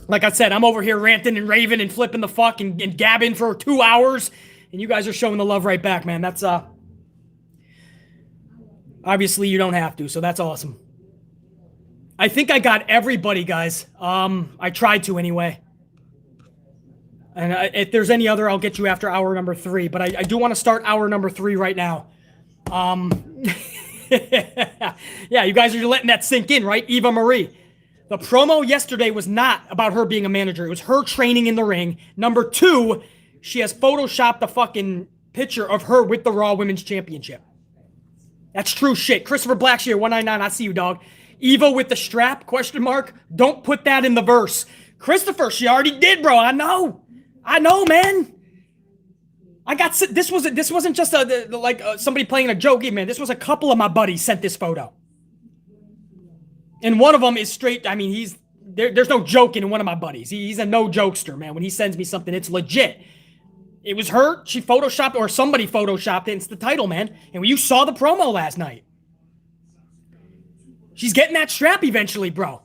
Like I said, I'm over here ranting and raving and flipping the fuck and gabbing for 2 hours, and you guys are showing the love right back, man. That's, obviously you don't have to, so that's awesome. I think I got everybody, guys. I tried to anyway. And if there's any other, I'll get you after hour number 3. But I do want to start hour number 3 right now. Yeah, you guys are letting that sink in, right? Eva Marie. The promo yesterday was not about her being a manager. It was her training in the ring. Number 2, she has photoshopped a fucking picture of her with the Raw Women's Championship. That's true shit. Christopher Blackshear, 199, I see you, dog. Eva with the strap, question mark. Don't put that in the verse. Christopher, she already did, bro. I know, man. I got, this wasn't just somebody playing a joke, man. This was a couple of my buddies sent this photo. And one of them is straight, I mean, there's no joking in one of my buddies. He's a no jokester, man. When he sends me something, it's legit. It was her, she photoshopped, or somebody photoshopped it. It's the title, man. And when you saw the promo last night, she's getting that strap eventually, bro.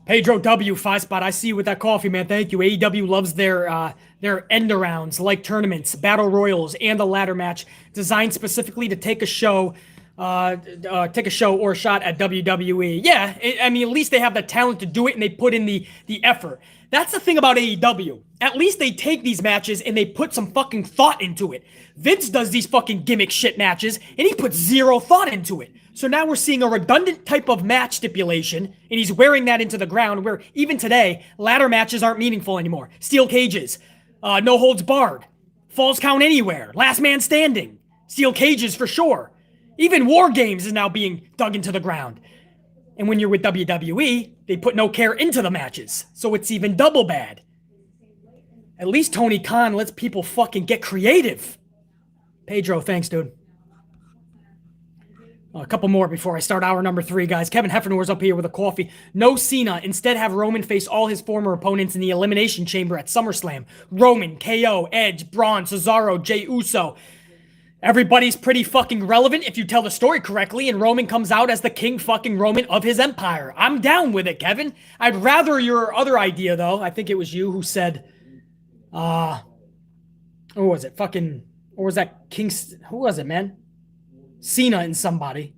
Pedro W, 5 spot. I see you with that coffee, man. Thank you. AEW loves their end arounds, like tournaments, battle royals, and the ladder match, designed specifically to take a show or a shot at WWE. Yeah, I mean, at least they have the talent to do it, and they put in the effort. That's the thing about AEW. At least they take these matches and they put some fucking thought into it. Vince does these fucking gimmick shit matches, and he puts 0 thought into it. So now we're seeing a redundant type of match stipulation, and he's wearing that into the ground, where even today, ladder matches aren't meaningful anymore. Steel cages, no holds barred, falls count anywhere, last man standing, steel cages for sure. Even War Games is now being dug into the ground. And when you're with WWE, they put no care into the matches, so it's even double bad. At least Tony Khan lets people fucking get creative. Pedro, thanks, dude. A couple more before I start hour number 3, guys. Kevin Heffernwer's up here with a coffee. No Cena. Instead, have Roman face all his former opponents in the Elimination Chamber at SummerSlam. Roman, KO, Edge, Braun, Cesaro, Jey Uso. Everybody's pretty fucking relevant if you tell the story correctly, and Roman comes out as the king fucking Roman of his empire. I'm down with it, Kevin. I'd rather your other idea, though. I think it was you who said, who was it? Or was that Kingston? Who was it, man? Cena and somebody.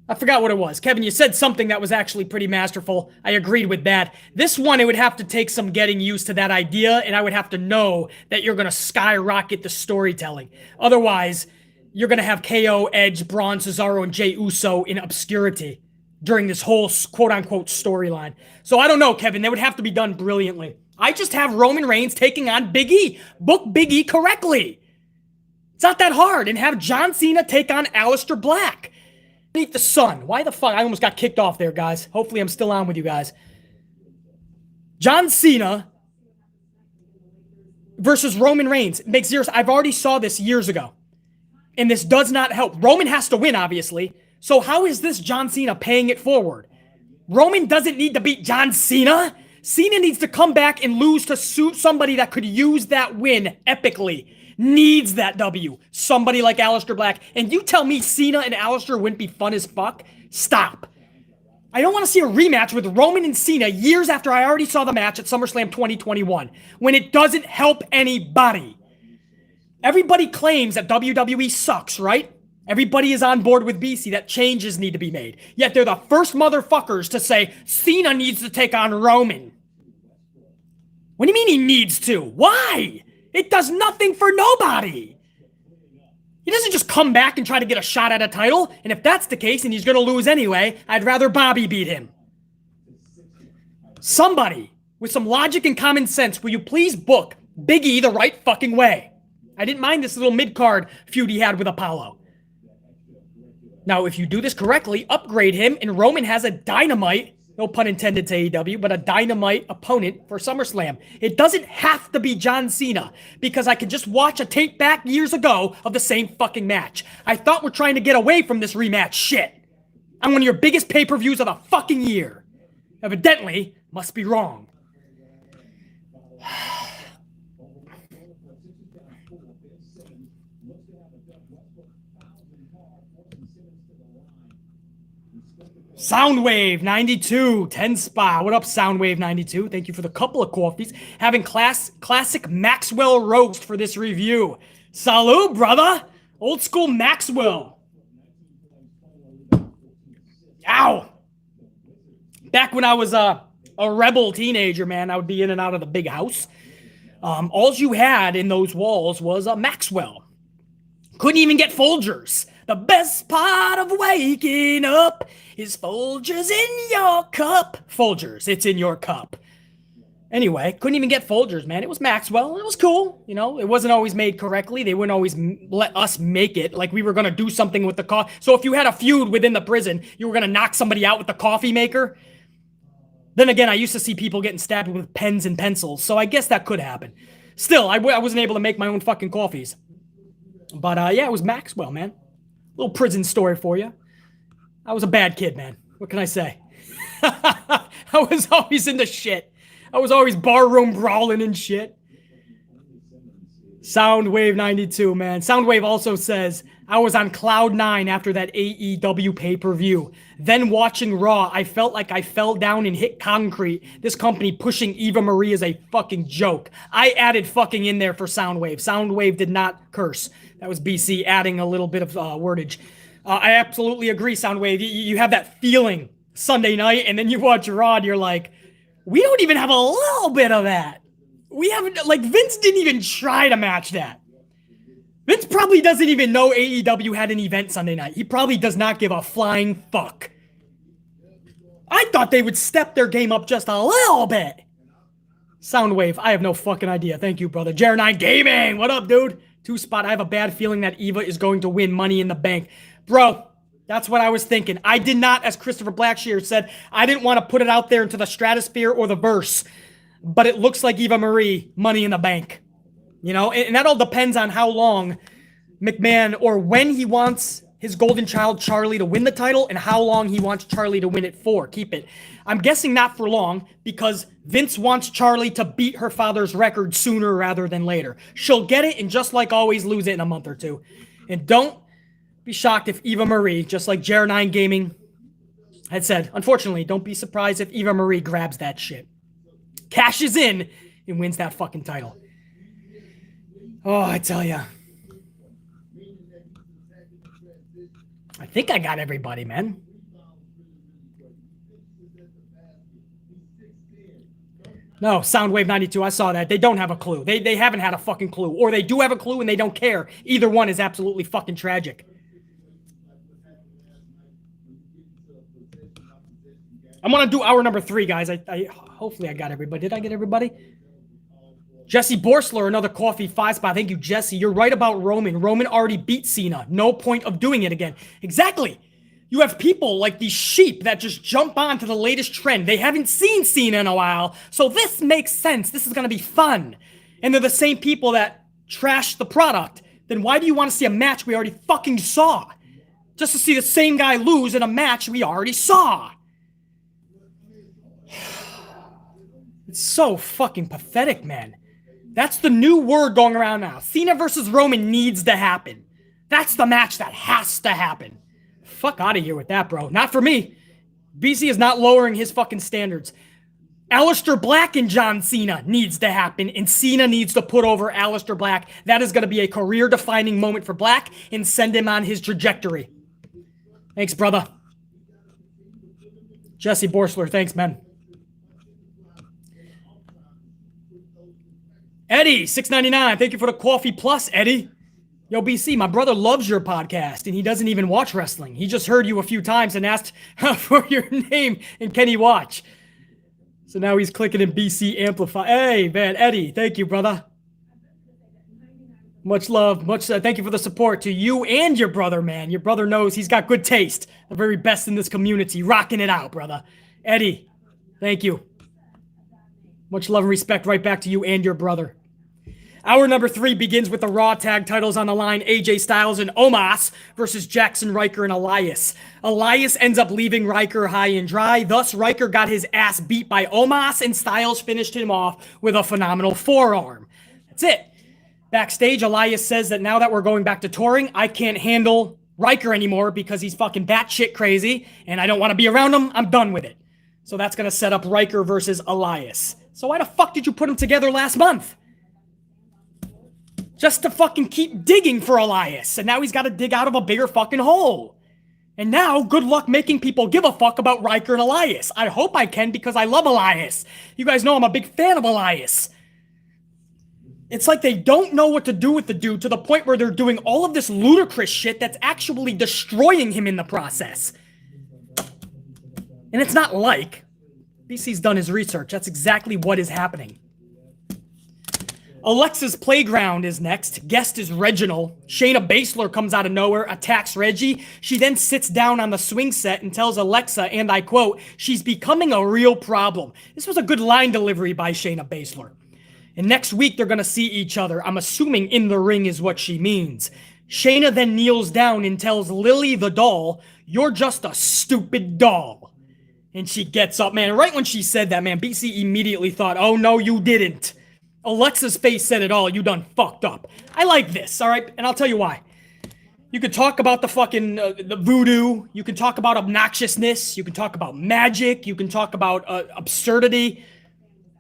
I forgot what it was. Kevin, you said something that was actually pretty masterful. I agreed with that. This one, it would have to take some getting used to that idea, and I would have to know that you're going to skyrocket the storytelling. Otherwise, you're going to have KO, Edge, Braun, Cesaro, and Jey Uso in obscurity during this whole quote-unquote storyline. So I don't know, Kevin. They would have to be done brilliantly. I just have Roman Reigns taking on Big E. Book Big E correctly. It's not that hard. And have John Cena take on Aleister Black. Beneath the sun. Why the fuck? I almost got kicked off there, guys. Hopefully I'm still on with you guys. John Cena versus Roman Reigns. Makes zero. I've already saw this years ago. And this does not help. Roman has to win, obviously. So how is this John Cena paying it forward? Roman doesn't need to beat John Cena. Cena needs to come back and lose to suit somebody that could use that win epically. Needs that W. Somebody like Aleister Black. And you tell me Cena and Aleister wouldn't be fun as fuck? Stop. I don't want to see a rematch with Roman and Cena years after I already saw the match at SummerSlam 2021, when it doesn't help anybody. Everybody claims that WWE sucks, right? Everybody is on board with BC that changes need to be made. Yet they're the first motherfuckers to say Cena needs to take on Roman. What do you mean he needs to? Why? It does nothing for nobody. He doesn't just come back and try to get a shot at a title. And if that's the case and he's going to lose anyway, I'd rather Bobby beat him. Somebody with some logic and common sense, will you please book Big E the right fucking way? I didn't mind this little mid-card feud he had with Apollo. Now, if you do this correctly, upgrade him, and Roman has a Dynamite no pun intended to AEW, but a Dynamite opponent for SummerSlam. It doesn't have to be John Cena, because I could just watch a tape back years ago of the same fucking match. I thought we're trying to get away from this rematch shit on one of your biggest pay-per-views of the fucking year. Evidently, must be wrong. Soundwave 92, 10 spot. What up, Soundwave 92? Thank you for the couple of coffees. Having classic Maxwell roast for this review. Salute, brother. Old school Maxwell. Ow. Back when I was a rebel teenager, man, I would be in and out of the big house. All you had in those walls was a Maxwell. Couldn't even get Folgers. The best part of waking up is Folgers in your cup. Folgers, it's in your cup. Anyway, couldn't even get Folgers, man. It was Maxwell. It was cool. You know, it wasn't always made correctly. They wouldn't always let us make it. Like we were going to do something with the coffee. So if you had a feud within the prison, you were going to knock somebody out with the coffee maker. Then again, I used to see people getting stabbed with pens and pencils. So I guess that could happen. Still, I wasn't able to make my own fucking coffees. But yeah, it was Maxwell, man. Little prison story for you. I was a bad kid, man. What can I say? I was always into shit. I was always barroom brawling and shit. Soundwave 92, man. Soundwave also says, I was on cloud 9 after that AEW pay-per-view. Then watching Raw, I felt like I fell down and hit concrete. This company pushing Eva Marie is a fucking joke. I added fucking in there for Soundwave. Soundwave did not curse. That was BC adding a little bit of wordage. I absolutely agree, Soundwave. You have that feeling Sunday night, and then you watch Raw, and you're like, we don't even have a little bit of that. We haven't, like, Vince didn't even try to match that. Vince probably doesn't even know AEW had an event Sunday night. He probably does not give a flying fuck. I thought they would step their game up just a little bit. Soundwave, I have no fucking idea. Thank you, brother. Jer9 Gaming, what up, dude? 2 spot. I have a bad feeling that Eva is going to win Money in the Bank. Bro, that's what I was thinking. I did not, as Christopher Blackshear said, I didn't want to put it out there into the stratosphere or the verse. But it looks like Eva Marie, Money in the Bank. You know, and that all depends on how long McMahon, or when he wants his golden child Charlie to win the title, and how long he wants Charlie to win it for. Keep it. I'm guessing not for long, because Vince wants Charlie to beat her father's record sooner rather than later. She'll get it and just like always lose it in a month or two. And don't be shocked if Eva Marie, just like Jer9 Gaming had said, unfortunately, don't be surprised if Eva Marie grabs that shit, cashes in, and wins that fucking title. Oh, I tell ya. I think I got everybody, man. No, Soundwave 92, I saw that. They don't have a clue. They haven't had a fucking clue. Or they do have a clue and they don't care. Either one is absolutely fucking tragic. I'm going to do hour number 3, guys. Hopefully I got everybody. Did I get everybody? Jesse Borsler, another coffee 5 spot. Thank you, Jesse. You're right about Roman. Roman already beat Cena. No point of doing it again. Exactly. You have people like these sheep that just jump on to the latest trend. They haven't seen Cena in a while, so this makes sense. This is going to be fun. And they're the same people that trash the product. Then why do you want to see a match we already fucking saw? Just to see the same guy lose in a match we already saw. It's so fucking pathetic, man. That's the new word going around now. Cena versus Roman needs to happen. That's the match that has to happen. Fuck out of here with that, bro. Not for me. BC is not lowering his fucking standards. Aleister Black and John Cena needs to happen, and Cena needs to put over Aleister Black. That is going to be a career-defining moment for Black and send him on his trajectory. Thanks, brother. Jesse Borsler, thanks, man. Eddie, $6.99. Thank you for the coffee plus, Eddie. Yo, BC, my brother loves your podcast, and he doesn't even watch wrestling. He just heard you a few times and asked for your name, and can he watch? So now he's clicking in BC Amplify. Hey, man, Eddie, thank you, brother. Much love. Thank you for the support to you and your brother, man. Your brother knows he's got good taste. The very best in this community. Rocking it out, brother. Eddie, thank you. Much love and respect right back to you and your brother. Hour number 3 begins with the Raw tag titles on the line. AJ Styles and Omas versus Jackson Ryker and Elias. Elias ends up leaving Ryker high and dry. Thus, Ryker got his ass beat by Omas, and Styles finished him off with a phenomenal forearm. That's it. Backstage, Elias says that now that we're going back to touring, I can't handle Ryker anymore because he's fucking batshit crazy, and I don't want to be around him. I'm done with it. So that's going to set up Ryker versus Elias. So why the fuck did you put them together last month? Just to fucking keep digging for Elias. And now he's got to dig out of a bigger fucking hole. And now, good luck making people give a fuck about Ryker and Elias. I hope I can because I love Elias. You guys know I'm a big fan of Elias. It's like they don't know what to do with the dude to the point where they're doing all of this ludicrous shit that's actually destroying him in the process. And it's not like. BC's done his research. That's exactly what is happening. Alexa's Playground is next. Guest is Reginald. Shayna Baszler comes out of nowhere, attacks Reggie. She then sits down on the swing set and tells Alexa, and I quote, she's becoming a real problem. This was a good line delivery by Shayna Baszler. And next week, they're going to see each other. I'm assuming in the ring is what she means. Shayna then kneels down and tells Lily the doll, you're just a stupid doll. And she gets up, man. Right when she said that, man, BC immediately thought, oh, no, you didn't. Alexa's face said it all. You done fucked up. I like this, all right? And I'll tell you why. You could talk about the fucking the voodoo. You can talk about obnoxiousness. You can talk about magic. You can talk about absurdity.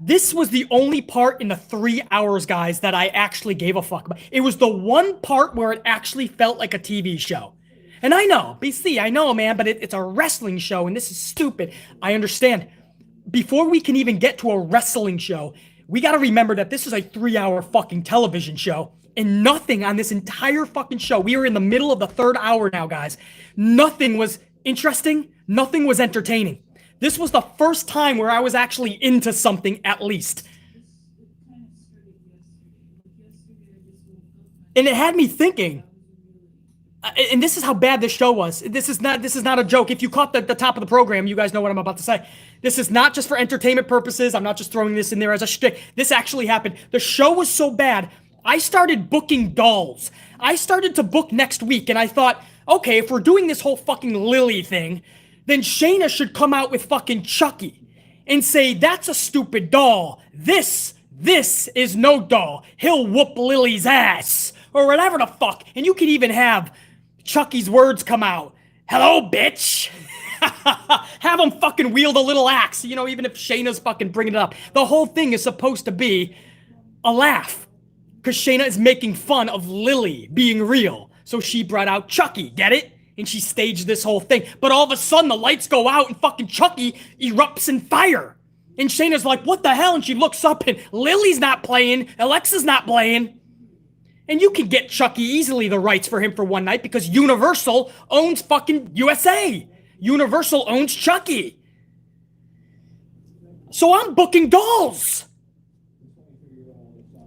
This was the only part in the 3 hours, guys, that I actually gave a fuck about. It was the one part where it actually felt like a TV show. And I know, BC, I know, man, but it's a wrestling show, and this is stupid. I understand. Before we can even get to a wrestling show, we got to remember that this is a 3-hour fucking television show, and nothing on this entire fucking show, we are in the middle of the 3rd hour now, guys. Nothing was interesting. Nothing was entertaining. This was the first time where I was actually into something, at least. And it had me thinking, and this is how bad this show was. This is not a joke. If you caught the top of the program, you guys know what I'm about to say. This is not just for entertainment purposes. I'm not just throwing this in there as a shtick. This actually happened. The show was so bad, I started booking dolls. I started to book next week, and I thought, okay, if we're doing this whole fucking Lily thing, then Shayna should come out with fucking Chucky and say, that's a stupid doll. This is no doll. He'll whoop Lily's ass. Or whatever the fuck. And you could even have Chucky's words come out. Hello, bitch. Have him fucking wield a little axe, you know, even if Shayna's fucking bringing it up. The whole thing is supposed to be a laugh because Shayna is making fun of Lily being real. So she brought out Chucky, get it? And she staged this whole thing. But all of a sudden, the lights go out and fucking Chucky erupts in fire. And Shayna's like, what the hell? And she looks up and Lily's not playing. Alexa's not playing. And you can get Chucky easily the rights for him for one night because Universal owns fucking USA. Universal owns Chucky. So I'm booking dolls.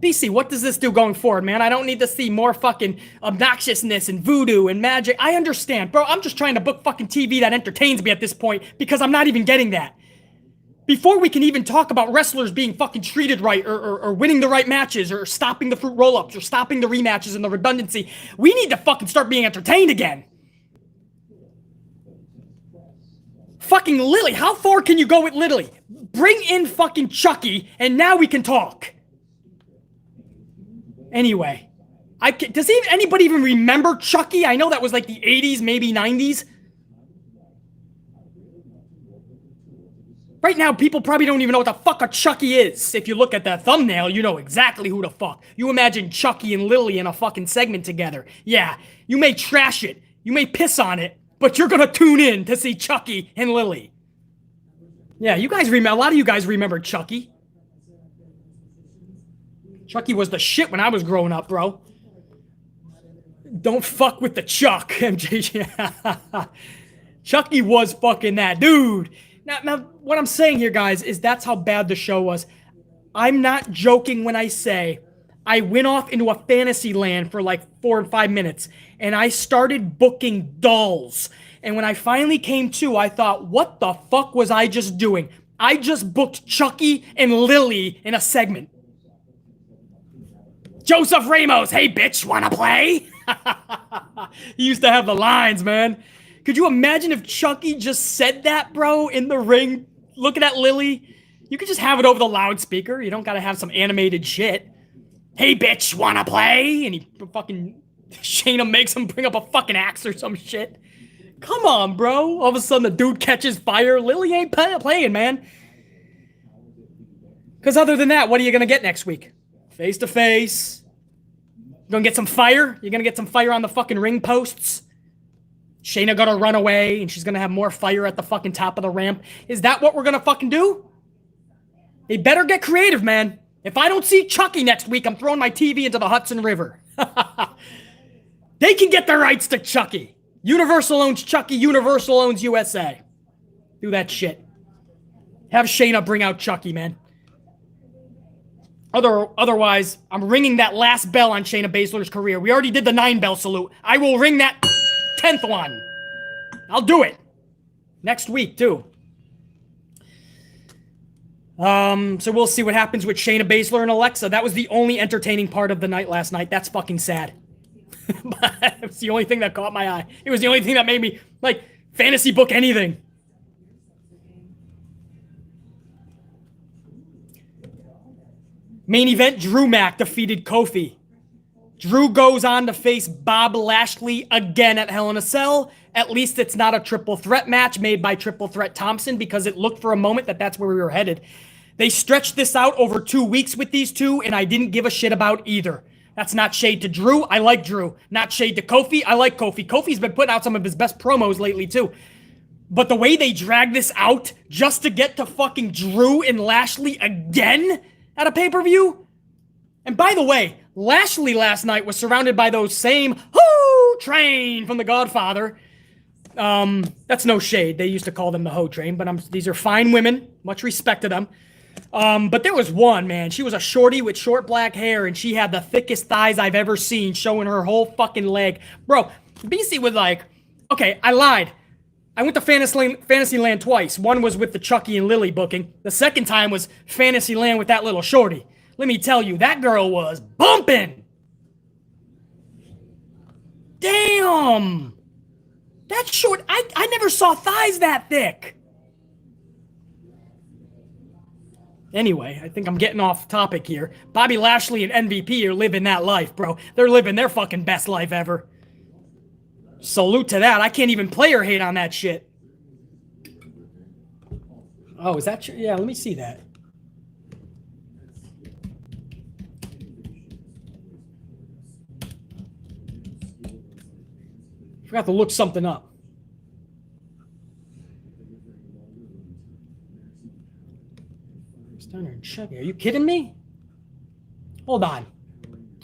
BC, what does this do going forward, man? I don't need to see more fucking obnoxiousness and voodoo and magic. I understand, bro. I'm just trying to book fucking TV that entertains me at this point because I'm not even getting that. Before we can even talk about wrestlers being fucking treated right or winning the right matches or stopping the fruit roll-ups or stopping the rematches and the redundancy, we need to fucking start being entertained again. Fucking Lily. How far can you go with Lily? Bring in fucking Chucky and now we can talk. Anyway, does anybody even remember Chucky? I know that was like the 80s, maybe 90s. Right now, people probably don't even know what the fuck a Chucky is. If you look at that thumbnail, you know exactly who the fuck. You imagine Chucky and Lily in a fucking segment together. Yeah, you may trash it, you may piss on it, but you're gonna tune in to see Chucky and Lily. Yeah, you guys remember, a lot of you guys remember Chucky. Chucky was the shit when I was growing up, bro. Don't fuck with the Chuck, MJ. Chucky was fucking that dude. Now, what I'm saying here, guys, is that's how bad the show was. I'm not joking when I say I went off into a fantasy land for like 4 or 5 minutes, and I started booking dolls. And when I finally came to, I thought, what the fuck was I just doing? I just booked Chucky and Lily in a segment. Joseph Ramos, hey bitch, wanna play? He used to have the lines, man. Could you imagine if Chucky just said that, bro, in the ring, looking at Lily? You could just have it over the loudspeaker. You don't gotta have some animated shit. Hey bitch, wanna play? And he fucking, Shayna makes him bring up a fucking axe or some shit. Come on, bro. All of a sudden the dude catches fire. Lily ain't playing, man. Because other than that, what are you gonna get next week? Face to face. You gonna get some fire? You're gonna get some fire on the fucking ring posts? Shayna gonna run away and she's gonna have more fire at the fucking top of the ramp. Is that what we're gonna fucking do? They better get creative, man. If I don't see Chucky next week, I'm throwing my TV into the Hudson River. They can get the rights to Chucky. Universal owns Chucky. Universal owns USA. Do that shit. Have Shayna bring out Chucky, man. Otherwise, I'm ringing that last bell on Shayna Baszler's career. We already did the 9-bell salute. I will ring that 10th one. I'll do it. Next week, too. So we'll see what happens with Shayna Baszler and Alexa. That was the only entertaining part of the night last night. That's fucking sad. But it's the only thing that caught my eye. It was the only thing that made me, like, fantasy book anything. Main event, Drew Mac defeated Kofi. Drew goes on to face Bob Lashley again at Hell in a Cell. At least it's not a triple threat match made by Triple Threat Thompson, because it looked for a moment that that's where we were headed. They stretched this out over 2 weeks with these two, and I didn't give a shit about either. That's not shade to Drew. I like Drew. Not shade to Kofi. I like Kofi. Kofi's been putting out some of his best promos lately, too. But the way they drag this out just to get to fucking Drew and Lashley again at a pay-per-view? And by the way, Lashley last night was surrounded by those same Ho Train from The Godfather. That's no shade. They used to call them the Ho Train, but these are fine women. Much respect to them. But there was one, man. She was a shorty with short black hair, and she had the thickest thighs I've ever seen, showing her whole fucking leg. Bro, BC was like, okay, I lied. I went to Fantasyland twice. One was with the Chucky and Lily booking. The second time was Fantasyland with that little shorty. Let me tell you, that girl was bumping. Damn. That short, I never saw thighs that thick. Anyway, I think I'm getting off topic here. Bobby Lashley and MVP are living that life, bro. They're living their fucking best life ever. Salute to that. I can't even player hate on that shit. Oh, is that true? Yeah, let me see that. Forgot to look something up. Stunner and Chucky. Are you kidding me? Hold on.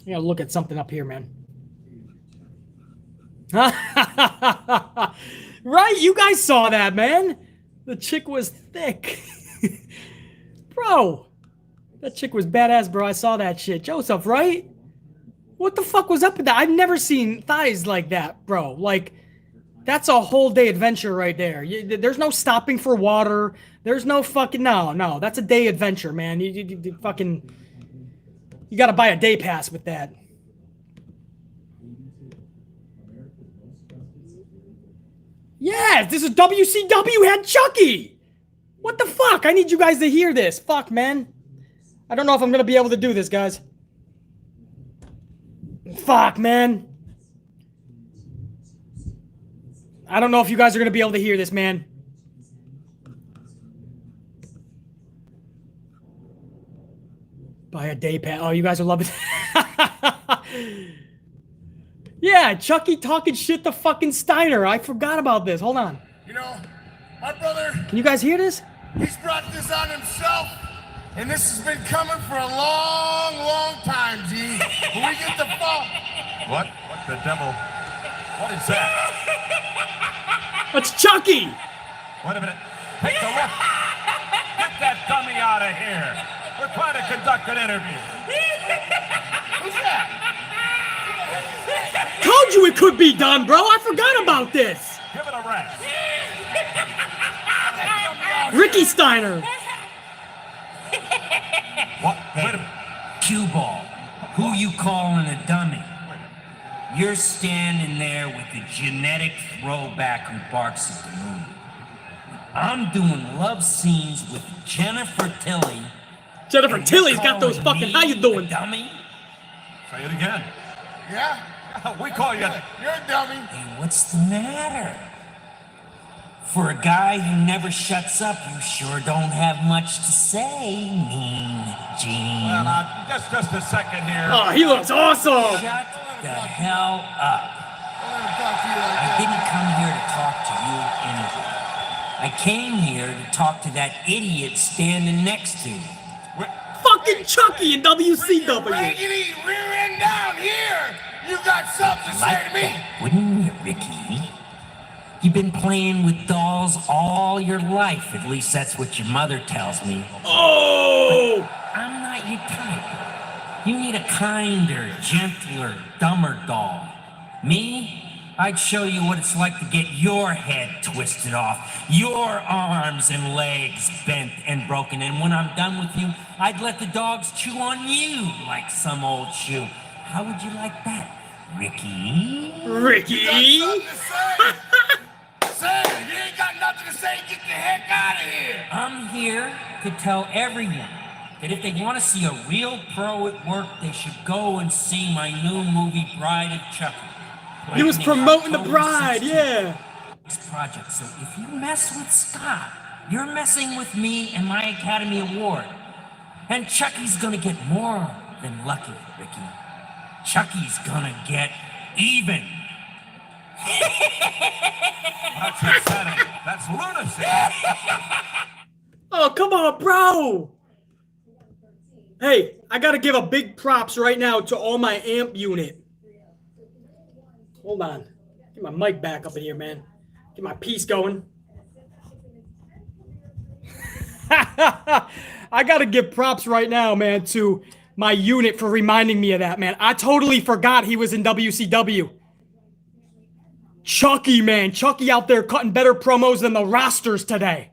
I gotta look at something up here, man. Right? You guys saw that, man. The chick was thick. Bro. That chick was badass, bro. I saw that shit. Joseph, right? What the fuck was up with that? I've never seen thighs like that, bro. Like, that's a whole day adventure right there. There's no stopping for water. There's no fucking... No. That's a day adventure, man. You fucking... You gotta buy a day pass with that. Yes, this is WCW had Chucky. What the fuck? I need you guys to hear this. Fuck, man. I don't know if I'm gonna be able to do this, guys. Fuck, man. I don't know if you guys are gonna be able to hear this, man. Buy a day pass. Oh, you guys are loving it. Yeah, Chucky talking shit to fucking Steiner. I forgot about this. Hold on. You know, my brother... Can you guys hear this? He's brought this on himself, and this has been coming for a long, long time, G. When we get the fall... What? What the devil? What is that? It's Chucky! Wait a minute. Take the look. Get that dummy out of here. We're trying to conduct an interview. Who's that? Told you it could be done, bro. I forgot about this. Give it a arrest. Ricky Steiner. What? Wait a minute. Cue ball. Who you calling a dummy? You're standing there with the genetic throwback who barks at the moon. I'm doing love scenes with Jennifer Tilly. Jennifer Tilly's got those fucking. How you doing? Dummy? Say it again. Yeah? We call you. You're a dummy. Hey, what's the matter? For a guy who never shuts up, you sure don't have much to say, Mean Gene. Well, just a second here. Oh, he looks awesome. Shut the hell up. I didn't come here to talk to you anyway. I came here to talk to that idiot standing next to you. Fucking Chucky in WCW. Raggedy rear end down here. You got something to say Like to me? that, wouldn't you, Ricky? You've been playing with dolls all your life. At least that's what your mother tells me. Oh! But I'm not your type. You need a kinder, gentler, dumber doll. Me? I'd show you what it's like to get your head twisted off, your arms and legs bent and broken, and when I'm done with you, I'd let the dogs chew on you like some old shoe. How would you like that, Ricky? Ricky? You got something to say? Say it. You ain't got nothing to say. Get the heck out of here. I'm here to tell everyone that if they want to see a real pro at work, they should go and see my new movie, Bride of Chucky. He was promoting the Bride, yeah. This project. So if you mess with Scott, you're messing with me and my Academy Award. And Chucky's gonna get more than lucky, Ricky. Chucky's gonna get even. That's insanity. That's lunacy. Oh, come on, bro. Hey, I gotta give a big props right now to all my amp unit. Hold on. Get my mic back up in here, man. Get my piece going. I gotta give props right now, man, to my unit for reminding me of that, man. I totally forgot he was in WCW. Chucky, man. Chucky out there cutting better promos than the rosters today.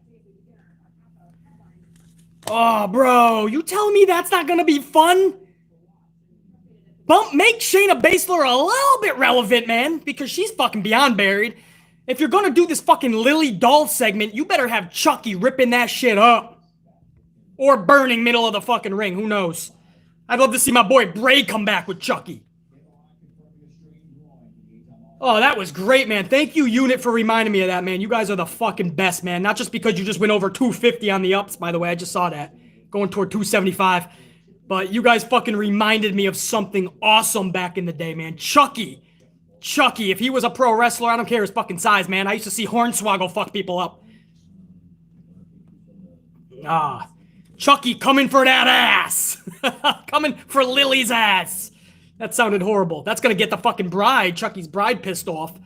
Oh, bro. You telling me that's not gonna be fun? Make Shayna Baszler a little bit relevant, man, because she's fucking beyond buried. If you're gonna do this fucking Lily Doll segment, you better have Chucky ripping that shit up. Or burning middle of the fucking ring, who knows? I'd love to see my boy Bray come back with Chucky. Oh, that was great, man. Thank you, Unit, for reminding me of that, man. You guys are the fucking best, man. Not just because you just went over 250 on the ups, by the way. I just saw that. Going toward 275. But you guys fucking reminded me of something awesome back in the day, man. Chucky. Chucky, if he was a pro wrestler, I don't care his fucking size, man. I used to see Hornswoggle fuck people up. Chucky coming for that ass. Coming for Lily's ass. That sounded horrible. That's gonna get the fucking bride, Chucky's bride, pissed off.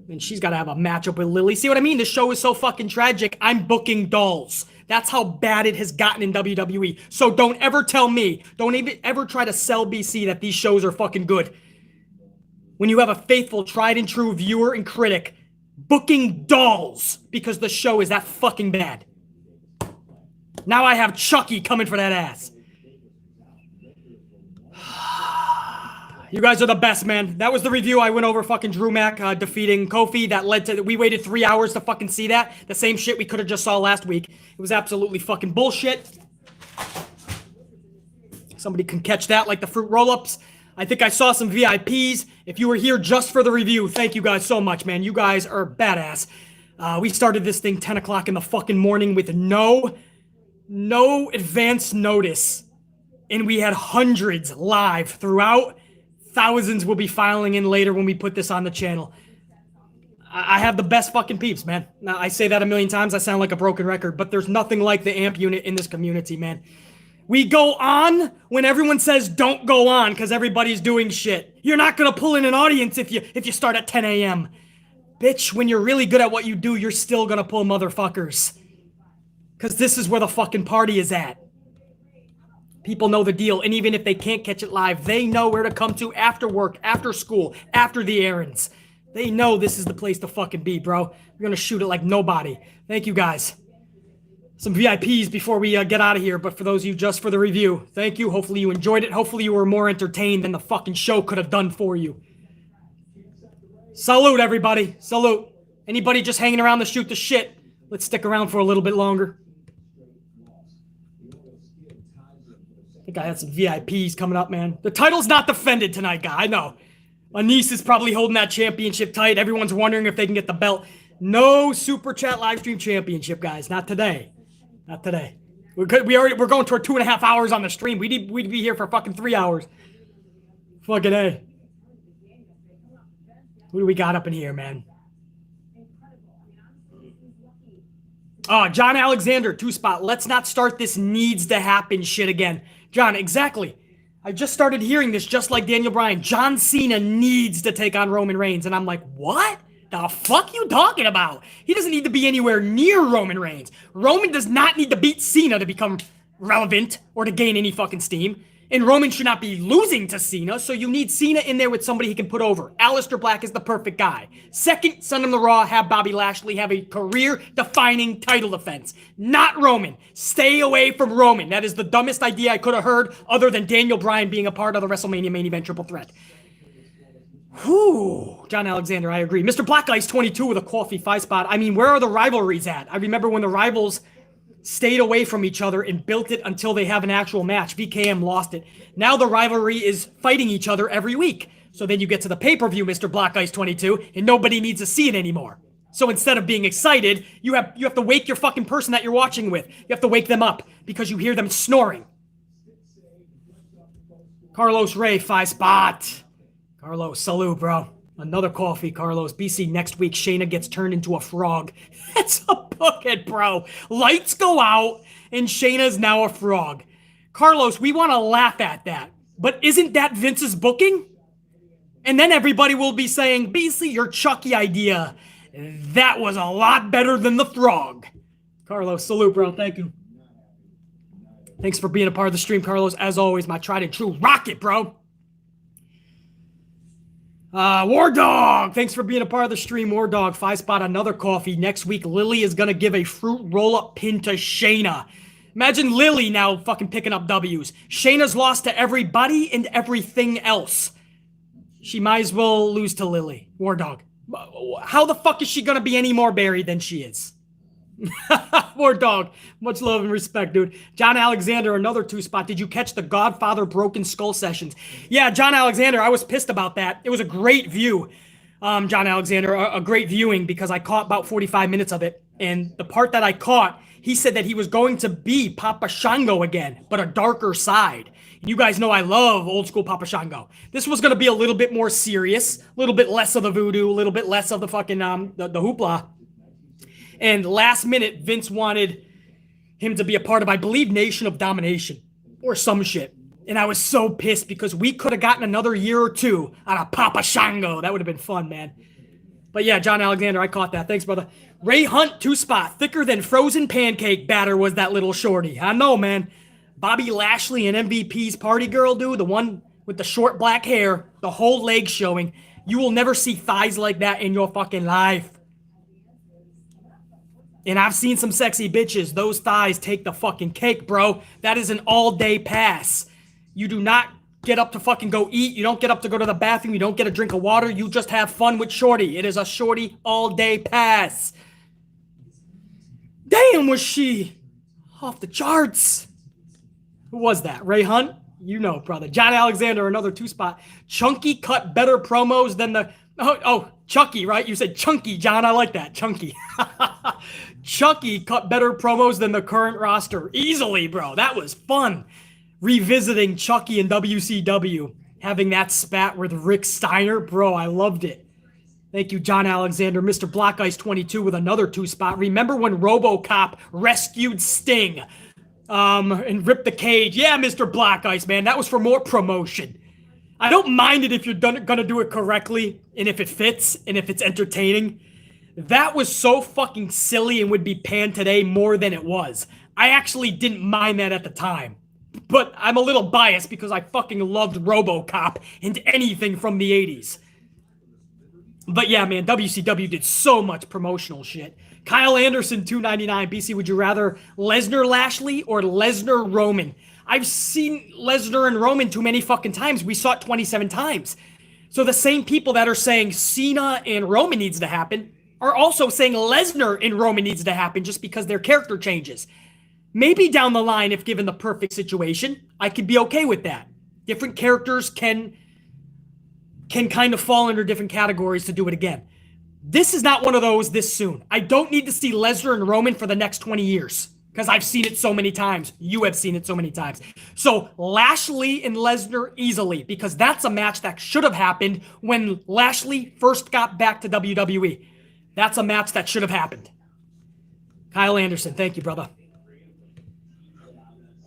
And she's gotta have a matchup with Lily. See what I mean? This show is so fucking tragic. I'm booking dolls. That's how bad it has gotten in WWE. So don't ever tell me, don't even ever try to sell BC that these shows are fucking good. When you have a faithful, tried and true viewer and critic booking dolls because the show is that fucking bad. Now I have Chucky coming for that ass. You guys are the best, man. That was the review. I went over fucking Drew Mac defeating Kofi. That led to, we waited 3 hours to fucking see that. The same shit we could have just saw last week. It was absolutely fucking bullshit. Somebody can catch that like the fruit roll-ups. I think I saw some VIPs. If you were here just for the review, thank you guys so much, man. You guys are badass. We started this thing 10 o'clock in the fucking morning with no advance notice. And we had hundreds live throughout. Thousands will be filing in later when we put this on the channel. I have the best fucking peeps, man. Now, I say that a million times. I sound like a broken record, but there's nothing like the amp unit in this community, man. We go on when everyone says don't go on because everybody's doing shit. You're not going to pull in an audience if you start at 10 a.m. Bitch, when you're really good at what you do, you're still going to pull motherfuckers. Because this is where the fucking party is at. People know the deal, and even if they can't catch it live, they know where to come to after work, after school, after the errands. They know this is the place to fucking be, bro. We're gonna shoot it like nobody. Thank you, guys. Some VIPs before we get out of here, but for those of you just for the review, thank you. Hopefully you enjoyed it. Hopefully you were more entertained than the fucking show could have done for you. Salute, everybody. Salute. Anybody just hanging around to shoot the shit, let's stick around for a little bit longer. I think I had some VIPs coming up, man. The title's not defended tonight, guy. I know. My niece is probably holding that championship tight. Everyone's wondering if they can get the belt. No Super Chat live stream championship, guys. Not today. Not today. We're going toward 2.5 hours on the stream. We'd be here for fucking 3 hours. Fucking A. Who do we got up in here, man? Oh, John Alexander, 2-spot. Let's not start this needs to happen shit again. John, exactly. I just started hearing this just like Daniel Bryan. John Cena needs to take on Roman Reigns. And I'm like, what? The fuck you talking about? He doesn't need to be anywhere near Roman Reigns. Roman does not need to beat Cena to become relevant or to gain any fucking steam. And Roman should not be losing to Cena, so you need Cena in there with somebody he can put over. Aleister Black is the perfect guy. Second, send him to Raw, have Bobby Lashley have a career-defining title defense. Not Roman. Stay away from Roman. That is the dumbest idea I could have heard other than Daniel Bryan being a part of the WrestleMania main event triple threat. Whew. John Alexander, I agree. Mr. Black Ice 22 with a Kofi 5-spot. I mean, where are the rivalries at? I remember when the rivals stayed away from each other and built it until they have an actual match. VKM lost it. Now the rivalry is fighting each other every week. So then you get to the pay-per-view, Mr. Black Ice 22, and nobody needs to see it anymore. So instead of being excited, you have to wake your fucking person that you're watching with. You have to wake them up because you hear them snoring. Carlos Ray, 5-spot. Carlos, salute, bro. Another coffee, Carlos. BC, next week, Shayna gets turned into a frog. That's a bookend, bro. Lights go out, and Shayna's now a frog. Carlos, we want to laugh at that. But isn't that Vince's booking? And then everybody will be saying, BC, your Chucky idea, that was a lot better than the frog. Carlos, salute, bro. Thank you. Thanks for being a part of the stream, Carlos. As always, my tried and true rocket, bro. War Dog, thanks for being a part of the stream. War Dog, 5-spot, another coffee. Next week, Lily is going to give a fruit roll-up pin to Shayna. Imagine Lily now fucking picking up W's. Shayna's lost to everybody and everything else. She might as well lose to Lily. War Dog. How the fuck is she going to be any more buried than she is? War Dog. Much love and respect, dude. John Alexander, another 2-spot. Did you catch the Godfather Broken Skull sessions? Yeah, John Alexander, I was pissed about that. It was a great view, John Alexander, a great viewing because I caught about 45 minutes of it. And the part that I caught, he said that he was going to be Papa Shango again, but a darker side. You guys know I love old school Papa Shango. This was going to be a little bit more serious, a little bit less of the voodoo, a little bit less of the fucking the hoopla. And last minute, Vince wanted him to be a part of, I believe, Nation of Domination or some shit. And I was so pissed because we could have gotten another year or two out of Papa Shango. That would have been fun, man. But yeah, John Alexander, I caught that. Thanks, brother. Ray Hunt, 2-spot. Thicker than frozen pancake batter was that little shorty. I know, man. Bobby Lashley and MVP's party girl, dude. The one with the short black hair, the whole leg showing. You will never see thighs like that in your fucking life. And I've seen some sexy bitches. Those thighs take the fucking cake, bro. That is an all-day pass. You do not get up to fucking go eat. You don't get up to go to the bathroom. You don't get a drink of water. You just have fun with shorty. It is a shorty all-day pass. Damn, was she off the charts. Who was that? Ray Hunt? You know, brother. John Alexander, another 2-spot. Chunky cut better promos than the... Oh, Chucky, right? You said chunky, John. I like that. Chunky. Chucky cut better promos than the current roster. Easily, bro. That was fun. Revisiting Chucky and WCW. Having that spat with Rick Steiner. Bro, I loved it. Thank you, John Alexander. Mr. Black Ice 22 with another 2-spot. Remember when RoboCop rescued Sting and ripped the cage? Yeah, Mr. Black Ice, man. That was for more promotion. I don't mind it if you're gonna do it correctly and if it fits and if it's entertaining. That was so fucking silly and would be panned today more than it was. I actually didn't mind that at the time. But I'm a little biased because I fucking loved RoboCop and anything from the 80s. But yeah, man, WCW did so much promotional shit. Kyle Anderson, $2.99. BC, would you rather Lesnar Lashley or Lesnar Roman? I've seen Lesnar and Roman too many fucking times. We saw it 27 times. So the same people that are saying Cena and Roman needs to happen are also saying Lesnar and Roman needs to happen just because their character changes. Maybe down the line, if given the perfect situation, I could be okay with that. Different characters can kind of fall under different categories to do it again. This is not one of those this soon. I don't need to see Lesnar and Roman for the next 20 years because I've seen it so many times. You have seen it so many times. So Lashley and Lesnar easily, because that's a match that should have happened when Lashley first got back to WWE. That's a match that should have happened. Kyle Anderson, thank you, brother.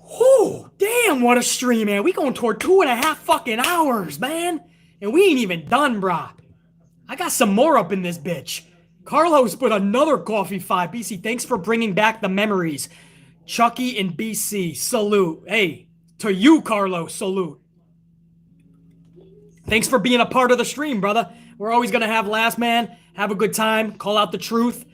Whew, damn, what a stream, man. We going toward 2.5 fucking hours, man. And we ain't even done, brah. I got some more up in this bitch. Carlos put another coffee 5. BC, thanks for bringing back the memories. Chucky and BC, salute. Hey, to you, Carlos, salute. Thanks for being a part of the stream, brother. We're always going to have last man, have a good time, call out the truth,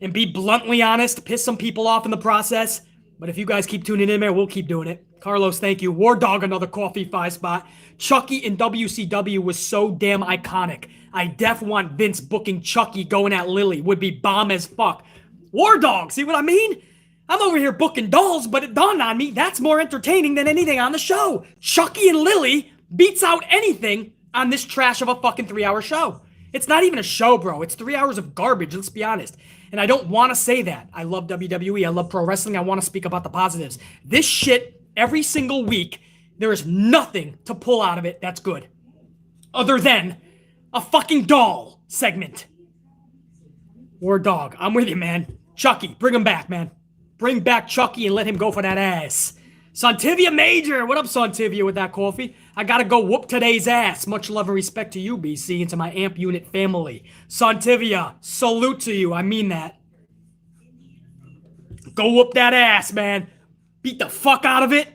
and be bluntly honest, piss some people off in the process. But if you guys keep tuning in, man, we'll keep doing it. Carlos, thank you. War Dog, another coffee 5 spot. Chucky in WCW was so damn iconic. I def want Vince booking Chucky going at Lily. Would be bomb as fuck. War Dog, see what I mean? I'm over here booking dolls, but it dawned on me that's more entertaining than anything on the show. Chucky and Lily beats out anything on this trash of a fucking 3-hour show. It's not even a show, bro. It's 3 hours of garbage, let's be honest. And I don't want to say that. I love WWE. I love pro wrestling. I want to speak about the positives. This shit, every single week, there is nothing to pull out of it that's good. Other than a fucking doll segment. War Dog, I'm with you, man. Chucky, bring him back, man. Bring back Chucky and let him go for that ass. Santivia Major, what up, Santivia, with that coffee? I gotta go whoop today's ass. Much love and respect to you, BC, and to my AMP unit family. Santivia, salute to you. I mean that. Go whoop that ass, man. Beat the fuck out of it.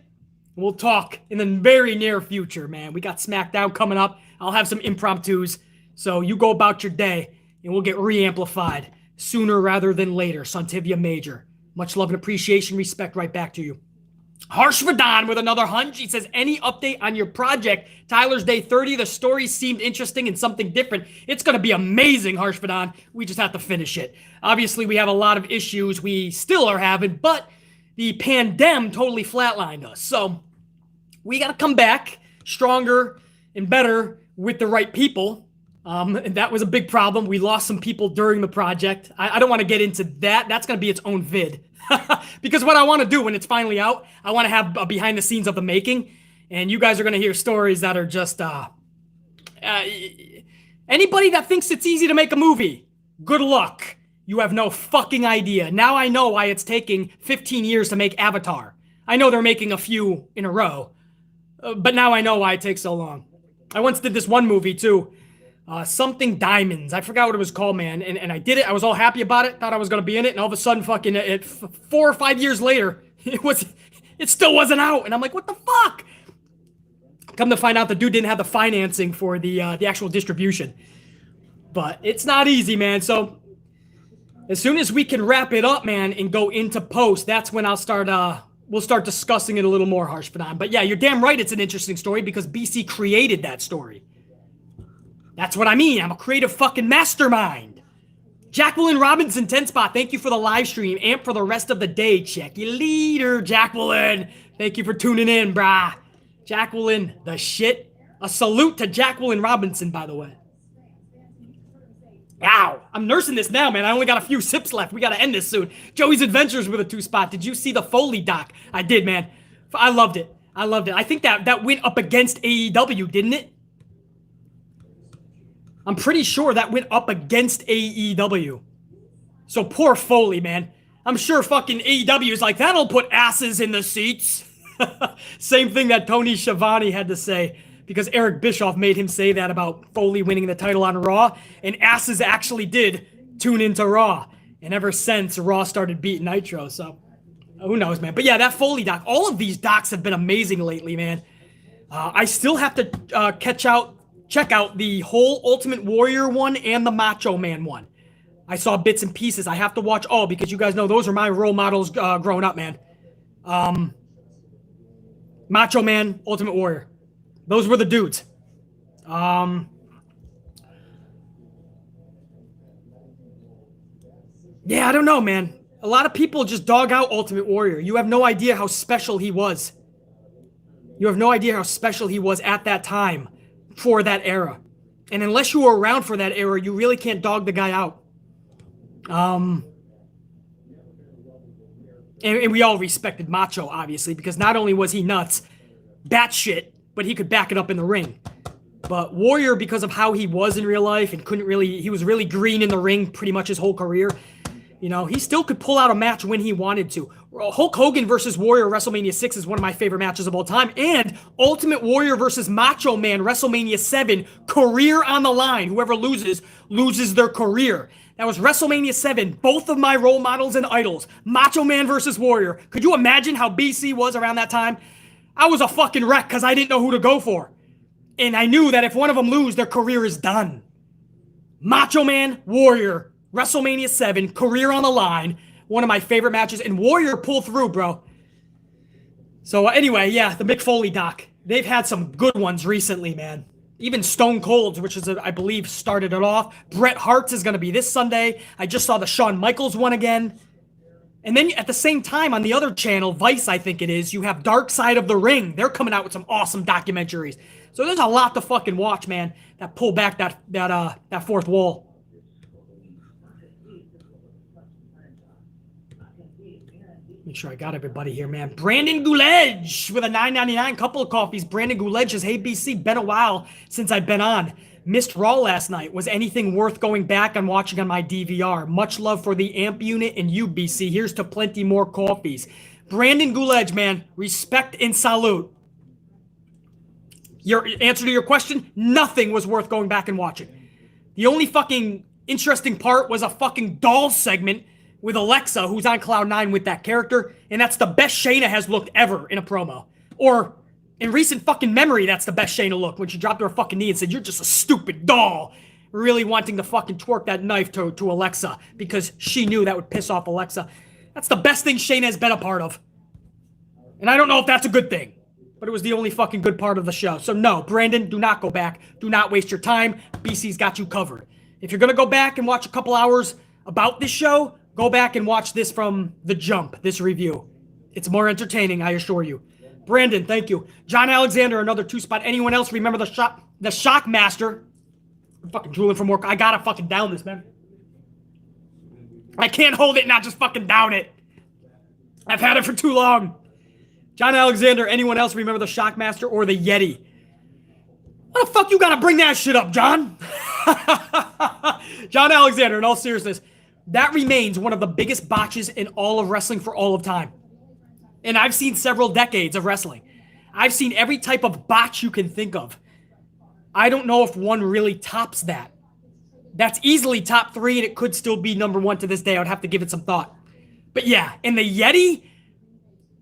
We'll talk in the very near future, man. We got SmackDown coming up. I'll have some impromptus. So you go about your day, and we'll get re-amplified sooner rather than later. Santivia Major. Much love and appreciation, respect right back to you. Harsh Vadan with another hunch. He says, any update on your project? Tyler's Day 30. The story seemed interesting and something different. It's going to be amazing, Harsh Vadan. We just have to finish it. Obviously, we have a lot of issues we still are having, but the pandemic totally flatlined us. So we got to come back stronger and better with the right people. And that was a big problem. We lost some people during the project. I don't want to get into that. That's going to be its own vid. Because what I want to do when it's finally out, I want to have a behind the scenes of the making. And you guys are going to hear stories that are just, anybody that thinks it's easy to make a movie, good luck. You have no fucking idea. Now I know why it's taking 15 years to make Avatar. I know they're making a few in a row, but now I know why it takes so long. I once did this one movie too. Something Diamonds. I forgot what it was called, man. And I did it. I was all happy about it. Thought I was going to be in it. And all of a sudden, fucking 4 or 5 years later, it still wasn't out. And I'm like, what the fuck? Come to find out the dude didn't have the financing for the actual distribution. But it's not easy, man. So as soon as we can wrap it up, man, and go into post, that's when I'll start, we'll start discussing it a little more, Harsh Fadan. But yeah, you're damn right it's an interesting story because BC created that story. That's what I mean. I'm a creative fucking mastermind. Jacqueline Robinson, 10 spot. Thank you for the live stream. Amp for the rest of the day. Check your leader, Jacqueline. Thank you for tuning in, brah. Jacqueline, the shit. A salute to Jacqueline Robinson, by the way. Ow. I'm nursing this now, man. I only got a few sips left. We got to end this soon. Joey's Adventures with a 2 spot. Did you see the Foley doc? I did, man. I loved it. I loved it. I think that went up against AEW, didn't it? I'm pretty sure that went up against AEW. So poor Foley, man. I'm sure fucking AEW is like, that'll put asses in the seats. Same thing that Tony Schiavone had to say because Eric Bischoff made him say that about Foley winning the title on Raw. And asses actually did tune into Raw. And ever since, Raw started beating Nitro. So who knows, man. But yeah, that Foley doc. All of these docs have been amazing lately, man. I still have to catch out check out the whole Ultimate Warrior one and the Macho Man one. I saw bits and pieces. I have to watch all because you guys know those are my role models growing up, man. Macho Man, Ultimate Warrior. Those were the dudes. Yeah, I don't know, man. A lot of people just dog out Ultimate Warrior. You have no idea how special he was. You have no idea how special he was at that time for that era. And unless you were around for that era, you really can't dog the guy out. And we all respected Macho, obviously, because not only was he nuts, batshit, but he could back it up in the ring. But Warrior, because of how he was in real life and he was really green in the ring pretty much his whole career. You know, he still could pull out a match when he wanted to. Hulk Hogan versus Warrior WrestleMania 6 is one of my favorite matches of all time. And Ultimate Warrior versus Macho Man WrestleMania 7, career on the line. Whoever loses their career. That was WrestleMania 7. Both of my role models and idols. Macho Man versus Warrior. Could you imagine how BC was around that time? I was a fucking wreck because I didn't know who to go for. And I knew that if one of them lose, their career is done. Macho Man, Warrior, WrestleMania 7, career on the line. One of my favorite matches. And Warrior pulled through, bro. So anyway, yeah, the Mick Foley doc. They've had some good ones recently, man. Even Stone Cold's, which is, I believe, started it off. Bret Hart's is going to be this Sunday. I just saw the Shawn Michaels one again. And then at the same time, on the other channel, Vice, I think it is, you have Dark Side of the Ring. They're coming out with some awesome documentaries. So there's a lot to fucking watch, man, that pull back that fourth wall. Make sure I got everybody here, man. Brandon Gouledge with a $9.99, couple of coffees. Brandon Gouledge says, hey, BC, been a while since I've been on. Missed Raw last night. Was anything worth going back and watching on my DVR? Much love for the amp unit and you, BC. Here's to plenty more coffees. Brandon Gouledge, man. Respect and salute. Your answer to your question, nothing was worth going back and watching. The only fucking interesting part was a fucking DOLLS segment with Alexa, who's on Cloud 9 with that character, and that's the best Shayna has looked ever in a promo. Or, in recent fucking memory, that's the best Shayna look, when she dropped her fucking knee and said, you're just a stupid doll, really wanting to fucking twerk that knife to Alexa, because she knew that would piss off Alexa. That's the best thing Shayna has been a part of. And I don't know if that's a good thing, but it was the only fucking good part of the show. So no, Brandon, do not go back. Do not waste your time. BC's got you covered. If you're going to go back and watch a couple hours about this show, go back and watch this from the jump, this review. It's more entertaining, I assure you. Brandon, thank you. John Alexander, another 2-spot. Anyone else remember the Shockmaster? I'm fucking drooling from work. I gotta fucking down this, man. I can't hold it and not just fucking down it. I've had it for too long. John Alexander, anyone else remember the Shockmaster or the Yeti? What the fuck you gotta bring that shit up, John? John Alexander, in all seriousness, that remains one of the biggest botches in all of wrestling for all of time. And I've seen several decades of wrestling. I've seen every type of botch you can think of. I don't know if one really tops that. That's easily top 3, and it could still be number 1 to this day. I would have to give it some thought. But yeah, and the Yeti,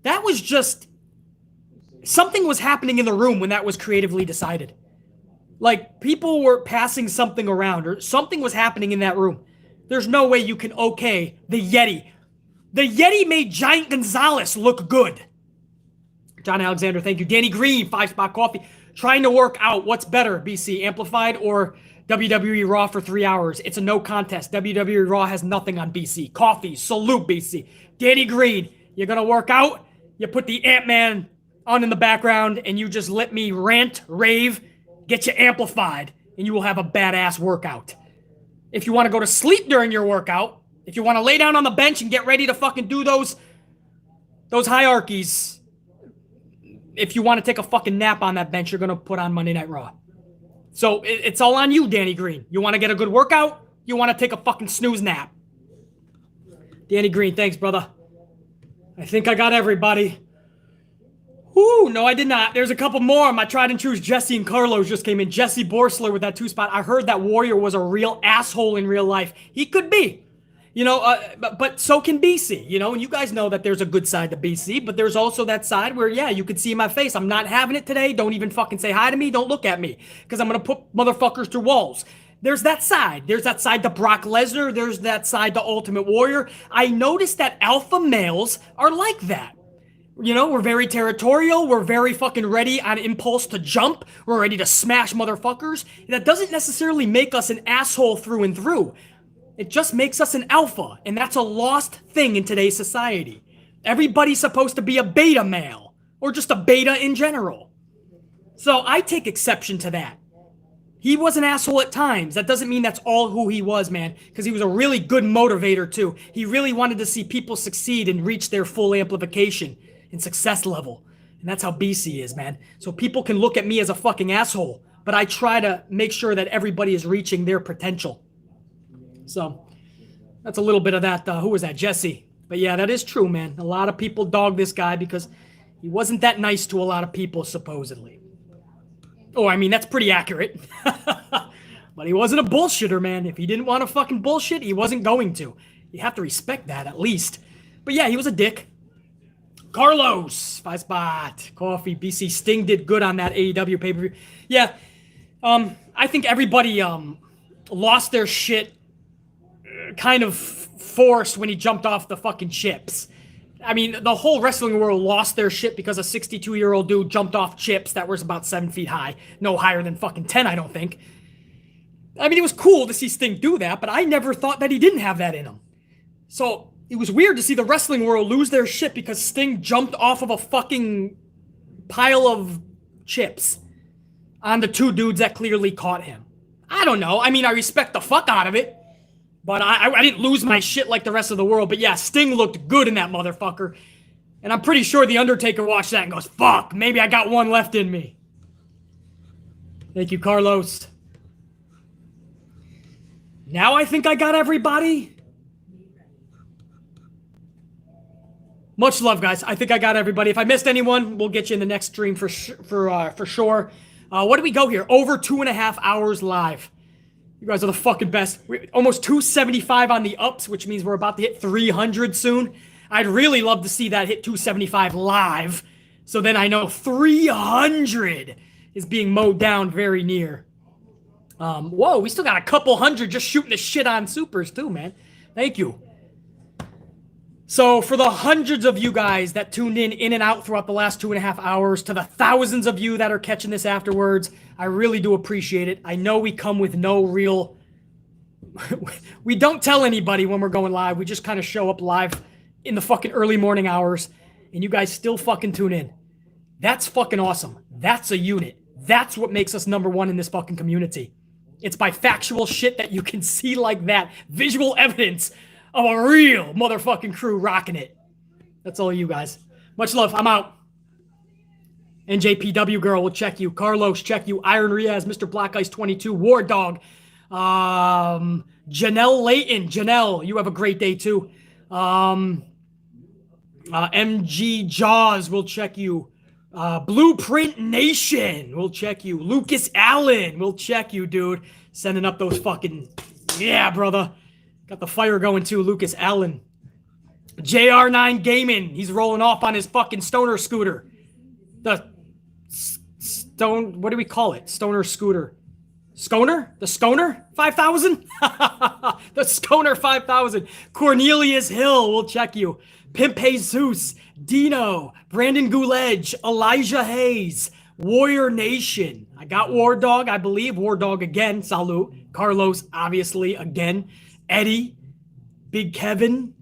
that was just... something was happening in the room when that was creatively decided. Like, people were passing something around, or something was happening in that room. There's no way you can okay the Yeti. The Yeti made Giant Gonzalez look good. John Alexander, thank you. Danny Green, 5-spot coffee. Trying to work out what's better, BC, Amplified or WWE Raw for 3 hours. It's a no contest. WWE Raw has nothing on BC. Coffee, salute, BC. Danny Green, you're going to work out? You put the Ant-Man on in the background and you just let me rant, rave, get you amplified, and you will have a badass workout. If you want to go to sleep during your workout, if you want to lay down on the bench and get ready to fucking do those hierarchies, if you want to take a fucking nap on that bench, you're going to put on Monday Night Raw. So it's all on you, Danny Green. You want to get a good workout? You want to take a fucking snooze nap? Danny Green, thanks, brother. I think I got everybody. Ooh, no, I did not. There's a couple more. My tried and trues, Jesse and Carlos just came in. Jesse Borsler with that 2-spot. I heard that Warrior was a real asshole in real life. He could be. You know, but so can BC, you know, and you guys know that there's a good side to BC, but there's also that side where, yeah, you could see my face. I'm not having it today. Don't even fucking say hi to me. Don't look at me because I'm going to put motherfuckers through walls. There's that side. There's that side to Brock Lesnar. There's that side to Ultimate Warrior. I noticed that alpha males are like that. You know, we're very territorial. We're very fucking ready on impulse to jump. We're ready to smash motherfuckers. That doesn't necessarily make us an asshole through and through. It just makes us an alpha, and that's a lost thing in today's society. Everybody's supposed to be a beta male, or just a beta in general. So I take exception to that. He was an asshole at times. That doesn't mean that's all who he was, man, because he was a really good motivator, too. He really wanted to see people succeed and reach their full amplification and success level. And that's how BC is, man. So people can look at me as a fucking asshole, but I try to make sure that everybody is reaching their potential. So that's a little bit of that. Who was that? Jesse. But yeah, that is true, man. A lot of people dog this guy because he wasn't that nice to a lot of people, supposedly. Oh, I mean, that's pretty accurate. But he wasn't a bullshitter, man. If he didn't want to fucking bullshit, he wasn't going to. You have to respect that, at least. But yeah, he was a dick. Carlos, 5 spot. Coffee, BC. Sting did good on that AEW pay-per-view. Yeah, I think everybody lost their shit kind of forced when he jumped off the fucking chips. I mean, the whole wrestling world lost their shit because a 62-year-old dude jumped off chips that was about 7 feet high. No higher than fucking 10, I don't think. I mean, it was cool to see Sting do that, but I never thought that he didn't have that in him. So it was weird to see the wrestling world lose their shit because Sting jumped off of a fucking pile of chips on the two dudes that clearly caught him. I don't know. I mean, I respect the fuck out of it. But I didn't lose my shit like the rest of the world. But yeah, Sting looked good in that motherfucker. And I'm pretty sure The Undertaker watched that and goes, fuck, maybe I got one left in me. Thank you, Carlos. Now I think I got everybody. Much love, guys. I think I got everybody. If I missed anyone, we'll get you in the next stream for sure. What do we go here? Over 2.5 hours live. You guys are the fucking best. We're almost 275 on the ups, which means we're about to hit 300 soon. I'd really love to see that hit 275 live. So then I know 300 is being mowed down very near. Whoa, we still got a couple hundred just shooting the shit on supers too, man. Thank you. So for the hundreds of you guys that tuned in and out throughout the last 2.5 hours, to the thousands of you that are catching this afterwards, I really do appreciate it. I know we come with no real... we don't tell anybody when we're going live. We just kind of show up live in the fucking early morning hours, and you guys still fucking tune in. That's fucking awesome. That's a unit. That's what makes us number one in this fucking community. It's by factual shit that you can see like that. Visual evidence of a real motherfucking crew rocking it. That's all you guys. Much love. I'm out. NJPW girl will check you. Carlos, check you. Iron Riaz, Mr. Black Ice 22, War Dog. Janelle Layton. Janelle, you have a great day too. MG Jaws will check you. Blueprint Nation will check you. Lucas Allen will check you, dude. Sending up those fucking... Yeah, brother. Got the fire going too, Lucas Allen. JR9 Gaming. He's rolling off on his fucking stoner scooter. The stone... What do we call it? Stoner scooter. Sconer? The Sconer 5000? The Sconer 5000. Cornelius Hill will check you. Pimp Jesus. Dino. Brandon Gouledge. Elijah Hayes. Warrior Nation. I got War Dog, I believe. War Dog again. Salute. Carlos, obviously, again. Eddie. Big Kevin.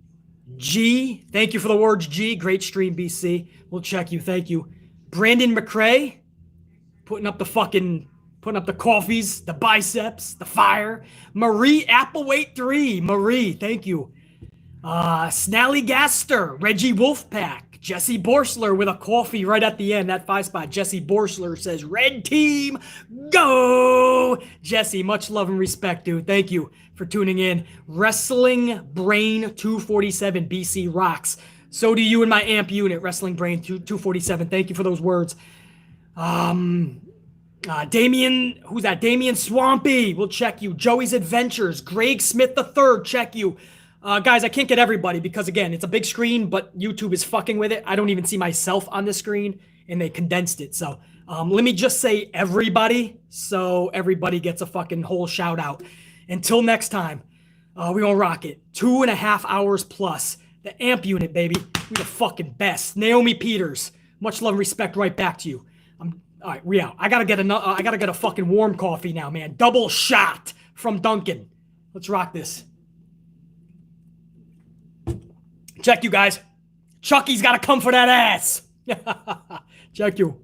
G. Thank you for the words, G. Great stream, BC. We'll check you. Thank you. Brandon McCrae. Putting up the coffees, the biceps, the fire. Marie Appleweight 3. Marie, thank you. Snallygaster. Reggie Wolfpack. Jesse Borsler with a coffee right at the end. That 5 spot. Jesse Borsler says, Red Team, go! Jesse, much love and respect, dude. Thank you for tuning in. Wrestling Brain 247. BC rocks. So do you in my amp unit. Wrestling Brain 247. Thank you for those words. Damian, who's that? Damian Swampy, we'll check you. Joey's Adventures, Greg Smith III, check you. Guys, I can't get everybody because, again, it's a big screen, but YouTube is fucking with it. I don't even see myself on the screen, and they condensed it. So let me just say everybody, so everybody gets a fucking whole shout out. Until next time, we gonna rock it. 2.5 hours plus. The amp unit, baby. We the fucking best. Naomi Peters. Much love and respect right back to you. All right, we out. I gotta get a fucking warm coffee now, man. Double shot from Dunkin'. Let's rock this. Check you guys. Chucky's got to come for that ass. Check you.